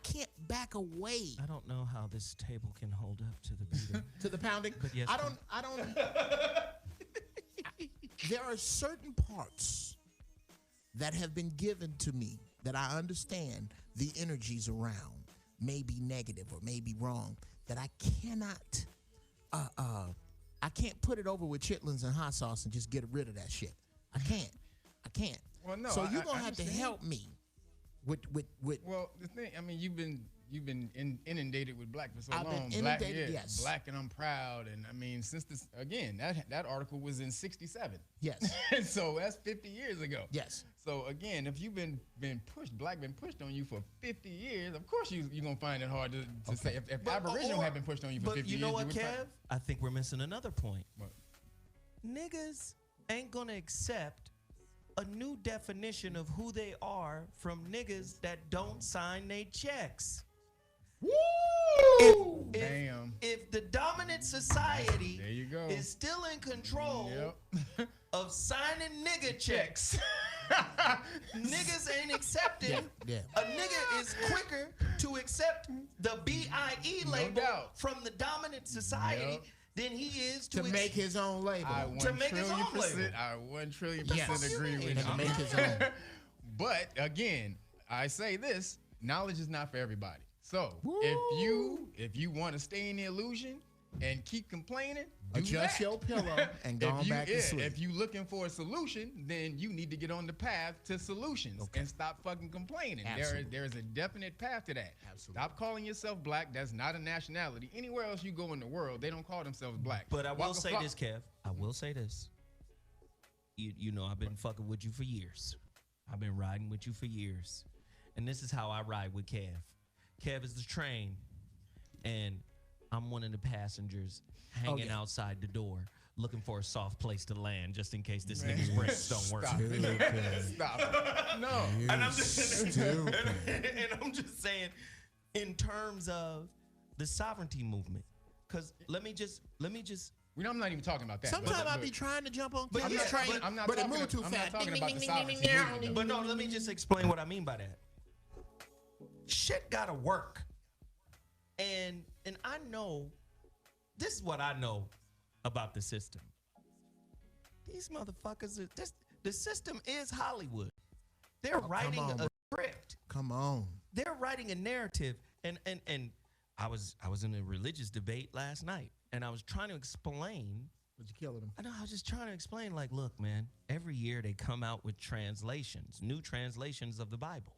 Speaker 7: can't back away.
Speaker 1: I don't know how this table can hold up to the beating.
Speaker 7: To the pounding?
Speaker 1: But yes,
Speaker 7: I don't. There are certain parts that have been given to me that I understand the energies around. May be negative or may be wrong, that I cannot, I can't put it over with chitlins and hot sauce and just get rid of that shit. I can't.
Speaker 3: Well, no.
Speaker 7: So you're
Speaker 3: I
Speaker 7: gonna have to
Speaker 3: understand.
Speaker 7: help me with.
Speaker 3: Well, the thing, I mean, you've been inundated with black for so
Speaker 7: I've been
Speaker 3: long.
Speaker 7: inundated, yes.
Speaker 3: Black and I'm proud, and I mean, since this again, that article was in '67.
Speaker 7: Yes.
Speaker 3: So that's 50 years ago.
Speaker 7: Yes.
Speaker 3: So again, if you've been pushed, black been pushed on you for 50 years, of course you're gonna find it hard to say. If Aboriginal had been pushed on you for 50 years,
Speaker 1: you know what,
Speaker 3: would
Speaker 1: Kev? I think we're missing another point.
Speaker 3: What?
Speaker 1: Niggas ain't gonna accept a new definition of who they are from niggas that don't sign they checks.
Speaker 7: Woo!
Speaker 3: Damn.
Speaker 1: If the dominant society
Speaker 3: There you go.
Speaker 1: is still in control
Speaker 3: Yep.
Speaker 1: of signing nigga checks, niggas ain't accepting.
Speaker 7: Yeah.
Speaker 1: A nigga is quicker to accept the B.I.E. label
Speaker 3: doubt.
Speaker 1: from the dominant society
Speaker 3: Yep.
Speaker 1: than he is
Speaker 7: To make his own label.
Speaker 3: I
Speaker 1: To make his own label.
Speaker 3: I 1 trillion
Speaker 7: Yes.
Speaker 3: percent agree with
Speaker 7: And to
Speaker 3: you.
Speaker 7: make his own.
Speaker 3: But again, I say this: knowledge is not for everybody. So if you want to stay in the illusion and keep complaining, do
Speaker 7: Adjust
Speaker 3: that.
Speaker 7: your pillow and go on back to sleep.
Speaker 3: If you looking for a solution, then you need to get on the path to solutions and stop fucking complaining.
Speaker 7: Absolutely.
Speaker 3: There is a definite path to that.
Speaker 7: Absolutely.
Speaker 3: Stop calling yourself black. That's not a nationality. Anywhere else you go in the world, they don't call themselves black.
Speaker 1: But I will
Speaker 3: Walk a
Speaker 1: say
Speaker 3: flock-
Speaker 1: this, Kev. I will say this. You know, I've been fucking with you for years. I've been riding with you for years. And this is how I ride with Kev. Kev is the train, and I'm one of the passengers hanging outside the door, looking for a soft place to land just in case this nigga's brakes don't work.
Speaker 3: Stop it. Stop it. No.
Speaker 1: And I'm just and I'm just saying, in terms of the sovereignty movement, because let me just
Speaker 3: I'm not even talking about that.
Speaker 7: Sometimes I
Speaker 3: but-
Speaker 7: be trying to jump on
Speaker 1: But
Speaker 7: this
Speaker 1: yeah,
Speaker 7: train,
Speaker 1: but
Speaker 3: I'm not
Speaker 7: but it
Speaker 3: talking-
Speaker 7: moved too
Speaker 3: I'm not
Speaker 7: fast.
Speaker 3: talking
Speaker 7: Ding,
Speaker 3: about
Speaker 7: ding,
Speaker 3: the
Speaker 7: ding, ding,
Speaker 3: sovereignty
Speaker 7: ding,
Speaker 3: movement,
Speaker 7: ding,
Speaker 1: But no, let me just explain what I mean by that. Shit gotta work. And I know, this is what I know about the system. These motherfuckers, the system is Hollywood. They're writing
Speaker 7: on,
Speaker 1: a
Speaker 7: bro.
Speaker 1: script.
Speaker 7: Come on.
Speaker 1: They're writing a narrative. And I was in a religious debate last night, and I was trying to explain.
Speaker 7: But you killing him.
Speaker 1: I know, I was just trying to explain, like, look, man, every year they come out with translations, new translations of the Bible,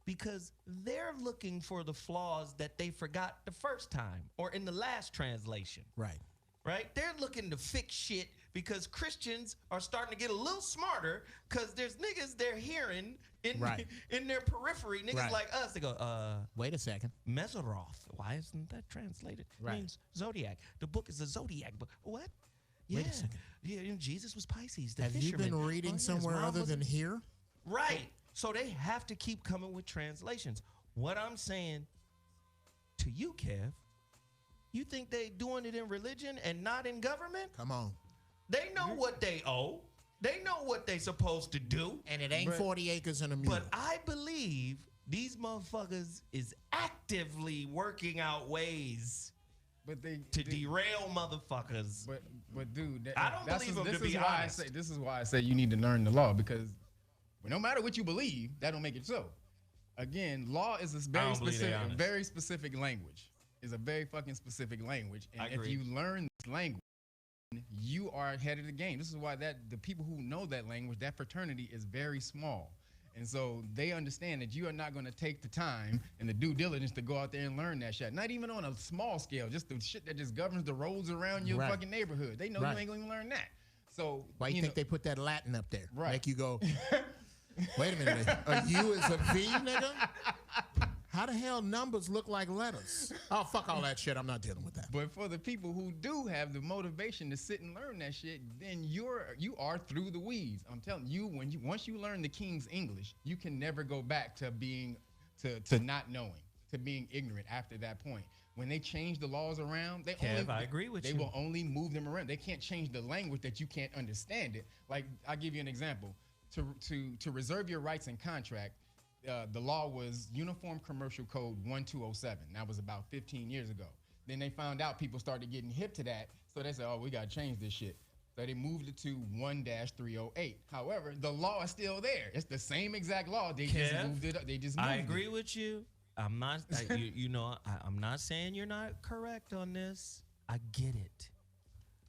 Speaker 1: because they're looking for the flaws that they forgot the first time or in the last translation,
Speaker 7: Right.
Speaker 1: right? They're looking to fix shit because Christians are starting to get a little smarter because there's niggas they're hearing in,
Speaker 7: Right.
Speaker 1: in their periphery, niggas
Speaker 7: Right.
Speaker 1: like us. They go,
Speaker 7: Wait a second.
Speaker 1: Meseroth. Why isn't that translated?
Speaker 7: Right.
Speaker 1: It means zodiac. The book is a zodiac book. What?
Speaker 7: Wait a
Speaker 1: Yeah.
Speaker 7: second.
Speaker 1: Yeah, you know, Jesus was Pisces. The
Speaker 7: Have you
Speaker 1: fisherman.
Speaker 7: been reading
Speaker 1: Oh, yeah, his
Speaker 7: somewhere
Speaker 1: mom
Speaker 7: other
Speaker 1: was-
Speaker 7: than here?
Speaker 1: Right. So they have to keep coming with translations. What I'm saying to you, Kev, you think they doing it in religion and not in government?
Speaker 7: Come on.
Speaker 1: They know what they owe. They know what they supposed to do.
Speaker 7: And it ain't
Speaker 3: But-
Speaker 7: 40 acres and a mule.
Speaker 1: But I believe these motherfuckers is actively working out ways
Speaker 3: But they
Speaker 1: to derail motherfuckers.
Speaker 3: But dude, that,
Speaker 1: I don't
Speaker 3: that's
Speaker 1: believe 'em,
Speaker 3: this
Speaker 1: to be
Speaker 3: is why
Speaker 1: honest.
Speaker 3: this is why I say you need to learn the law, because no matter what you believe, that don't make it so. Again, law is a very specific language. It's a very fucking specific language,
Speaker 1: I
Speaker 3: and if
Speaker 1: agree.
Speaker 3: you learn this language, you are ahead of the game. This is why the people who know that language, that fraternity is very small. And so they understand that you are not going to take the time and the due diligence to go out there and learn that shit. Not even on a small scale, just the shit that just governs the roads around your
Speaker 7: Right.
Speaker 3: fucking neighborhood. They know
Speaker 7: Right.
Speaker 3: you ain't going to learn that. So
Speaker 7: Why you think they put that Latin up there?
Speaker 3: Right.
Speaker 7: Make you go, wait a minute, a U is a V, nigga? How the hell numbers look like letters? Oh, fuck all that shit. I'm not dealing with that.
Speaker 3: But for the people who do have the motivation to sit and learn that shit, then you are through the weeds. I'm telling you, once you learn the King's English, you can never go back to being to not knowing, to being ignorant after that point. When they change the laws around,
Speaker 1: I agree with
Speaker 3: they
Speaker 1: you.
Speaker 3: will only move them around. They can't change the language that you can't understand it. Like, I'll give you an example. To reserve your rights in contract, the law was Uniform Commercial Code 1207. That was about 15 years ago. Then they found out people started getting hip to that, so they said, oh, we got to change this shit. So they moved it to 1-308. However, the law is still there. It's the same exact law. They just
Speaker 1: Kev,
Speaker 3: moved it up. They just moved
Speaker 1: I
Speaker 3: it.
Speaker 1: agree with you. I'm not, I'm not saying you're not correct on this. I get it.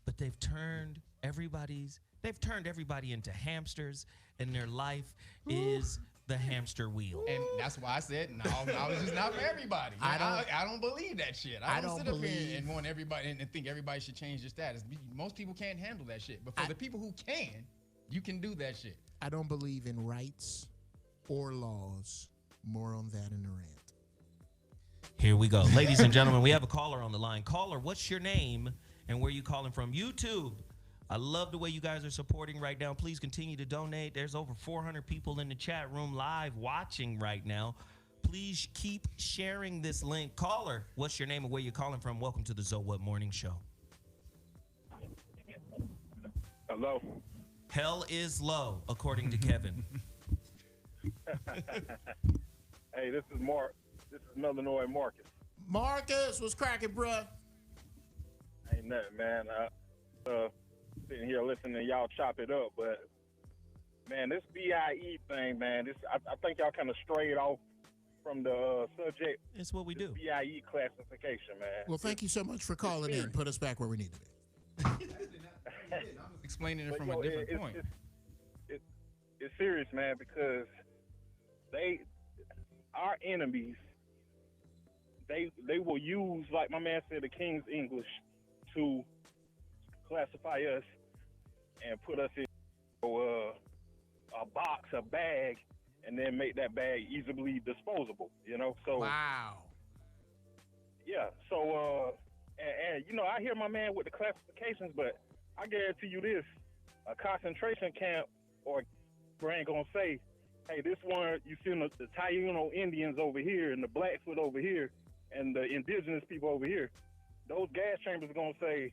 Speaker 1: But they've turned everybody's They've turned everybody into hamsters, and their life is the hamster wheel.
Speaker 3: And that's why I said knowledge is not for everybody. I don't believe that shit. I don't sit up here and want everybody and think everybody should change their status. Most people can't handle that shit. But for the people who can, you can do that shit.
Speaker 7: I don't believe in rights or laws. More on that in the rant.
Speaker 1: Here we go. Ladies and gentlemen, we have a caller on the line. Caller, what's your name and where you calling from? YouTube. I love the way you guys are supporting right now. Please continue to donate. There's over 400 people in the chat room live watching right now. Please keep sharing this link. Caller, what's your name and where you're calling from? Welcome to the ZOWHAT Morning Show.
Speaker 8: Hello.
Speaker 1: Hell is low, according to Kevin.
Speaker 8: Hey, this is Mark. This is Illinois Marcus.
Speaker 7: Marcus, what's cracking, bruh?
Speaker 8: Ain't nothing, man. Sitting here listening to y'all chop it up, but man, this B.I.E thing, man, I think y'all kind of strayed off from the subject.
Speaker 1: It's what we do.
Speaker 8: B.I.E classification, man.
Speaker 7: Well, thank you so much for calling in. Put us back where we need to be.
Speaker 3: Explaining it from a different point.
Speaker 8: It's serious, man, because our enemies, they will use, like my man said, the King's English to classify us and put us in a box, a bag, and then make that bag easily disposable, you know? So
Speaker 7: wow.
Speaker 8: Yeah, so and you know, I hear my man with the classifications, but I guarantee you this, a concentration camp or ain't gonna say, hey, this one, you see the Taino Indians over here and the Blackfoot over here and the indigenous people over here. Those gas chambers are gonna say,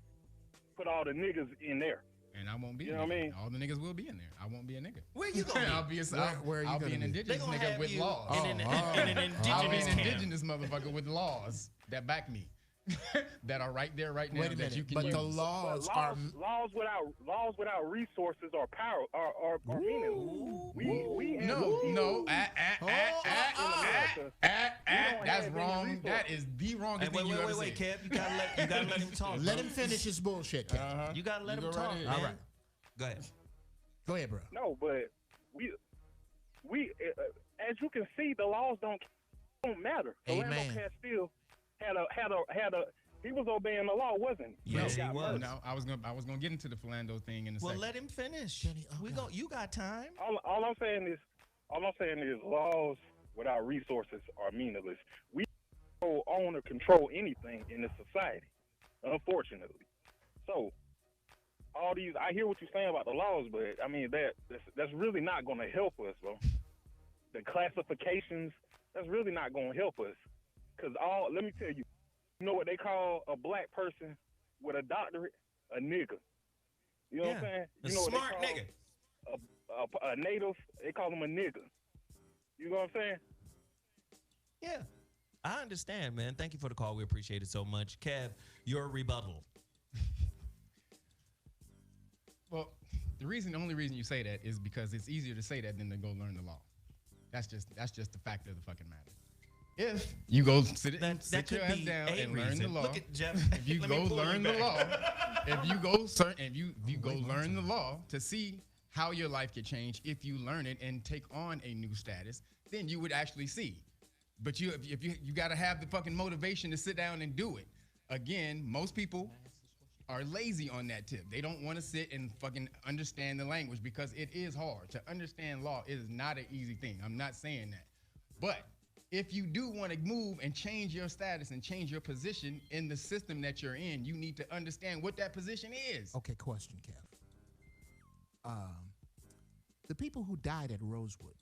Speaker 8: put all the niggas in there.
Speaker 3: And I won't be.
Speaker 8: You know what I mean?
Speaker 3: All the niggas will be in there. I won't be a nigga.
Speaker 1: Where you going?
Speaker 3: I'll be an indigenous nigga with laws.
Speaker 1: In an
Speaker 3: I'll be
Speaker 1: indigenous
Speaker 3: an
Speaker 1: camp.
Speaker 3: indigenous motherfucker with laws that back me. That are right there, right now.
Speaker 7: Wait a minute,
Speaker 3: that you can
Speaker 7: but
Speaker 3: use.
Speaker 7: the laws
Speaker 8: But
Speaker 7: are
Speaker 8: laws without resources or power are meaningless. We
Speaker 3: that's wrong. That is the wrongest thing you ever said.
Speaker 1: Wait, Kev, you gotta let him talk.
Speaker 7: let
Speaker 1: bro.
Speaker 7: him finish his bullshit, Kev.
Speaker 1: You gotta let him
Speaker 3: go
Speaker 1: talk.
Speaker 3: right ahead.
Speaker 1: Man.
Speaker 7: All right.
Speaker 1: Go ahead.
Speaker 7: Go ahead, bro.
Speaker 8: No, but we as you can see, the laws don't matter.
Speaker 7: Amen.
Speaker 8: Orlando Castile had a he was obeying the law, wasn't he?
Speaker 1: Yes, he
Speaker 8: got
Speaker 1: was.
Speaker 8: murdered.
Speaker 3: No, I was gonna get into the Philando thing in a
Speaker 1: Well,
Speaker 3: second.
Speaker 1: let him finish.
Speaker 7: Jenny, oh God.
Speaker 1: You got time.
Speaker 8: All I'm saying is laws without resources are meaningless. We don't own or control anything in this society, unfortunately. So all these, I hear what you're saying about the laws, but I mean that's really not going to help us, bro. The classifications, that's really not going to help us, because let me tell you, you know what they call a black person with a doctorate? A nigga. You know what I'm saying?
Speaker 1: A
Speaker 8: You know what they
Speaker 1: smart
Speaker 8: call
Speaker 1: nigga.
Speaker 8: a native, they call them a nigga. You know what I'm saying?
Speaker 1: Yeah. I understand, man. Thank you for the call. We appreciate it so much. Kev, your rebuttal.
Speaker 3: Well, the only reason you say that is because it's easier to say that than to go learn the law. That's just the fact of the fucking matter. If you go sit your ass down and learn the law,
Speaker 1: Look at Jeff.
Speaker 3: if you go learn the law, if you go learn the law to see how your life could change if you learn it and take on a new status, then you would actually see. But you got to have the fucking motivation to sit down and do it. Again, most people are lazy on that tip. They don't want to sit and fucking understand the language because it is hard. To understand law is not an easy thing. I'm not saying that. But if you do want to move and change your status and change your position in the system that you're in, you need to understand what that position is.
Speaker 7: Okay, question, Kev. The people who died at Rosewood,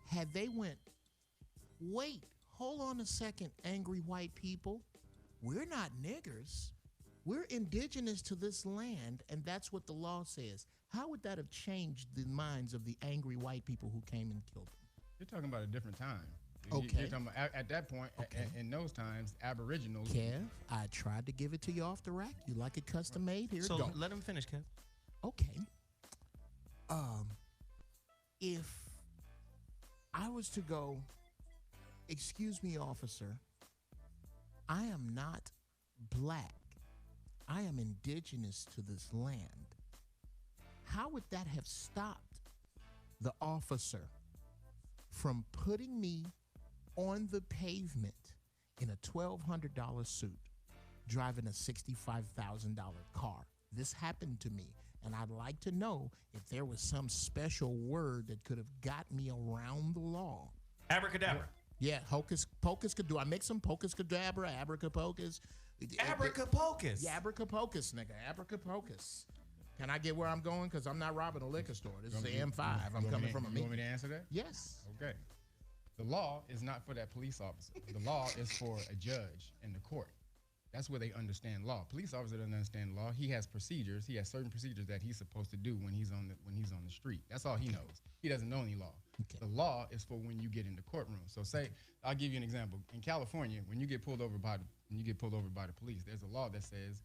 Speaker 7: had they went, wait, hold on a second, angry white people, we're not niggers. We're indigenous to this land, and that's what the law says. How would that have changed the minds of the angry white people who came and killed them?
Speaker 3: You're talking about a different time.
Speaker 7: Okay.
Speaker 3: You're talking about, at that point, in those times, Aboriginals.
Speaker 7: Kev, I tried to give it to you off the rack. You like it custom made? Here
Speaker 1: So
Speaker 7: you go.
Speaker 1: let him finish, Kev.
Speaker 7: Okay. If I was to go, excuse me, officer, I am not black. I am indigenous to this land. how would that have stopped the officer from putting me on the pavement in a $1,200 suit, driving a $65,000 car? This happened to me, and I'd like to know if there was some special word that could have got me around the law.
Speaker 9: Abracadabra.
Speaker 7: Yeah, hocus pocus. Do I make some pocus cadabra, abracapocus?
Speaker 9: Abracapocus.
Speaker 7: Yeah, abracapocus, nigga. Abracapocus. Can I get where I'm going? Because I'm not robbing a liquor store. This is the M5. I'm coming from a
Speaker 3: You want me
Speaker 7: meeting.
Speaker 3: to answer that?
Speaker 7: Yes.
Speaker 3: Okay. The law is not for that police officer. The law is for a judge in the court. That's where they understand law. Police officer doesn't understand law. He has procedures. He has certain procedures that he's supposed to do when he's on the street. That's all he knows. He doesn't know any law.
Speaker 7: Okay.
Speaker 3: The law is for when you get in the courtroom. So say, I'll give you an example. In California, when you get pulled over by the police, there's a law that says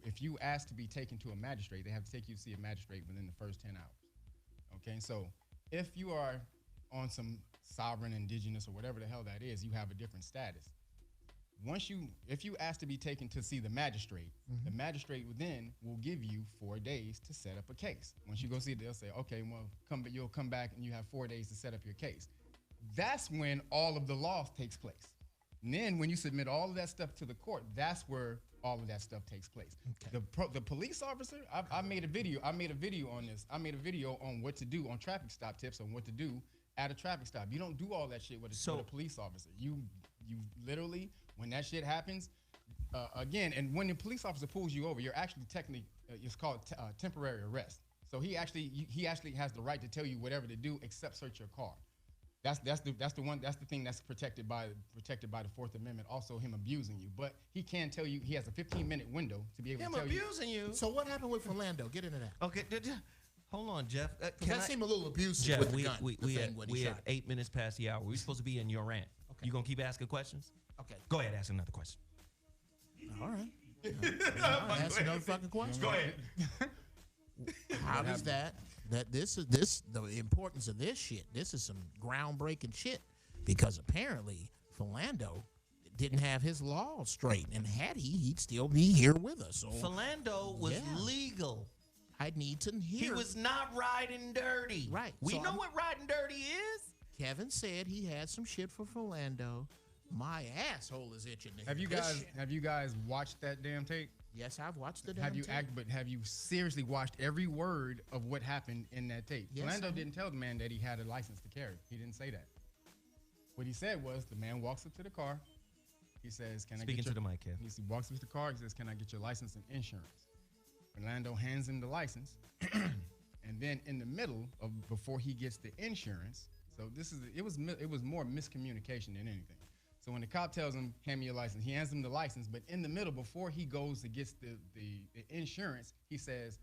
Speaker 3: if you ask to be taken to a magistrate, they have to take you to see a magistrate within the first 10 hours. Okay, so if you are on some sovereign, indigenous, or whatever the hell that is, you have a different status. If you ask to be taken to see the magistrate, the magistrate then will give you 4 days to set up a case. Once you go see it, they'll say, okay, well, you'll come back and you have 4 days to set up your case. That's when all of the law takes place. And then when you submit all of that stuff to the court, that's where all of that stuff takes place. Okay. The police officer, I made a video on this. I made a video on what to do on traffic stop tips on what to do at a traffic stop. You don't do all that shit with a police officer. You literally, when that shit happens, again, and when the police officer pulls you over, you're actually technically, it's called temporary arrest. So he actually has the right to tell you whatever to do except search your car. That's the thing that's protected by the Fourth Amendment. Also, him abusing you, but he can tell you. He has a 15-minute window to be able to tell you.
Speaker 1: Him abusing you.
Speaker 7: So what happened with Philando? Get into that.
Speaker 9: Okay, hold on, Jeff.
Speaker 7: That seemed a little abusive
Speaker 9: Jeff,
Speaker 7: with the gun.
Speaker 9: we had 8 minutes past the hour. We're supposed to be in your rant.
Speaker 7: Okay.
Speaker 9: You gonna keep asking questions?
Speaker 7: Okay.
Speaker 9: Go ahead, ask another question.
Speaker 7: All right. Ask another fucking question.
Speaker 9: Go ahead.
Speaker 7: How does the importance of this shit? This is some groundbreaking shit because apparently Philando didn't have his law straight, and had he'd still be here with us. So
Speaker 9: Philando was legal.
Speaker 7: I need to hear.
Speaker 9: He was not riding dirty.
Speaker 7: Right.
Speaker 9: We
Speaker 7: So
Speaker 9: know what riding dirty is.
Speaker 7: Kevin said he had some shit for Philando. My asshole is itching to
Speaker 3: Have
Speaker 7: hear
Speaker 3: you
Speaker 7: this
Speaker 3: guys
Speaker 7: shit.
Speaker 3: have you guys watched that damn tape?
Speaker 7: Yes, I've watched the damn
Speaker 3: Have you
Speaker 7: tape.
Speaker 3: have you seriously watched every word of what happened in that tape?
Speaker 7: Yes, I
Speaker 3: Philando
Speaker 7: have.
Speaker 3: didn't tell the man that he had a license to carry. He didn't say that. What he said was the man walks up to the car. He says, "Can I
Speaker 9: Speaking
Speaker 3: get your?"
Speaker 9: to the mic, Kev.
Speaker 3: He walks up to the car. He says, "Can I get your license and insurance?" Philando hands him the license, and then in the middle of before he gets the insurance, so it was more miscommunication than anything. So when the cop tells him, "Hand me your license," he hands him the license, but in the middle, before he goes to get the insurance, he says,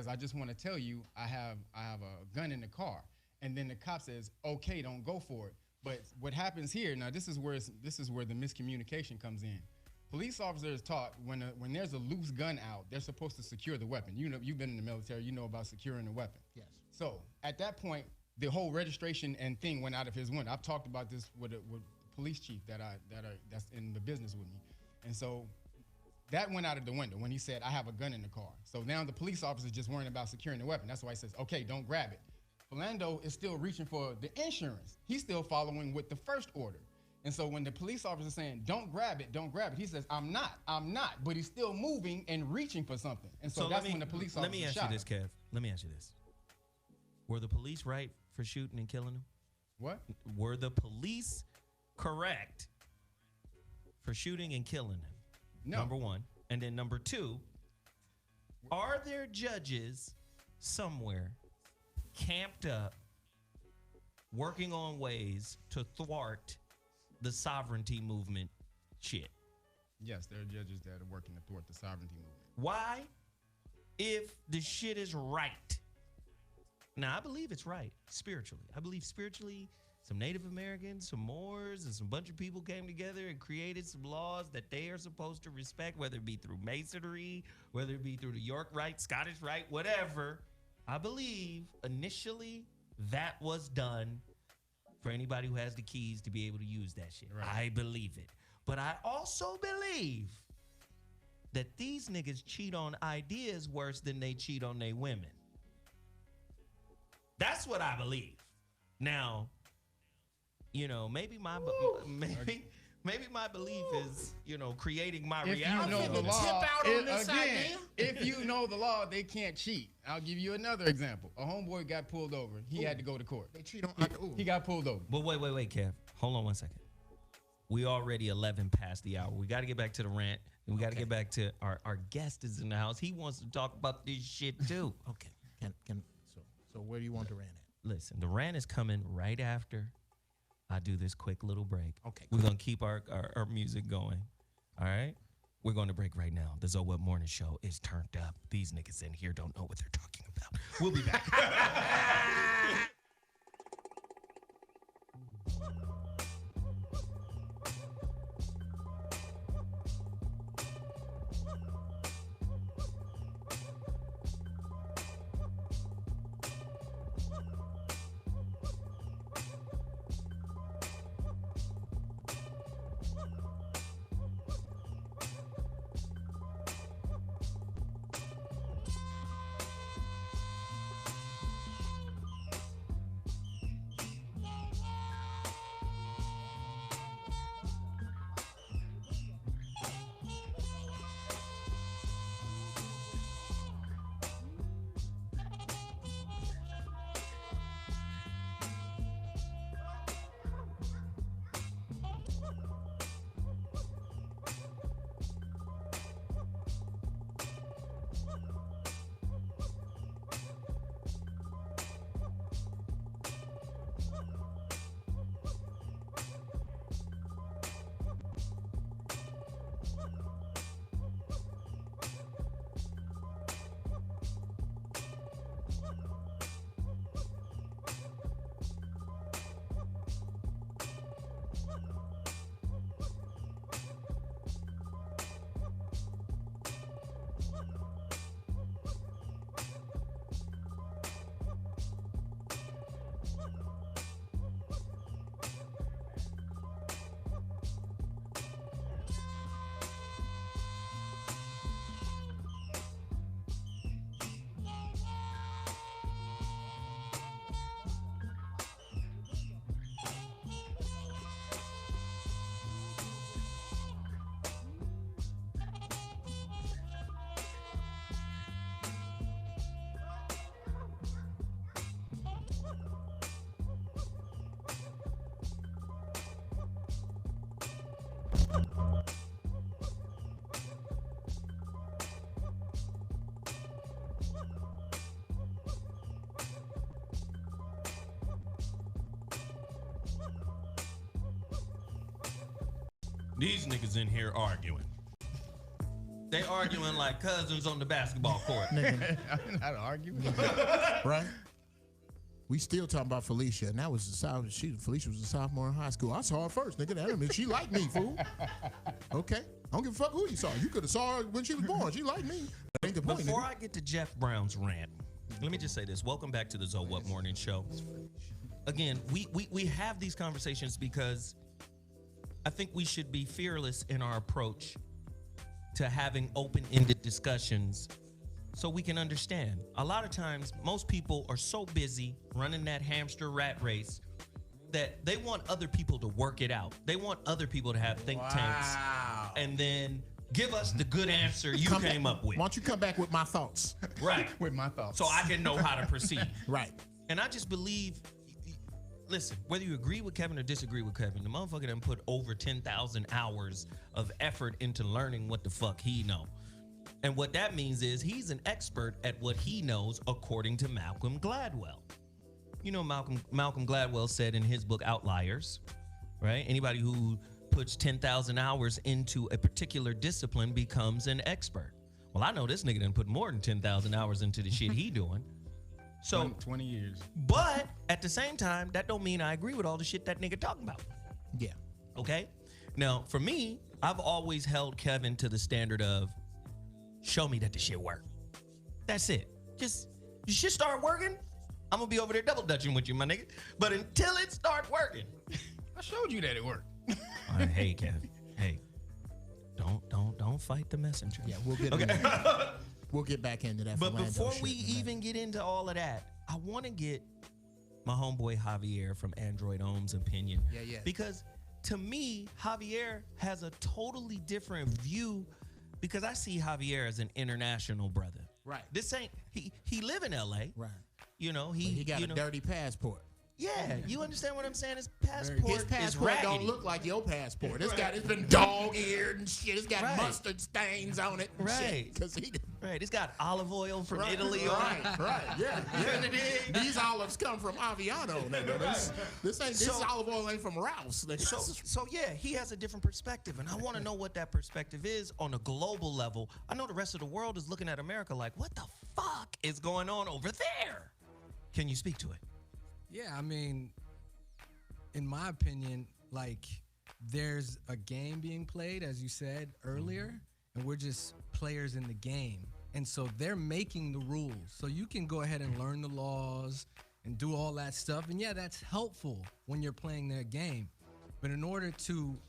Speaker 3: "I just want to tell you, I have a gun in the car." And then the cop says, "Okay, don't go for it." But what happens here now? This is where the miscommunication comes in. Police officers taught when there's a loose gun out, they're supposed to secure the weapon. You know, you've been in the military, you know about securing a weapon.
Speaker 7: Yes.
Speaker 3: So at that point, the whole registration and thing went out of his window. I've talked about this with police chief that's in the business with me, and so that went out of the window when he said, "I have a gun in the car." So now the police officer is just worrying about securing the weapon. That's why he says, "Okay, don't grab it." Philando is still reaching for the insurance. He's still following with the first order. And so when the police officer is saying, "Don't grab it," he says, I'm not, but he's still moving and reaching for something. And so that's when the police officer
Speaker 9: Let me ask you this, Kev. Let me ask you this. Were the police right for shooting and killing him?
Speaker 3: What?
Speaker 9: Were the police correct for shooting and killing him?
Speaker 3: No.
Speaker 9: Number one. And then number two, are there judges somewhere camped up working on ways to thwart the sovereignty movement shit?
Speaker 3: Yes, there are judges that are working to thwart the sovereignty movement.
Speaker 9: Why? If the shit is right. Now, I believe it's right spiritually. I believe spiritually some Native Americans, some Moors, and some bunch of people came together and created some laws that they are supposed to respect, whether it be through Masonry, whether it be through the York Rite, Scottish Rite, whatever. I believe initially that was done for anybody who has the keys to be able to use that shit.
Speaker 3: Right.
Speaker 9: I believe it. But I also believe that these niggas cheat on ideas worse than they cheat on their women. That's what I believe. Now, you know, maybe my belief is, you know, creating my
Speaker 3: If you
Speaker 9: reality.
Speaker 3: know the
Speaker 7: Tip
Speaker 3: law,
Speaker 7: out on this idea.
Speaker 3: if you know the law, they can't cheat. I'll give you another example. A homeboy got pulled over. He had to go to court.
Speaker 7: They cheat on.
Speaker 3: He got pulled over.
Speaker 9: But wait, Kev. Hold on one second. We already 11 past the hour. We got to get back to the rant. And we got to get back to our guest is in the house. He wants to talk about this shit too.
Speaker 7: Okay. So where do you want to rant at?
Speaker 9: Listen, the rant is coming right after I do this quick little break.
Speaker 7: Okay,
Speaker 9: We're going to keep our music going. All right? We're going to break right now. The ZOWHAT Morning Show is turned up. These niggas in here don't know what they're talking about. We'll be back. These niggas in here arguing. They arguing like cousins on the basketball court.
Speaker 7: Nigga,
Speaker 3: I'm not arguing.
Speaker 7: right? We still talking about Felicia, and that was Felicia was a sophomore in high school. I saw her first, nigga. That mean she liked me, fool. Okay, I don't give a fuck who you saw. You could have saw her when she was born. She liked me. That ain't the point.
Speaker 9: Before
Speaker 7: nigga.
Speaker 9: I get to Jeff Brown's rant, let me just say this. Welcome back to the ZOWHAT Morning Show. Again, we have these conversations because I think we should be fearless in our approach to having open-ended discussions so we can understand. A lot of times, most people are so busy running that hamster rat race that they want other people to work it out. They want other people to have think tanks and then give us the good answer you came up with.
Speaker 7: Why don't you come back with my thoughts?
Speaker 9: Right.
Speaker 3: With my thoughts.
Speaker 9: So I can know how to proceed.
Speaker 7: Right.
Speaker 9: And I just believe, listen, whether you agree with Kevin or disagree with Kevin, the motherfucker done put over 10,000 hours of effort into learning what the fuck he know. And what that means is he's an expert at what he knows according to Malcolm Gladwell. You know, Malcolm Gladwell said in his book Outliers, right? Anybody who puts 10,000 hours into a particular discipline becomes an expert. Well, I know this nigga done put more than 10,000 hours into the shit he doing. So
Speaker 3: 20 years.
Speaker 9: But at the same time, that don't mean I agree with all the shit that nigga talking about.
Speaker 7: Yeah.
Speaker 9: Okay? Now, for me, I've always held Kevin to the standard of show me that the shit work. That's it. Just the shit start working, I'm gonna be over there double dutching with you, my nigga. But until it start working,
Speaker 3: I showed you that it worked.
Speaker 9: Hey, Kevin. Hey, don't fight the messenger.
Speaker 7: Yeah, we'll get into that. We'll get back into that.
Speaker 9: But before we even get into all of that, I want to get my homeboy Javier from Android Ohm's opinion.
Speaker 7: Yeah.
Speaker 9: Because to me, Javier has a totally different view, because I see Javier as an international brother.
Speaker 7: Right.
Speaker 9: This ain't, he live in LA.
Speaker 7: Right.
Speaker 9: You know,
Speaker 7: But he got
Speaker 9: you
Speaker 7: a
Speaker 9: know,
Speaker 7: dirty passport.
Speaker 9: Yeah, you understand what I'm saying? His passport,
Speaker 7: His passport
Speaker 9: is
Speaker 7: don't
Speaker 9: raggedy.
Speaker 7: look like your passport. It's been dog-eared and shit. It's got
Speaker 9: Right.
Speaker 7: mustard stains on it. And
Speaker 9: Right.
Speaker 7: Because he.
Speaker 9: Right, it's got olive oil from
Speaker 7: Right,
Speaker 9: Italy on it.
Speaker 7: right, yeah. These olives come from Aviano, nigga. This olive oil ain't from Rouse.
Speaker 9: So yeah, he has a different perspective, and I want to know what that perspective is on a global level. I know the rest of the world is looking at America like, what the fuck is going on over there? Can you speak to it?
Speaker 6: Yeah, I mean, in my opinion, like, there's a game being played, as you said earlier, and we're just players in the game. And so they're making the rules. So you can go ahead and learn the laws and do all that stuff. And yeah, that's helpful when you're playing their game. But in order to,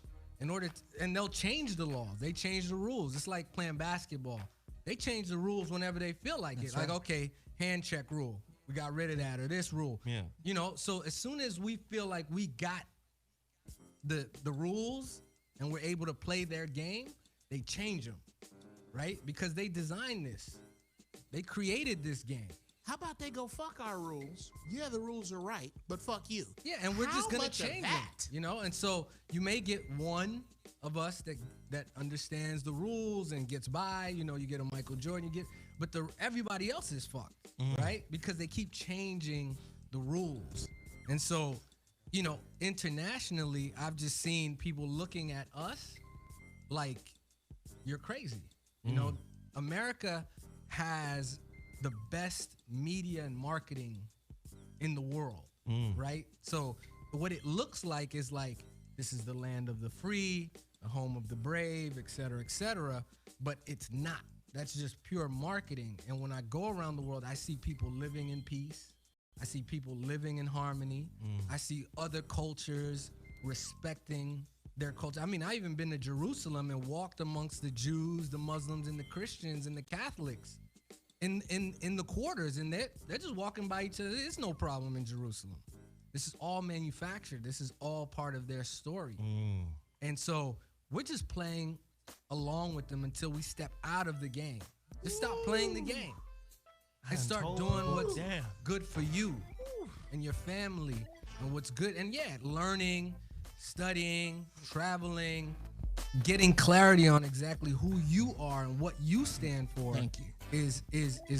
Speaker 6: and they'll change the laws. They change the rules. It's like playing basketball. They change the rules whenever they feel like it. Like, okay, hand check rule. We got rid of that, or this rule.
Speaker 9: Yeah.
Speaker 6: You know, so as soon as we feel like we got the rules and we're able to play their game, they change them, right? Because they designed this. They created this game.
Speaker 7: How about they go fuck our rules? Yeah, the rules are right, but fuck you.
Speaker 6: Yeah, and we're just
Speaker 7: How
Speaker 6: gonna
Speaker 7: much of
Speaker 6: change them,
Speaker 7: that?
Speaker 6: you know. And so you may get one of us that understands the rules and gets by. You know, you get a Michael Jordan, but everybody else is fucked, right? Because they keep changing the rules. And so, you know, internationally, I've just seen people looking at us like, you're crazy. You know, America has the best media and marketing in the world, right? So what it looks like is like, this is the land of the free, the home of the brave, et cetera, but it's not. That's just pure marketing. And when I go around the world, I see people living in peace. I see people living in harmony. I see other cultures respecting their culture. I mean, I even been to Jerusalem and walked amongst the Jews, the Muslims, and the Christians and the Catholics in the quarters, and they're just walking by each other. There's no problem in Jerusalem. This is all manufactured. This is all part of their story. And so we're just playing along with them until we step out of the game. Just stop playing the game and start doing what's good for you and your family and what's good. And yeah, learning, studying, traveling, getting clarity on exactly who you are and what you stand for.
Speaker 7: Thank you.
Speaker 6: Is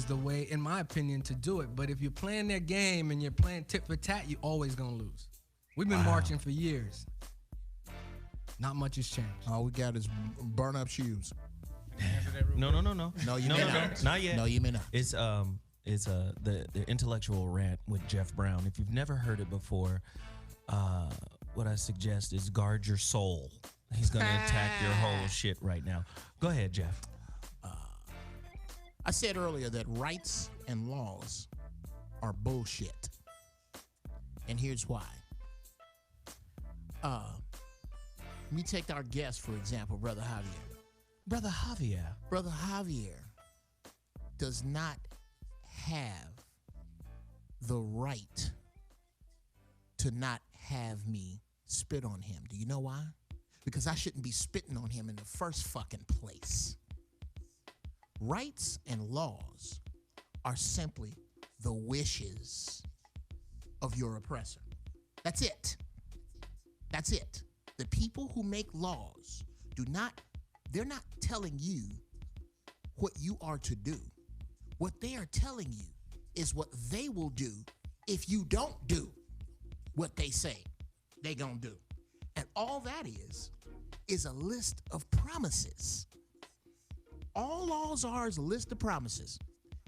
Speaker 6: the way, in my opinion, to do it. But if you're playing their game and you're playing tit for tat, you're always gonna lose. We've been marching for years. Not much has changed.
Speaker 7: All we got is burn up shoes.
Speaker 9: No.
Speaker 7: No, you may not.
Speaker 9: Not yet.
Speaker 7: No, you may not.
Speaker 9: It's the intellectual rant with Jeff Brown. If you've never heard it before, what I suggest is guard your soul. He's gonna attack your whole shit right now. Go ahead, Jeff.
Speaker 7: I said earlier that rights and laws are bullshit. And here's why. Let me take our guest, for example, Brother Javier.
Speaker 9: Brother Javier.
Speaker 7: Brother Javier does not have the right to not have me spit on him. Do you know why? Because I shouldn't be spitting on him in the first fucking place. Rights and laws are simply the wishes of your oppressor. That's it. That's it. The people who make laws they're not telling you what you are to do. What they are telling you is what they will do if you don't do what they say they gonna do. And all that is a list of promises. All laws are is a list of promises.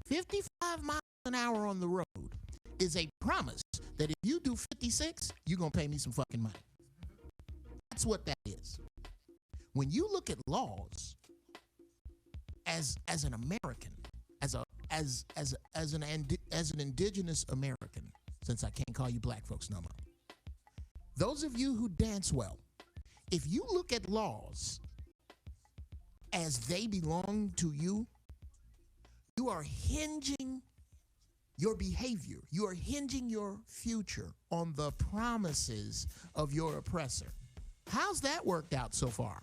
Speaker 7: 55 miles an hour on the road is a promise that if you do 56, you're going to pay me some fucking money. That's what that is. When you look at laws as an American, as an indigenous American, since I can't call you black folks no more. Those of you who dance well, if you look at laws as they belong to you, you are hinging your behavior. You are hinging your future on the promises of your oppressor. How's that worked out so far?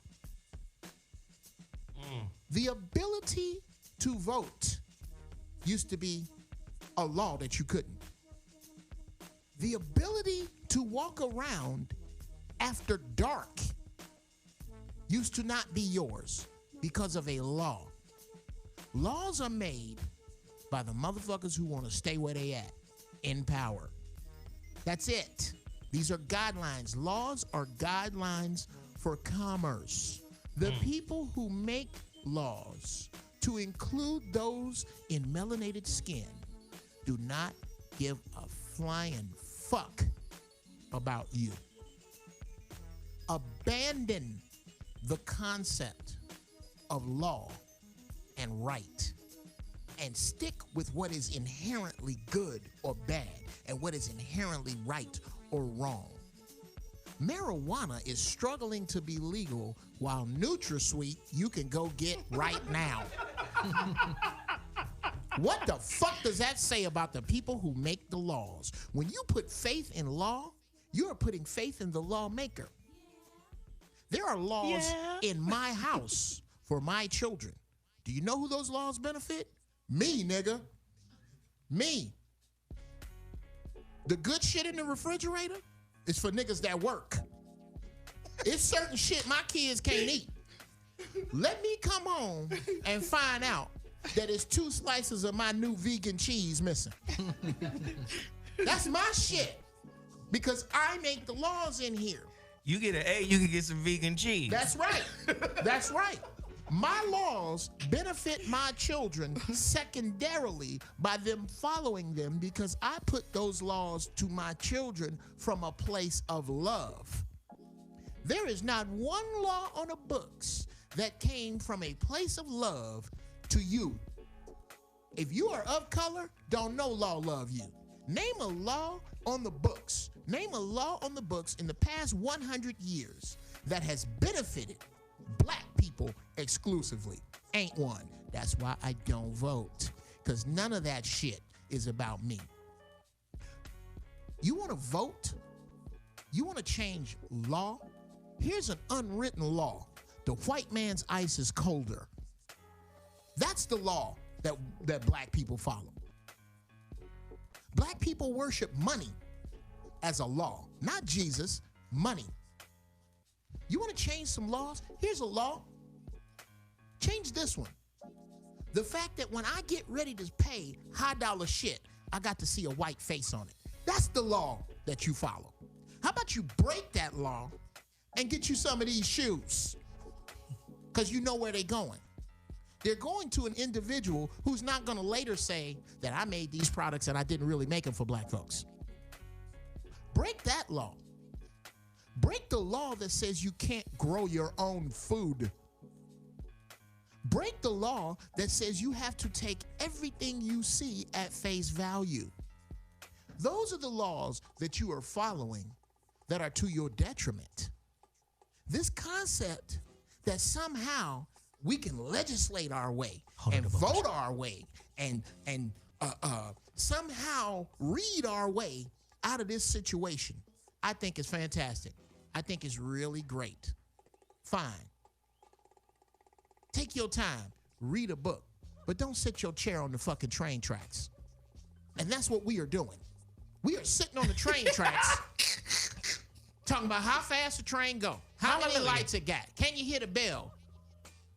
Speaker 7: The ability to vote used to be a law that you couldn't. The ability to walk around after dark used to not be yours because of a law. Laws are made by the motherfuckers who want to stay where they at, in power. That's it. These are guidelines. Laws are guidelines for commerce. The people who make laws to include those in melanated skin do not give a flying fuck about you. Abandon the concept of law and right and stick with what is inherently good or bad and what is inherently right or wrong. Marijuana is struggling to be legal while NutraSweet you can go get right now. What the fuck does that say about the people who make the laws? When you put faith in law, you are putting faith in the lawmaker. There are laws in my house for my children. Do you know who those laws benefit? Me, nigga. Me. The good shit in the refrigerator is for niggas that work. It's certain shit my kids can't eat. Let me come home and find out that it's 2 slices of my new vegan cheese missing. That's my shit. Because I make the laws in here.
Speaker 9: You get an A, you can get some vegan cheese.
Speaker 7: That's right. That's right. My laws benefit my children secondarily by them following them because I put those laws to my children from a place of love. There is not one law on the books that came from a place of love to you. If you are of color, don't no law love you. Name a law on the books. Name a law on the books in the past 100 years that has benefited black people exclusively. Ain't one. That's why I don't vote. Because none of that shit is about me. You want to vote? You want to change law? Here's an unwritten law. The white man's ice is colder. That's the law that black people follow. Black people worship money as a law, not Jesus, money. You want to change some laws? Here's a law. Change this one. The fact that when I get ready to pay high dollar shit, I got to see a white face on it. That's the law that you follow. How about you break that law and get you some of these shoes? Because you know where they're going. They're going to an individual who's not going to later say that I made these products and I didn't really make them for black folks. Break that law. Break the law that says you can't grow your own food. Break the law that says you have to take everything you see at face value. Those are the laws that you are following that are to your detriment. This concept that somehow we can legislate our way and vote our way and somehow read our way out of this situation, I think is fantastic. I think it's really great. Fine. Take your time, read a book, but don't sit your chair on the fucking train tracks. And that's what we are doing. We are sitting on the train tracks talking about how fast the train go, how many lights it got, can you hear the bell?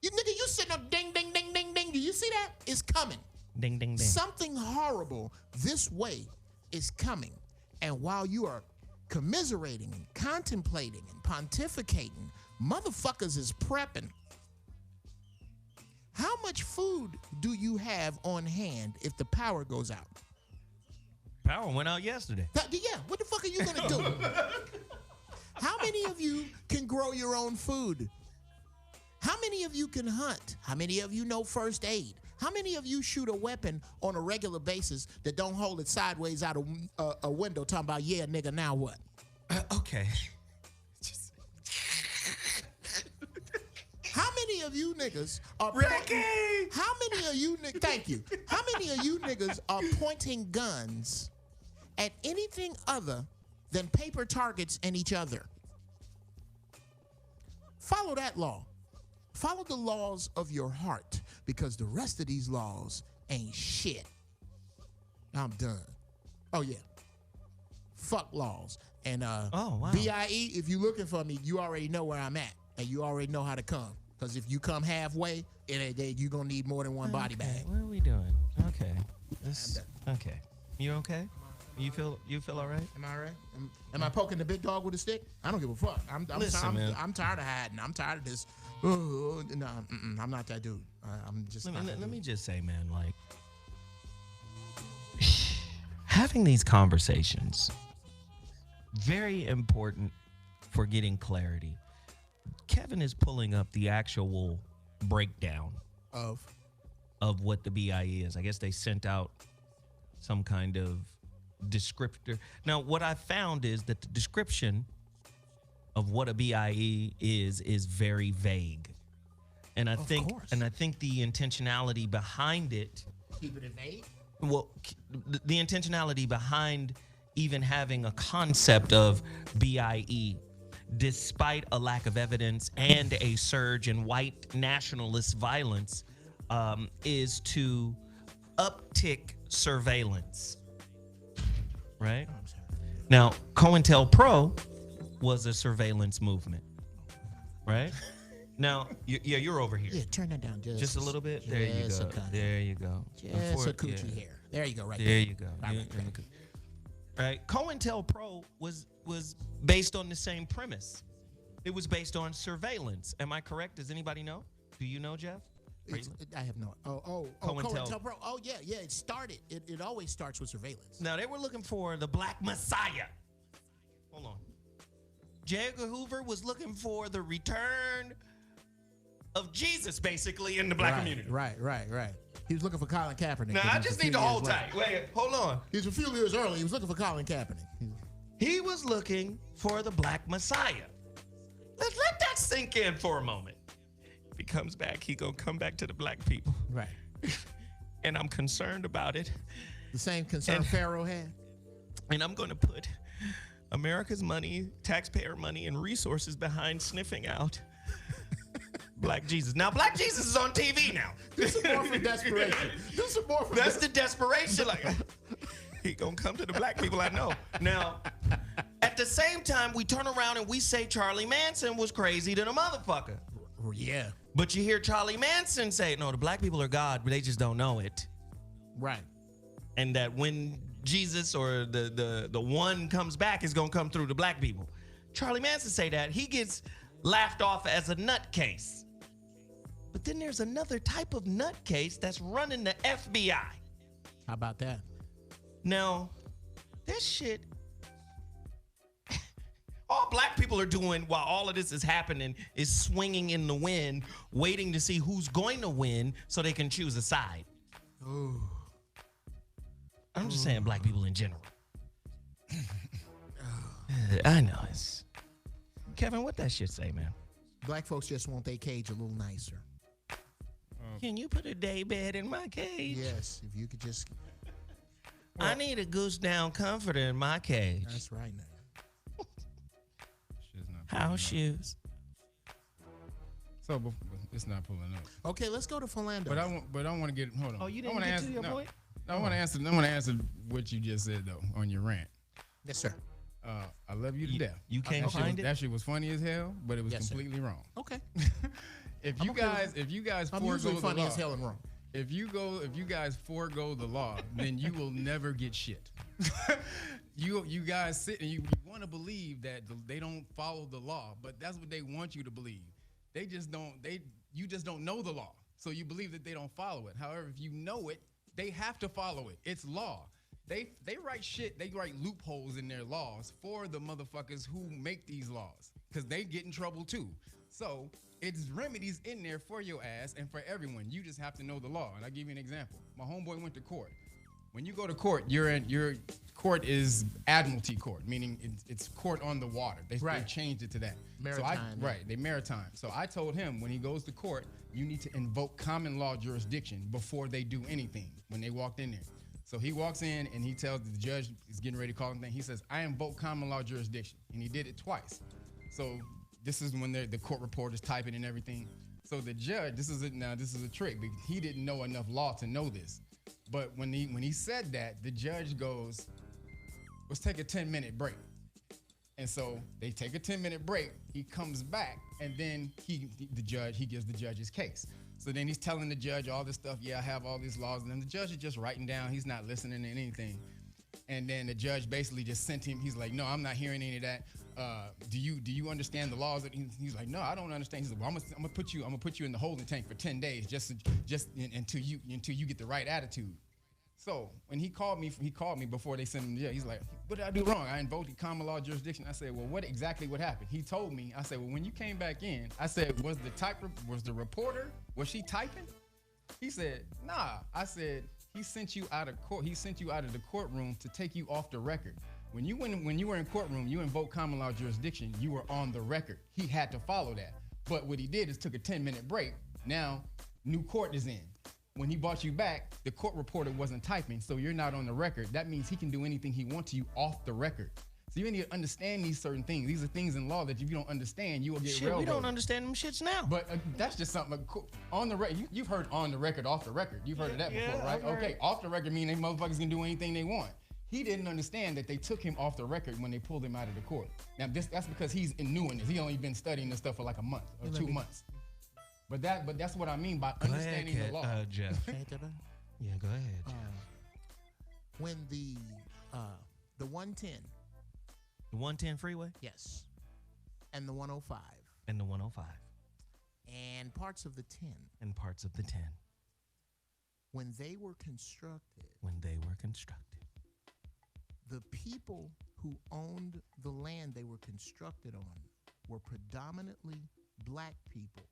Speaker 7: You nigga, you sitting on ding, ding, ding, ding, ding. Do you see that? It's coming.
Speaker 9: Ding, ding, ding.
Speaker 7: Something horrible this way is coming. And while you are commiserating and contemplating and pontificating, motherfuckers is prepping. How much food do you have on hand if the power goes out?
Speaker 9: Power went out yesterday.
Speaker 7: Yeah, what the fuck are you gonna do? How many of you can grow your own food? How many of you can hunt? How many of you know first aid? How many of you shoot a weapon on a regular basis that don't hold it sideways out of a window talking about, yeah, nigga, now what?
Speaker 9: Okay.
Speaker 7: How many many of you niggas are
Speaker 9: Ricky?
Speaker 7: How many of you niggas? Thank you. How many of you niggas are pointing guns at anything other than paper targets and each other? Follow that law. Follow the laws of your heart, because the rest of these laws ain't shit. I'm done. Oh yeah. Fuck laws. And
Speaker 9: Oh, wow.
Speaker 7: B.I.E, if you looking for me, you already know where I'm at, and you already know how to come. Because if you come halfway, you're gonna need more than one body bag.
Speaker 9: What are we doing? Okay. Okay. You okay? You feel all right?
Speaker 7: Am I all right? Am I poking the big dog with a stick? I don't give a fuck.
Speaker 9: Listen, man.
Speaker 7: I'm tired of hiding. I'm tired of this. No, I'm not that dude. I'm just.
Speaker 9: Let me just say, man, like having these conversations, very important for getting clarity. Kevin is pulling up the actual breakdown
Speaker 7: of
Speaker 9: what the B.I.E is. I guess they sent out some kind of descriptor. Now, what I found is that the description of what a B.I.E is very vague. And I think the intentionality behind it,
Speaker 7: keep it vague.
Speaker 9: well, the intentionality behind even having a concept of B.I.E, despite a lack of evidence and a surge in white nationalist violence, is to uptick surveillance. Right? Now, COINTELPRO was a surveillance movement. Right? Now, you're over here.
Speaker 7: Yeah, turn that down
Speaker 9: Just a little bit. There you go. There you go.
Speaker 7: Just a coochie hair. There you go. Right there.
Speaker 9: There you go. Right. COINTELPRO was based on the same premise. It was based on surveillance. Am I correct? Does anybody know? Do you know, Jeff?
Speaker 7: I have no. COINTELPRO. Oh yeah. It started. It always starts with surveillance.
Speaker 9: Now they were looking for the Black Messiah. Hold on. J. Edgar Hoover was looking for the return of Jesus, basically, in the black community.
Speaker 7: Right. He was looking for Colin Kaepernick.
Speaker 9: Now I just need to hold tight. Wait, hold on.
Speaker 7: He was a few years early. He was looking for Colin Kaepernick.
Speaker 9: He was looking for the Black Messiah. Let that sink in for a moment. If he comes back, he gonna come back to the black people.
Speaker 7: Right.
Speaker 9: And I'm concerned about it.
Speaker 7: The same concern Pharaoh had.
Speaker 9: And I'm gonna put America's money, taxpayer money, and resources behind sniffing out Black Jesus. Now, Black Jesus is on TV now.
Speaker 7: This is more from desperation.
Speaker 9: That's the desperation. Like, he gonna come to the black people I know. Now, at the same time, we turn around and we say Charlie Manson was crazy than a motherfucker.
Speaker 7: Yeah.
Speaker 9: But you hear Charlie Manson say, no, the black people are God, but they just don't know it.
Speaker 7: Right.
Speaker 9: And that when Jesus or the one comes back, is gonna come through the black people. Charlie Manson say that, he gets laughed off as a nutcase. But then there's another type of nutcase that's running the FBI.
Speaker 7: How about that?
Speaker 9: Now, this shit, all black people are doing while all of this is happening is swinging in the wind, waiting to see who's going to win so they can choose a side.
Speaker 7: Ooh.
Speaker 9: I'm just saying black people in general. I know it's... Kevin, what that shit say, man?
Speaker 7: Black folks just want their cage a little nicer.
Speaker 9: Can you put a day bed in my cage?
Speaker 7: Yes, if you could just...
Speaker 9: I need a goose down comforter in my cage.
Speaker 7: That's right now.
Speaker 9: House shoes.
Speaker 3: So it's not pulling up.
Speaker 7: Okay, let's go to Philando.
Speaker 3: But I want to get. Hold on.
Speaker 9: Oh, you didn't get to your point?
Speaker 3: I want to answer. I want to answer what you just said though on your rant.
Speaker 7: Yes, sir.
Speaker 3: I love you to death.
Speaker 9: You can't find it.
Speaker 3: That shit was funny as hell, but it was completely wrong.
Speaker 7: Okay.
Speaker 3: If you guys
Speaker 7: I'm
Speaker 3: forego
Speaker 7: usually
Speaker 3: the
Speaker 7: funny
Speaker 3: law,
Speaker 7: as hell and wrong.
Speaker 3: if you guys forego the law, then you will never get shit. You guys sit and you want to believe that they don't follow the law, but that's what they want you to believe. They just don't. You just don't know the law, so you believe that they don't follow it. However, if you know it, they have to follow it. It's law. They write shit. They write loopholes in their laws for the motherfuckers who make these laws, because they get in trouble too. So it's remedies in there for your ass and for everyone. You just have to know the law. And I'll give you an example. My homeboy went to court. when you go to court, your court is admiralty court, meaning it's court on the water. They changed it to that.
Speaker 7: Maritime.
Speaker 3: They maritime. So I told him when he goes to court, you need to invoke common law jurisdiction before they do anything when they walked in there. So he walks in and he tells the judge is getting ready to call him thing. He says, I invoke common law jurisdiction. And he did it twice. So this is when the court reporter's typing and everything. So the judge, this is a trick because he didn't know enough law to know this. But when he said that, the judge goes, let's take a 10-minute break. And so they take a 10-minute break. He comes back, and then he gives the judge his case. So then he's telling the judge all this stuff. Yeah, I have all these laws. And then the judge is just writing down. He's not listening to anything. And then the judge basically just sent him. He's like, no, I'm not hearing any of that. Do you understand the laws? He's like, no, I don't understand. He's like, well, I'm gonna put you in the holding tank for 10 days just until you get the right attitude. So when he called me before they sent him to jail. He's like, what did I do wrong? I invoked common law jurisdiction. I said, well, what happened? He told me. I said, well, when you came back in, I said, was the reporter, was she typing? He said, nah. I said, he sent you out of court. He sent you out of the courtroom to take you off the record. When you were in courtroom, you invoked common law jurisdiction. You were on the record. He had to follow that. But what he did is took a 10-minute break. Now, new court is in. When he brought you back, the court reporter wasn't typing, so you're not on the record. That means he can do anything he wants to you off the record. So you need to understand these certain things. These are things in law that if you don't understand, you will get railroaded.
Speaker 9: We don't understand them shits now.
Speaker 3: But that's just something on the record. You've heard on the record, off the record. You've heard of that before, right? Okay, off the record means they motherfuckers can do anything they want. He didn't understand that they took him off the record when they pulled him out of the court. Now that's because he's new in this. He only been studying this stuff for like a month or 2 months. But that's what I mean by understanding the law.
Speaker 9: Jeff. Yeah, go ahead.
Speaker 7: When the 110.
Speaker 9: The 110 freeway?
Speaker 7: Yes. And the 105.
Speaker 9: And the 105.
Speaker 7: And parts of the 10.
Speaker 9: And parts of the 10.
Speaker 7: When they were constructed. The people who owned the land they were constructed on were predominantly black people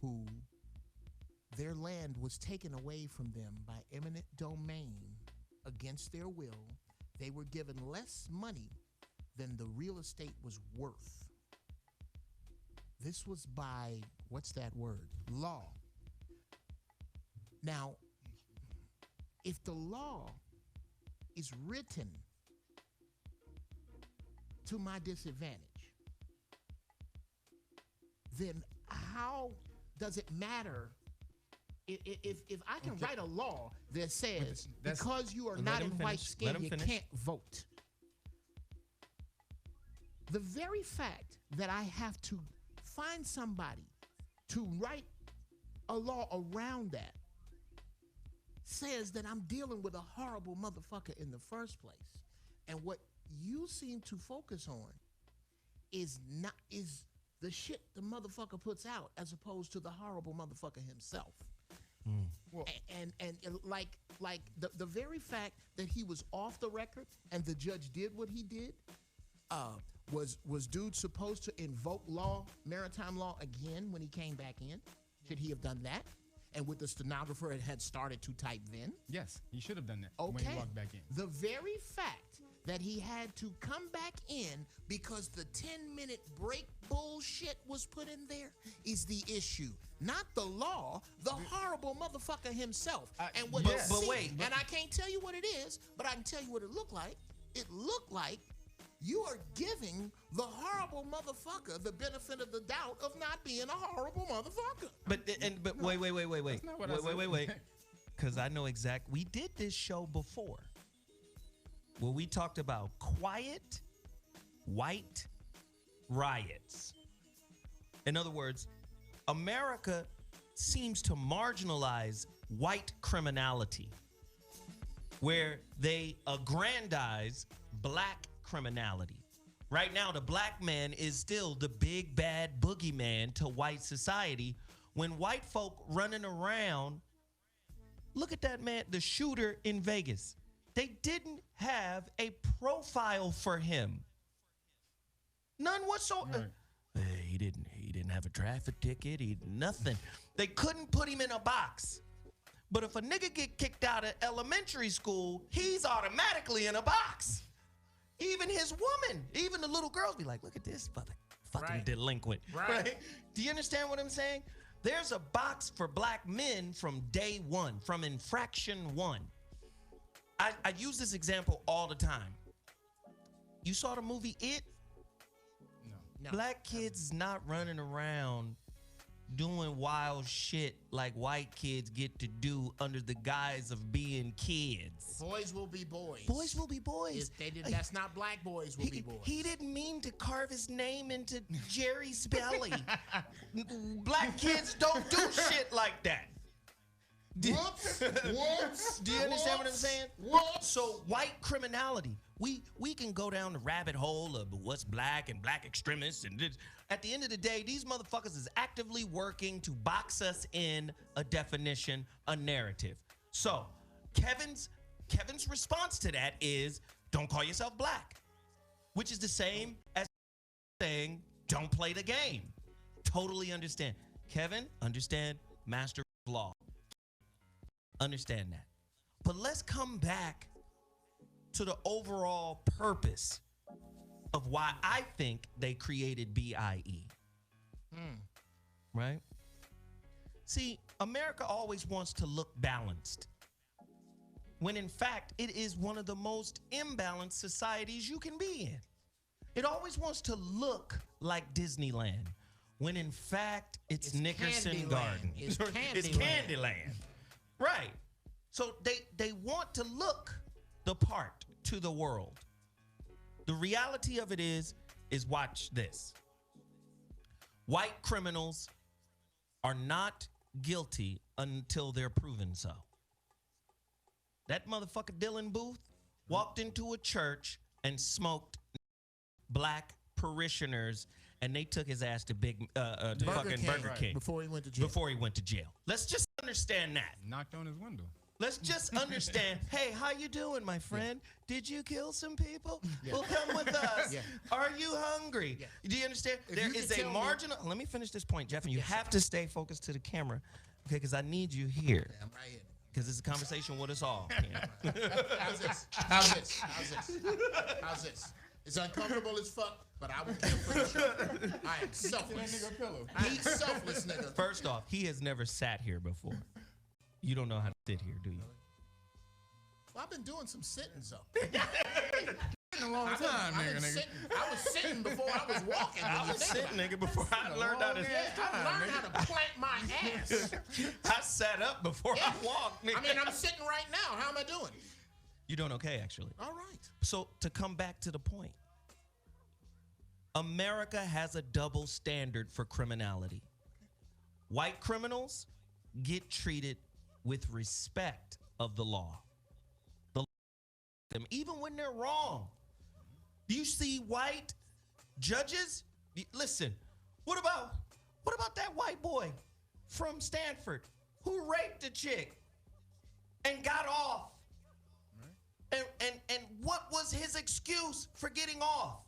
Speaker 7: who their land was taken away from them by eminent domain against their will. They were given less money than the real estate was worth. This was by, what's that word? Law. Now, if the law is written to my disadvantage, then how does it matter if I can write a law that says because you are not in white skin, you can't vote? The very fact that I have to find somebody to write a law around that says that I'm dealing with a horrible motherfucker in the first place. And what you seem to focus on is the shit the motherfucker puts out as opposed to the horrible motherfucker himself. Well, and like the very fact that he was off the record and the judge did what he did, was dude supposed to invoke maritime law again when he came back in? Should he have done that? And with the stenographer, it had started to type then?
Speaker 3: Yes, he should have done that
Speaker 7: when
Speaker 3: he walked back in.
Speaker 7: The very fact that he had to come back in because the 10-minute break bullshit was put in there is the issue. Not the law, the horrible motherfucker himself. And I can't tell you what it is, but I can tell you what it looked like. It looked like you are giving the horrible motherfucker the benefit of the doubt of not being a horrible motherfucker.
Speaker 9: But wait. Because I know we did this show before where we talked about quiet white riots. In other words, America seems to marginalize white criminality where they aggrandize black criminality. Right now, the black man is still the big bad boogeyman to white society when white folk running around. Look at that man, the shooter in Vegas. They didn't have a profile for him. None whatsoever. Right. He didn't have a traffic ticket. Nothing. They couldn't put him in a box. But if a nigga get kicked out of elementary school, he's automatically in a box. Even his woman, even the little girls be like, look at this fucking delinquent. Right. Do you understand what I'm saying? There's a box for black men from day one, from infraction one. I use this example all the time. You saw the movie It?
Speaker 7: No.
Speaker 9: Black kids not running around doing wild shit like white kids get to do under the guise of being kids.
Speaker 7: Boys will be boys.
Speaker 9: Boys will be boys.
Speaker 7: That's not black boys will be boys.
Speaker 9: He didn't mean to carve his name into Jerry's belly. Black kids don't do shit like that.
Speaker 7: Whoops.
Speaker 9: Do you understand what I'm saying?
Speaker 7: Whoops.
Speaker 9: So white criminality, we can go down the rabbit hole of what's black and black extremists, and this. At the end of the day, these motherfuckers is actively working to box us in a definition, a narrative. So Kevin's response to that is, don't call yourself black, which is the same as saying, don't play the game. Totally understand. Kevin, understand master of law. Understand that. But let's come back to the overall purpose of why I think they created B.I.E. Right? See, America always wants to look balanced, when in fact, it is one of the most imbalanced societies you can be in. It always wants to look like Disneyland, when in fact, it's Nickerson
Speaker 7: Candyland.
Speaker 9: Garden.
Speaker 7: It's
Speaker 9: It's
Speaker 7: Candyland.
Speaker 9: Candyland. Right. So they want to look the part to the world. The reality of it is watch this. White criminals are not guilty until they're proven so. That motherfucker Dylan Booth walked into a church and smoked black parishioners, and they took his ass to Burger King
Speaker 7: Before he went to jail.
Speaker 9: Before he went to jail. Let's just understand that.
Speaker 3: Knocked on his window.
Speaker 9: Let's just understand, hey, how you doing, my friend? Did you kill some people? Well, come with us. Are you hungry? Do you understand? There
Speaker 7: you
Speaker 9: is
Speaker 7: could
Speaker 9: a
Speaker 7: tell me-
Speaker 9: marginal, let me finish this point, Jeff, and you have to stay focused to the camera, okay, because I need you here,
Speaker 7: I'm right here.
Speaker 9: because it's a conversation with us all.
Speaker 7: How's this? How's this? How's this? How's this? It's uncomfortable as fuck, but I will kill for sure. I am selfless. I am selfless, nigga.
Speaker 9: First off, he has never sat here before. You don't know how to sit here, do you?
Speaker 7: Well, I've been doing some sittings though.
Speaker 3: A long time,
Speaker 7: I've been
Speaker 3: nigga.
Speaker 7: sitting. I was sitting before I was walking.
Speaker 9: I was sitting, nigga, before I learned how to
Speaker 7: I learned how to plant my ass.
Speaker 9: I sat up before I walked, nigga.
Speaker 7: I mean, I'm sitting right now. How am I doing?
Speaker 9: You're doing okay, actually.
Speaker 7: All right.
Speaker 9: So to come back to the point, America has a double standard for criminality. White criminals get treated with respect of the law. Them even when they're wrong. Do you see white judges? Listen, what about that white boy from Stanford who raped a chick and got off? And what was his excuse for getting off?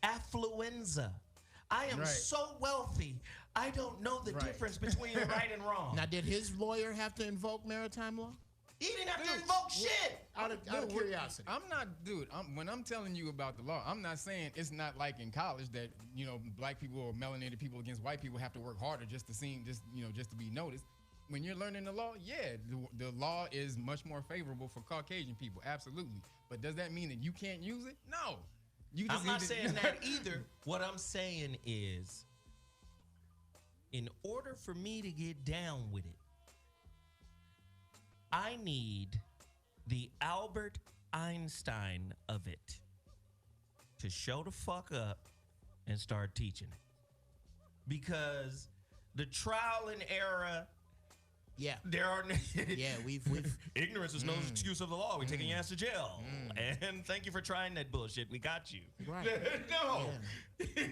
Speaker 9: Affluenza. I am so wealthy, I don't know the difference between right and wrong.
Speaker 7: Now, did his lawyer have to invoke maritime law?
Speaker 9: He didn't have to invoke shit.
Speaker 7: Out of curiosity.
Speaker 3: I'm not, dude. When I'm telling you about the law, I'm not saying it's not like in college that black people or melanated people against white people have to work harder just to be noticed. When you're learning the law, the law is much more favorable for Caucasian people, absolutely. But does that mean that you can't use it? No.
Speaker 9: I'm not saying that either. What I'm saying is, in order for me to get down with it, I need the Albert Einstein of it to show the fuck up and start teaching it. Because the trial and error, there are
Speaker 7: we've
Speaker 9: ignorance is no excuse of the law. We're taking your ass to jail. And thank you for trying that bullshit. We got you.
Speaker 7: Right.
Speaker 9: No.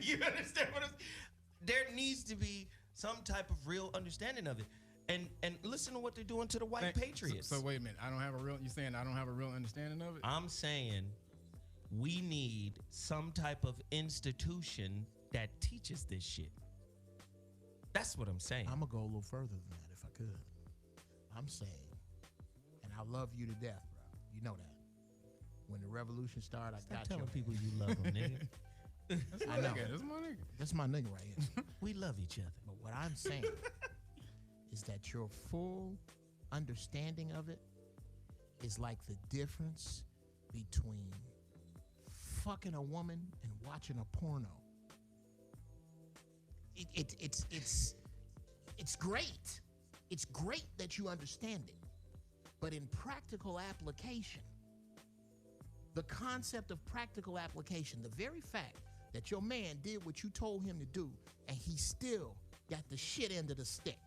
Speaker 9: You understand what I'm saying? There needs to be some type of real understanding of it. And listen to what they're doing to the white patriots.
Speaker 3: So wait a minute. You're saying I don't have a real understanding of it?
Speaker 9: I'm saying we need some type of institution that teaches this shit. That's what I'm saying.
Speaker 7: I'm going to go a little further than that if I could. I'm saying I love you to death, bro. You know that. When the revolution started, I
Speaker 9: Stop
Speaker 7: got
Speaker 9: telling
Speaker 7: you.
Speaker 9: people you love them, nigga.
Speaker 3: That's my
Speaker 7: I know.
Speaker 3: nigga. That's my nigga.
Speaker 7: That's my nigga right here.
Speaker 9: We love each other.
Speaker 7: But what I'm saying is that your full understanding of it is like the difference between fucking a woman and watching a porno. It's great. It's great that you understand it. But in practical application, the concept of practical application, the very fact that your man did what you told him to do and he still got the shit end of the stick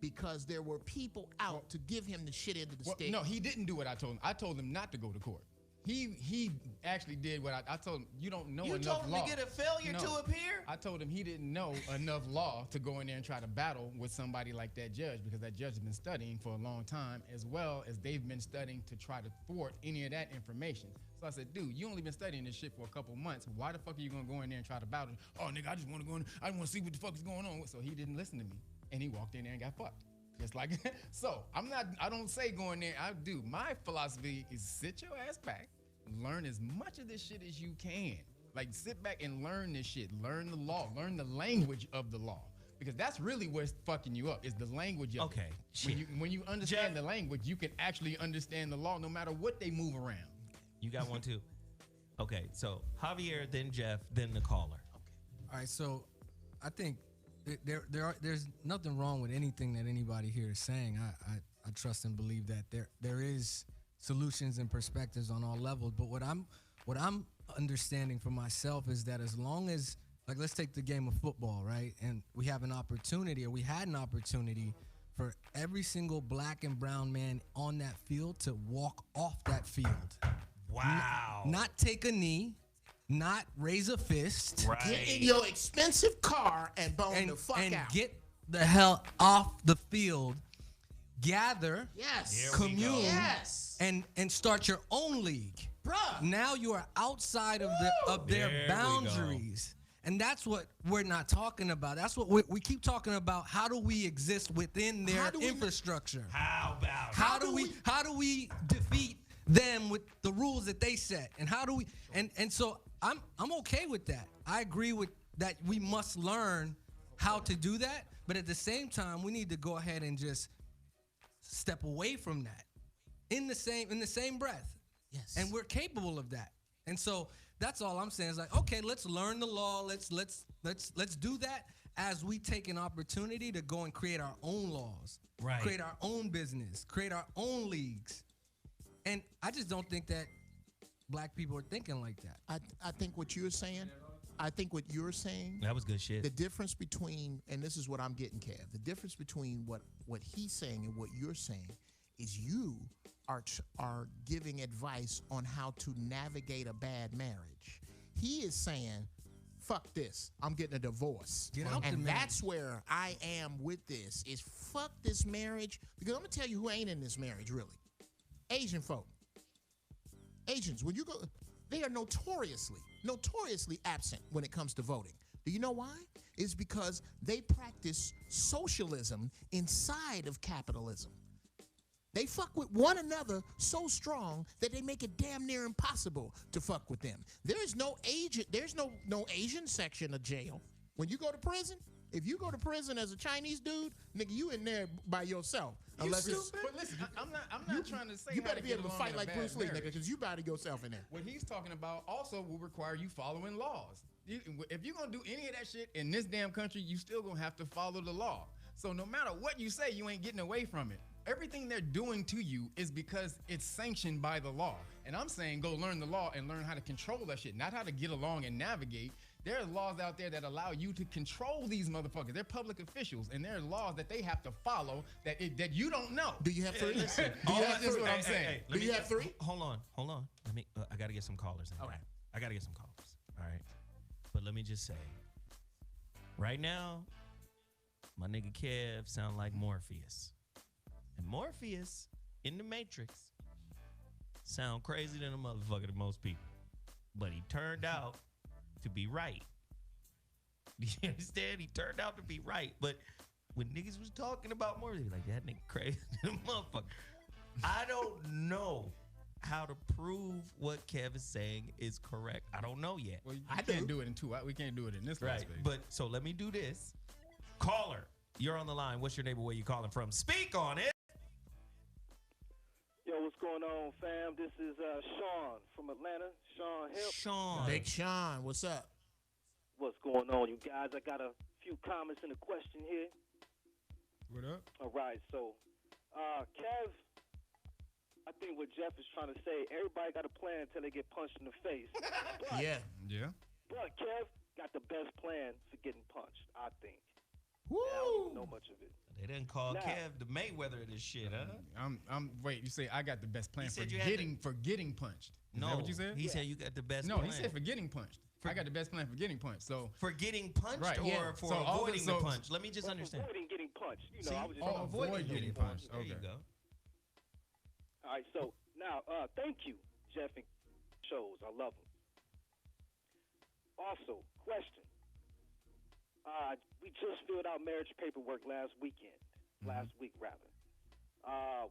Speaker 7: because there were people out to give him the shit end of the stick.
Speaker 3: No, he didn't do what I told him. I told him not to go to court. He actually did what I told him. You don't know
Speaker 9: You
Speaker 3: enough
Speaker 9: told him
Speaker 3: law.
Speaker 9: to get a failure to appear?
Speaker 3: I told him he didn't know enough law to go in there and try to battle with somebody like that judge, because that judge has been studying for a long time, as well as they've been studying to try to thwart any of that information. So I said, dude, you only been studying this shit for a couple months. Why the fuck are you gonna go in there and try to battle? Oh, nigga, I just want to go in. I want to see what the fuck is going on. So he didn't listen to me, and he walked in there and got fucked. Just like so. I don't say go in there. I do. My philosophy is sit your ass back, learn as much of this shit as you can. Like, sit back and learn this shit. Learn the law. Learn the language of the law. Because that's really what's fucking you up, is the language of
Speaker 9: Okay,
Speaker 3: it.
Speaker 9: shit.
Speaker 3: When you understand the language, you can actually understand the law no matter what they move around.
Speaker 9: You got one too. Okay, so Javier, then Jeff, then the caller.
Speaker 6: All right, so I think there's nothing wrong with anything that anybody here is saying. I trust and believe that there is solutions and perspectives on all levels. But what I'm understanding for myself is that as long as, like, let's take the game of football, right? And we have an opportunity, or we had an opportunity for every single black and brown man on that field to walk off that field.
Speaker 9: Wow.
Speaker 6: Not take a knee, not raise a fist.
Speaker 9: Right.
Speaker 7: Get in your expensive car and bone the fuck
Speaker 6: and
Speaker 7: out.
Speaker 6: get the hell off the field. Gather,
Speaker 7: Yes.
Speaker 9: Here we go.
Speaker 6: commune,
Speaker 7: Yes.
Speaker 6: and start your own league.
Speaker 7: Bruh.
Speaker 6: Now you are outside of
Speaker 9: There
Speaker 6: their
Speaker 9: we
Speaker 6: boundaries. And that's what we're not talking about. That's what we keep talking about. How do we exist within their
Speaker 7: How do we-
Speaker 6: infrastructure?
Speaker 9: How about
Speaker 6: How do we defeat them with the rules that they set? And how do we and so I'm okay with that. I agree with that. We must learn how to do that, but at the same time we need to go ahead and just step away from that in the same breath.
Speaker 7: Yes.
Speaker 6: And we're capable of that. And so that's all I'm saying is, like, okay, let's learn the law. Let's do that as we take an opportunity to go and create our own laws.
Speaker 9: Right.
Speaker 6: Create our own business, create our own leagues. And I just don't think that black people are thinking like that.
Speaker 7: I think what you're saying,
Speaker 9: That was good shit.
Speaker 7: the difference between, and this is what I'm getting, Kev, the difference between what he's saying and what you're saying is you are giving advice on how to navigate a bad marriage. He is saying, fuck this, I'm getting a divorce.
Speaker 6: Get out the
Speaker 7: and
Speaker 6: marriage.
Speaker 7: that's where I am with this, is fuck this marriage, because I'm going to tell you who ain't in this marriage, really. Asian folk. Asians, when you go, they are notoriously absent when it comes to voting. Do you know why? It's because they practice socialism inside of capitalism. They fuck with one another so strong that they make it damn near impossible to fuck with them. There's no Asian section of jail. When you go to prison, if you go to prison as a Chinese dude, nigga, you in there by yourself. Unless it's,
Speaker 3: But listen, I'm not trying to say
Speaker 7: you
Speaker 3: how
Speaker 7: better be
Speaker 3: get
Speaker 7: able to
Speaker 3: along
Speaker 7: fight
Speaker 3: in a
Speaker 7: like
Speaker 3: bad
Speaker 7: Bruce Lee, nigga,
Speaker 3: marriage.
Speaker 7: because you by yourself in there.
Speaker 3: What he's talking about also will require you following laws. If you're gonna do any of that shit in this damn country, you still gonna have to follow the law. So no matter what you say, you ain't getting away from it. Everything they're doing to you is because it's sanctioned by the law. And I'm saying go learn the law and learn how to control that shit, not how to get along and navigate. There are laws out there that allow you to control these motherfuckers. They're public officials, and there are laws that they have to follow that you don't know.
Speaker 7: Do you have three?
Speaker 9: Listen,
Speaker 7: Do you
Speaker 9: all
Speaker 7: have
Speaker 9: this-
Speaker 7: three?
Speaker 9: hey, hey, hey,
Speaker 7: Do
Speaker 9: let
Speaker 7: you
Speaker 9: me-
Speaker 7: have three?
Speaker 9: Hold on. Let me. I gotta get some callers in.
Speaker 7: All right.
Speaker 9: I gotta get some callers. All right. But let me just say, right now, my nigga Kev sound like Morpheus, and Morpheus in the Matrix sound crazy than a motherfucker to most people, but he turned out to be right. Do you understand? He turned out to be right, but when niggas was talking about Morpheus, they be like, that nigga crazy than a motherfucker. I don't know how to prove what Kev is saying is correct. I don't know yet.
Speaker 3: Well, I can't do it in 2 hours. We can't do it in this
Speaker 9: Right.
Speaker 3: last space.
Speaker 9: But so let me do this. Caller, you're on the line. What's your neighbor? Where you calling from? Speak on it.
Speaker 10: Yo, what's going on, fam? This is Sean from Atlanta. Sean Hill.
Speaker 9: Sean.
Speaker 7: Big Sean, what's up?
Speaker 10: What's going on, you guys? I got a few comments and a question here.
Speaker 3: What up?
Speaker 10: All right, so, Kev, I think what Jeff is trying to say, everybody got a plan until they get punched in the face. But,
Speaker 7: Yeah.
Speaker 10: But Kev got the best plan for getting punched, I think.
Speaker 7: Woo!
Speaker 10: I don't even know much of it.
Speaker 9: They didn't call
Speaker 10: Nah.
Speaker 9: Kev the Mayweather of this shit, huh?
Speaker 3: Wait, you say I got the best plan
Speaker 9: He
Speaker 3: for
Speaker 9: said you had
Speaker 3: getting punched. Is
Speaker 9: No,
Speaker 3: that what you said?
Speaker 9: he said you got the best
Speaker 3: No,
Speaker 9: plan.
Speaker 3: he said for getting punched. I got the best plan for getting punched. So
Speaker 9: For getting punched
Speaker 3: Right,
Speaker 9: or
Speaker 3: yeah.
Speaker 9: for
Speaker 3: So all
Speaker 9: avoiding
Speaker 3: the-
Speaker 9: the
Speaker 3: so-
Speaker 9: punch? Let me just understand.
Speaker 10: Avoiding getting punched. You know,
Speaker 9: See?
Speaker 10: I was just
Speaker 3: Oh, avoid getting punched.
Speaker 9: There you
Speaker 3: Okay.
Speaker 9: go.
Speaker 10: All right, so now, thank you, Jeff and shows. I love them. Also, question. We just filled out marriage paperwork last week, rather.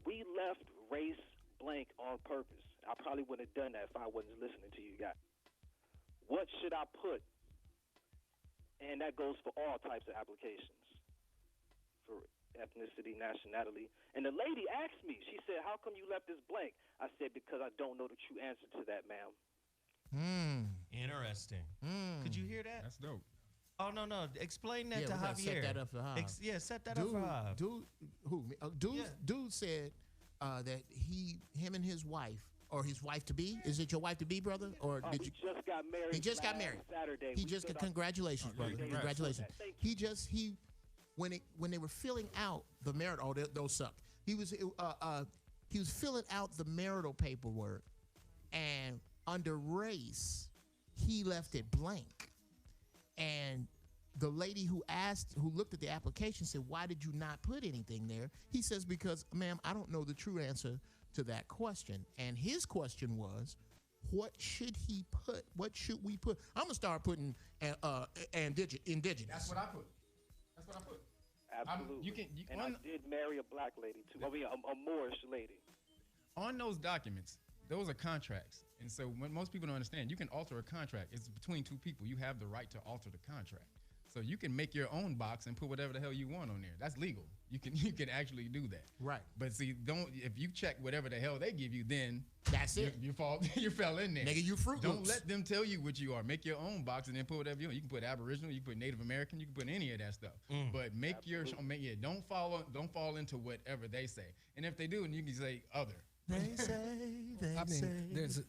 Speaker 10: We left race blank on purpose. I probably wouldn't have done that if I wasn't listening to you guys. What should I put? And that goes for all types of applications. For ethnicity, nationality. And the lady asked me, she said, how come you left this blank? I said, because I don't know the true answer to that, ma'am.
Speaker 9: Interesting. Could you hear that?
Speaker 3: That's dope.
Speaker 9: Oh, no. Explain that
Speaker 7: Yeah,
Speaker 9: to
Speaker 7: we gotta
Speaker 9: Javier.
Speaker 7: set that up for Jav.
Speaker 9: Set that up for Jav.
Speaker 7: Dude said that him and his wife, or his wife to be, is it your wife to be, brother? Or did
Speaker 10: We
Speaker 7: you?
Speaker 10: just got married.
Speaker 7: He just got
Speaker 10: last
Speaker 7: married.
Speaker 10: Saturday.
Speaker 7: He
Speaker 10: We
Speaker 7: just
Speaker 10: filled out-
Speaker 7: congratulations, brother.
Speaker 10: Congrats.
Speaker 7: Congratulations.
Speaker 10: Thank you.
Speaker 7: When they were filling out the marital, oh, those suck. He was filling out the marital paperwork, and under race, he left it blank. And the lady who looked at the application said, "Why did you not put anything there?" He says, "Because, ma'am, I don't know the true answer to that question." And his question was, what should he put? What should we put? I'm gonna start putting indigenous.
Speaker 3: That's what I put.
Speaker 10: Absolutely. And I did marry a black lady, too. I mean, a Moorish lady.
Speaker 3: On those documents, those are contracts. And so when most people don't understand, you can alter a contract. It's between two people. You have the right to alter the contract. So you can make your own box and put whatever the hell you want on there. That's legal. You can actually do that.
Speaker 7: Right.
Speaker 3: But see, if you check whatever the hell they give you, then
Speaker 7: that's it.
Speaker 3: You fell in there.
Speaker 7: Nigga, you Fruit
Speaker 3: Don't
Speaker 7: Loops.
Speaker 3: let them tell you what you are. Make your own box and then put whatever you want. You can put Aboriginal, you can put Native American, you can put any of that stuff. But make don't fall into whatever they say. And if they do, and you can say other.
Speaker 7: They say.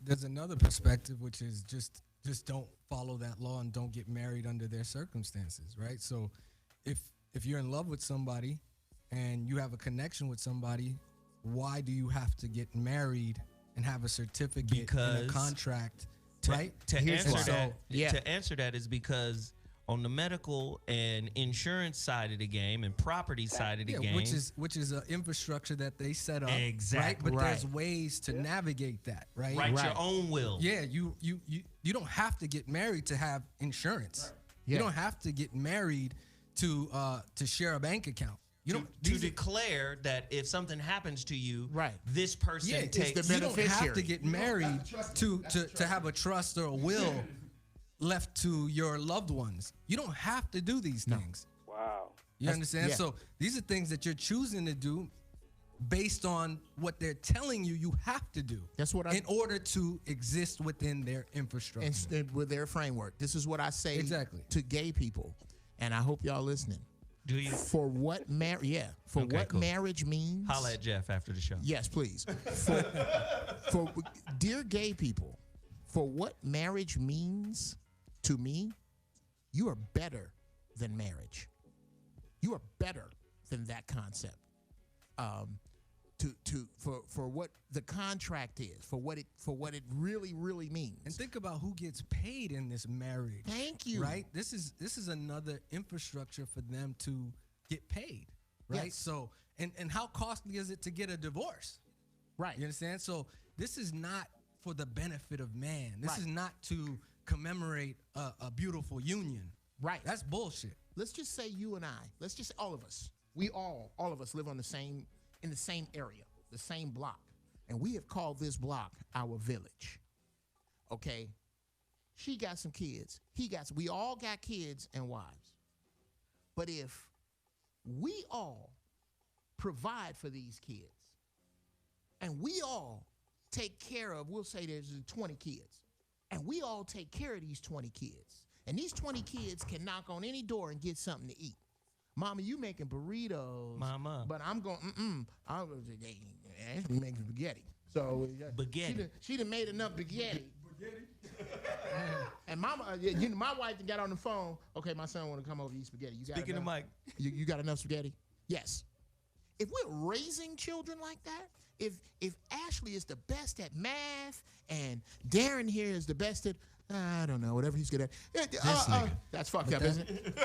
Speaker 6: There's another perspective, which is just don't follow that law and don't get married under their circumstances, right? So if you're in love with somebody and you have a connection with somebody, why do you have to get married and have a certificate and a contract, right?
Speaker 9: To answer that is because on the medical and insurance side of the game and property side of the game,
Speaker 6: which is an infrastructure that they set up,
Speaker 9: exactly,
Speaker 6: right? But there's ways to navigate that, right?
Speaker 9: Write your own will.
Speaker 6: Yeah, you don't have to get married to have insurance.
Speaker 7: Right. Yeah.
Speaker 6: You don't have to get married to share a bank account. You don't
Speaker 9: to declare that if something happens to you,
Speaker 7: right,
Speaker 9: this person takes.
Speaker 6: You don't have to get married to have a trust or a will left to your loved ones. You don't have to do these things.
Speaker 10: Wow.
Speaker 6: You understand? Yeah. So these are things that you're choosing to do based on what they're telling you have to do.
Speaker 7: That's what
Speaker 6: in order to exist within their infrastructure.
Speaker 7: And with their framework. This is what I say to gay people. And I hope y'all listening.
Speaker 9: Do you?
Speaker 7: For what marriage means.
Speaker 9: Holla at Jeff after the show.
Speaker 7: Yes, please. For dear gay people, for what marriage means to me, you are better than marriage. You are better than that concept. For what the contract is, for what it really means.
Speaker 6: And think about who gets paid in this marriage.
Speaker 7: Thank you.
Speaker 6: Right? This is another infrastructure for them to get paid. Right?
Speaker 7: Yes.
Speaker 6: So and how costly is it to get a divorce?
Speaker 7: Right.
Speaker 6: You understand? So this is not for the benefit of man. This
Speaker 7: Right.
Speaker 6: is not to commemorate a beautiful union.
Speaker 7: Right.
Speaker 6: That's bullshit.
Speaker 7: Let's just say you and I, let's just say all of us, all of us live in the same area. the same block, and we have called this block our village. Okay? She got some kids. We all got kids and wives. But if we all provide for these kids, and we all take care of, we'll say there's 20 kids, and we all take care of these 20 kids, and these 20 kids can knock on any door and get something to eat. Mama, you making burritos.
Speaker 9: Mama.
Speaker 7: But I'm going, I'm making spaghetti. So
Speaker 9: Spaghetti.
Speaker 7: She done made enough spaghetti. And mama, my wife got on the phone. Okay, my son want to come over to eat spaghetti. You got
Speaker 9: Speaking of
Speaker 7: enough?
Speaker 9: Mike.
Speaker 7: You got enough spaghetti? Yes. If we're raising children like that, if Ashley is the best at math and Darren here is the best at, I don't know, whatever he's good at. That's fucked up, isn't it?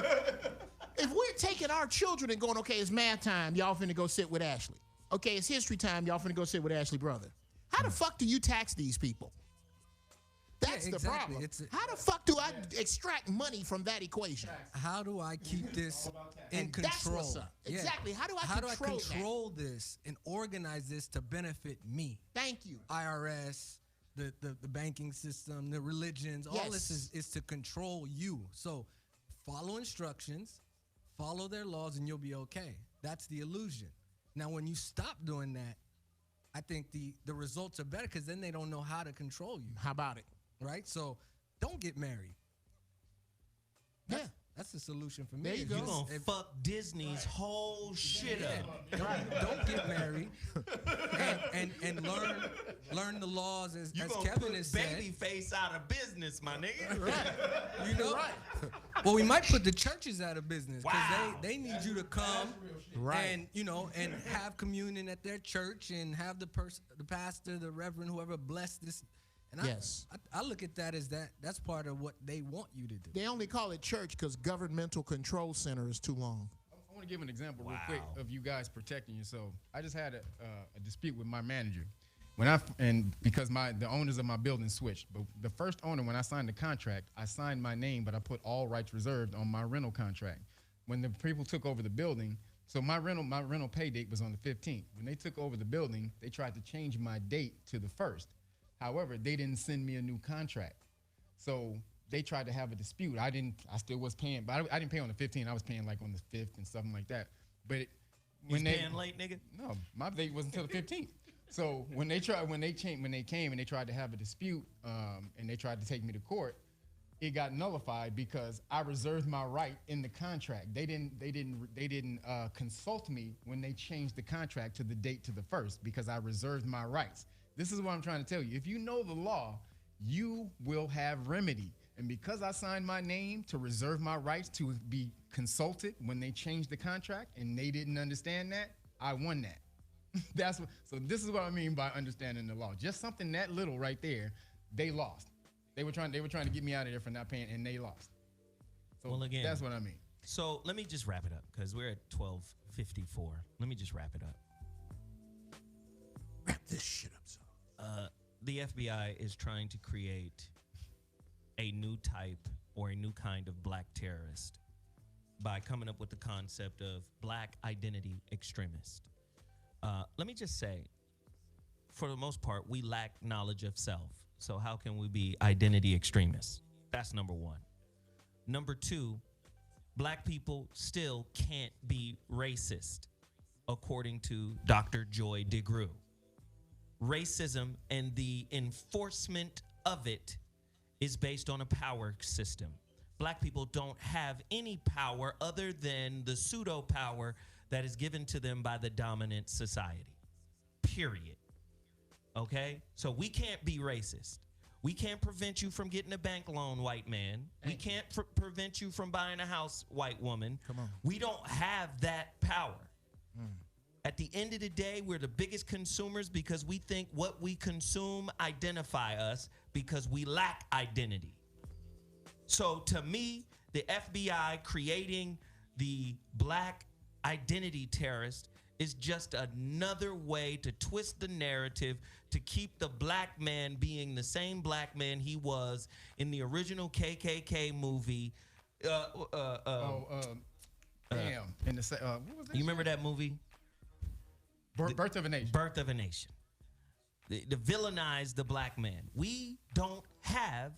Speaker 7: If we're taking our children and going, okay, it's math time, y'all finna go sit with Ashley. Okay, it's history time, y'all finna go sit with Ashley brother. How the fuck do you tax these people? That's the problem. How the fuck do I extract money from that equation?
Speaker 6: How do I keep this in control?
Speaker 7: That's what's up. Exactly. How do I
Speaker 6: control this and organize this to benefit me?
Speaker 7: Thank you.
Speaker 6: IRS, the banking system, the religions, all this is to control you. So follow instructions, follow their laws, and you'll be okay. That's the illusion. Now, when you stop doing that, I think the results are better because then they don't know how to control you.
Speaker 7: How about it?
Speaker 6: Right? So don't get married. That's the solution for me.
Speaker 7: There you go.
Speaker 9: You're going to fuck Disney's whole shit up.
Speaker 6: Don't get married and learn the laws as Kevin has said.
Speaker 9: Babyface out of business, my nigga.
Speaker 6: Right. You know? Right. Well, we might put the churches out of business because they need you to come and, and have communion at their church and have the pastor, the reverend, whoever bless this. And I look at that as that's part of what they want you to do.
Speaker 7: They only call it church because governmental control center is too long.
Speaker 3: I want to give an example real quick of you guys protecting yourself. I just had a dispute with my manager because the owners of my building switched. But the first owner, when I signed the contract, I signed my name, but I put all rights reserved on my rental contract. When the people took over the building, so my rental pay date was on the 15th. When they took over the building, they tried to change my date to the 1st. However, they didn't send me a new contract. So they tried to have a dispute. I still was paying, but I didn't pay on the 15th. I was paying like on the 5th and something like that. But
Speaker 9: when they paying late, nigga?
Speaker 3: No, my date wasn't until the 15th. So when they came and they tried to have a dispute, and they tried to take me to court, it got nullified because I reserved my right in the contract. They didn't consult me when they changed the contract to the date to the 1st because I reserved my rights. This is what I'm trying to tell you. If you know the law, you will have remedy. And because I signed my name to reserve my rights to be consulted when they changed the contract and they didn't understand that, I won that. So this is what I mean by understanding the law. Just something that little right there, they lost. They were trying to get me out of there for not paying, and they lost. So
Speaker 9: again,
Speaker 3: that's what I mean.
Speaker 9: So let me just wrap it up because we're at 12:54. Let me just wrap it up.
Speaker 7: Wrap this shit up, son.
Speaker 9: The FBI is trying to create a new type or a new kind of black terrorist by coming up with the concept of black identity extremist. Let me just say, for the most part, we lack knowledge of self. So how can we be identity extremists? That's number one. Number two, black people still can't be racist, according to Dr. Joy DeGruy. Racism and the enforcement of it is based on a power system. Black people don't have any power other than the pseudo power that is given to them by the dominant society. Period. Okay? So we can't be racist. We can't prevent you from getting a bank loan, white man. We can't prevent you from buying a house, white woman.
Speaker 7: Come on.
Speaker 9: We don't have that power. At the end of the day, we're the biggest consumers because we think what we consume identify us because we lack identity. So to me, the FBI creating the black identity terrorist is just another way to twist the narrative to keep the black man being the same black man he was in the original KKK movie.
Speaker 3: Damn. What was that?
Speaker 9: You remember that movie?
Speaker 3: Birth of a Nation.
Speaker 9: Birth of a Nation. The villainize the black man. We don't have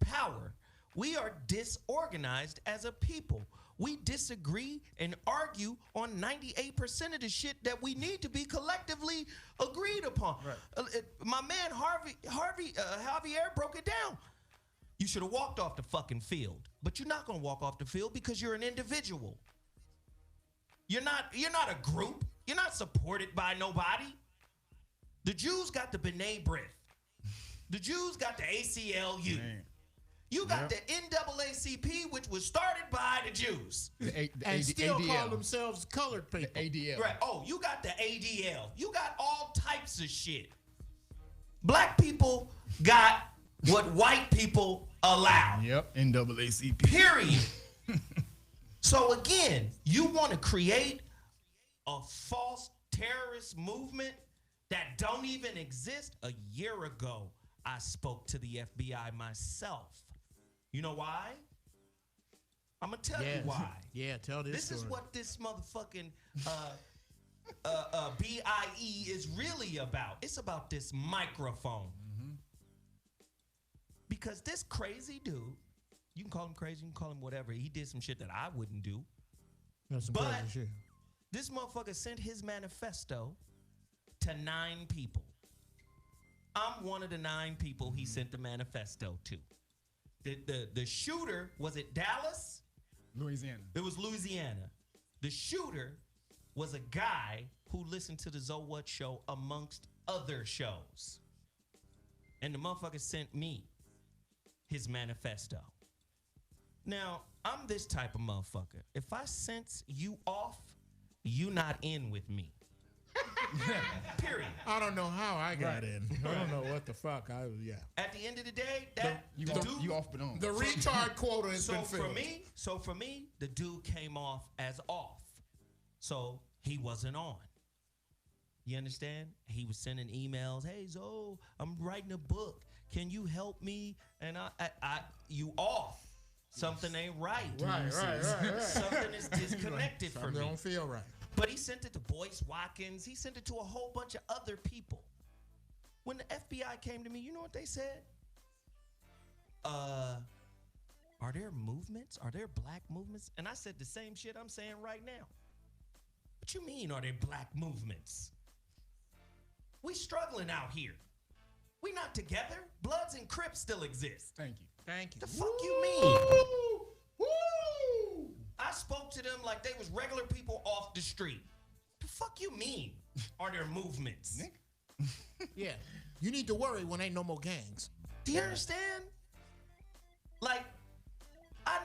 Speaker 9: power. We are disorganized as a people. We disagree and argue on 98% of the shit that we need to be collectively agreed upon. Right. My man Javier broke it down. You should have walked off the fucking field, but you're not gonna walk off the field because you're an individual. You're not a group. You're not supported by nobody. The Jews got the B'nai B'rith. The Jews got the ACLU. Man. You got the NAACP, which was started by the Jews.
Speaker 7: And still call themselves colored people.
Speaker 3: The ADL.
Speaker 9: Right. Oh, you got the ADL. You got all types of shit. Black people got what white people allow.
Speaker 3: Yep, NAACP.
Speaker 9: Period. So again, you want to create a false terrorist movement that don't even exist? A year ago, I spoke to the FBI myself. You know why? I'm gonna tell you why.
Speaker 7: Yeah, tell this story.
Speaker 9: This is what this motherfucking B.I.E. is really about. It's about this microphone. Mm-hmm. Because this crazy dude, you can call him crazy, you can call him whatever. He did some shit that I wouldn't do.
Speaker 7: That's some
Speaker 9: but
Speaker 7: crazy shit.
Speaker 9: This motherfucker sent his manifesto to 9 people. I'm one of the 9 people he sent the manifesto to. The shooter, was it Dallas?
Speaker 3: Louisiana.
Speaker 9: It was Louisiana. The shooter was a guy who listened to the ZOWHAT show amongst other shows. And the motherfucker sent me his manifesto. Now, I'm this type of motherfucker. If I sense you off, you not in with me. Period.
Speaker 7: I don't know how I got in. I don't know what the fuck.
Speaker 9: At the end of the day,
Speaker 3: you off but on.
Speaker 7: The retard quota has been filled.
Speaker 9: So for me, the dude came off as off. So he wasn't on. You understand? He was sending emails. Hey, Zoe, I'm writing a book. Can you help me? And you off. Something ain't right.
Speaker 7: Right.
Speaker 9: Something is disconnected for me.
Speaker 7: Something don't feel right.
Speaker 9: But he sent it to Boyce Watkins. He sent it to a whole bunch of other people. When the FBI came to me, you know what they said? Are there movements? Are there black movements? And I said the same shit I'm saying right now. What you mean, are there black movements? We struggling out here. We not together. Bloods and Crips still exist.
Speaker 3: Thank you.
Speaker 9: The fuck you mean? Woo! I spoke to them like they was regular people off the street. The fuck you mean? Are there movements?
Speaker 7: Yeah. You need to worry when ain't no more gangs.
Speaker 9: Do you understand? Like, I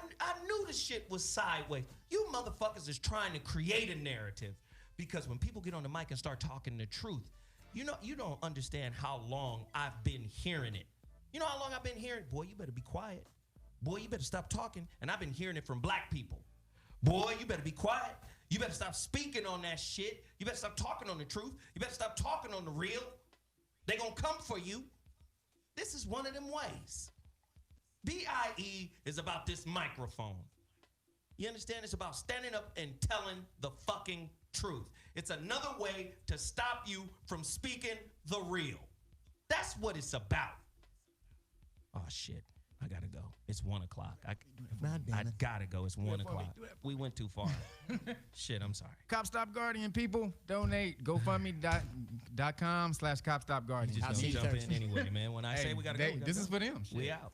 Speaker 9: knew the shit was sideways. You motherfuckers is trying to create a narrative because when people get on the mic and start talking the truth, you don't understand how long I've been hearing it. You know how long I've been hearing, boy, you better be quiet. Boy, you better stop talking. And I've been hearing it from black people. Boy, you better be quiet. You better stop speaking on that shit. You better stop talking on the truth. You better stop talking on the real. They gonna come for you. This is one of them ways. B.I.E. is about this microphone. You understand? It's about standing up and telling the fucking truth. It's another way to stop you from speaking the real. That's what it's about. Oh, shit. I gotta go. It's 1 o'clock. I gotta go. It's 1 o'clock. We went too far. Shit, I'm sorry.
Speaker 3: Cop Stop Guardian, people, donate. GoFundMe.com/CopStopGuardian.
Speaker 9: Just gonna jump in anyway, man. When I say we gotta go,
Speaker 3: this is for them.
Speaker 9: We out.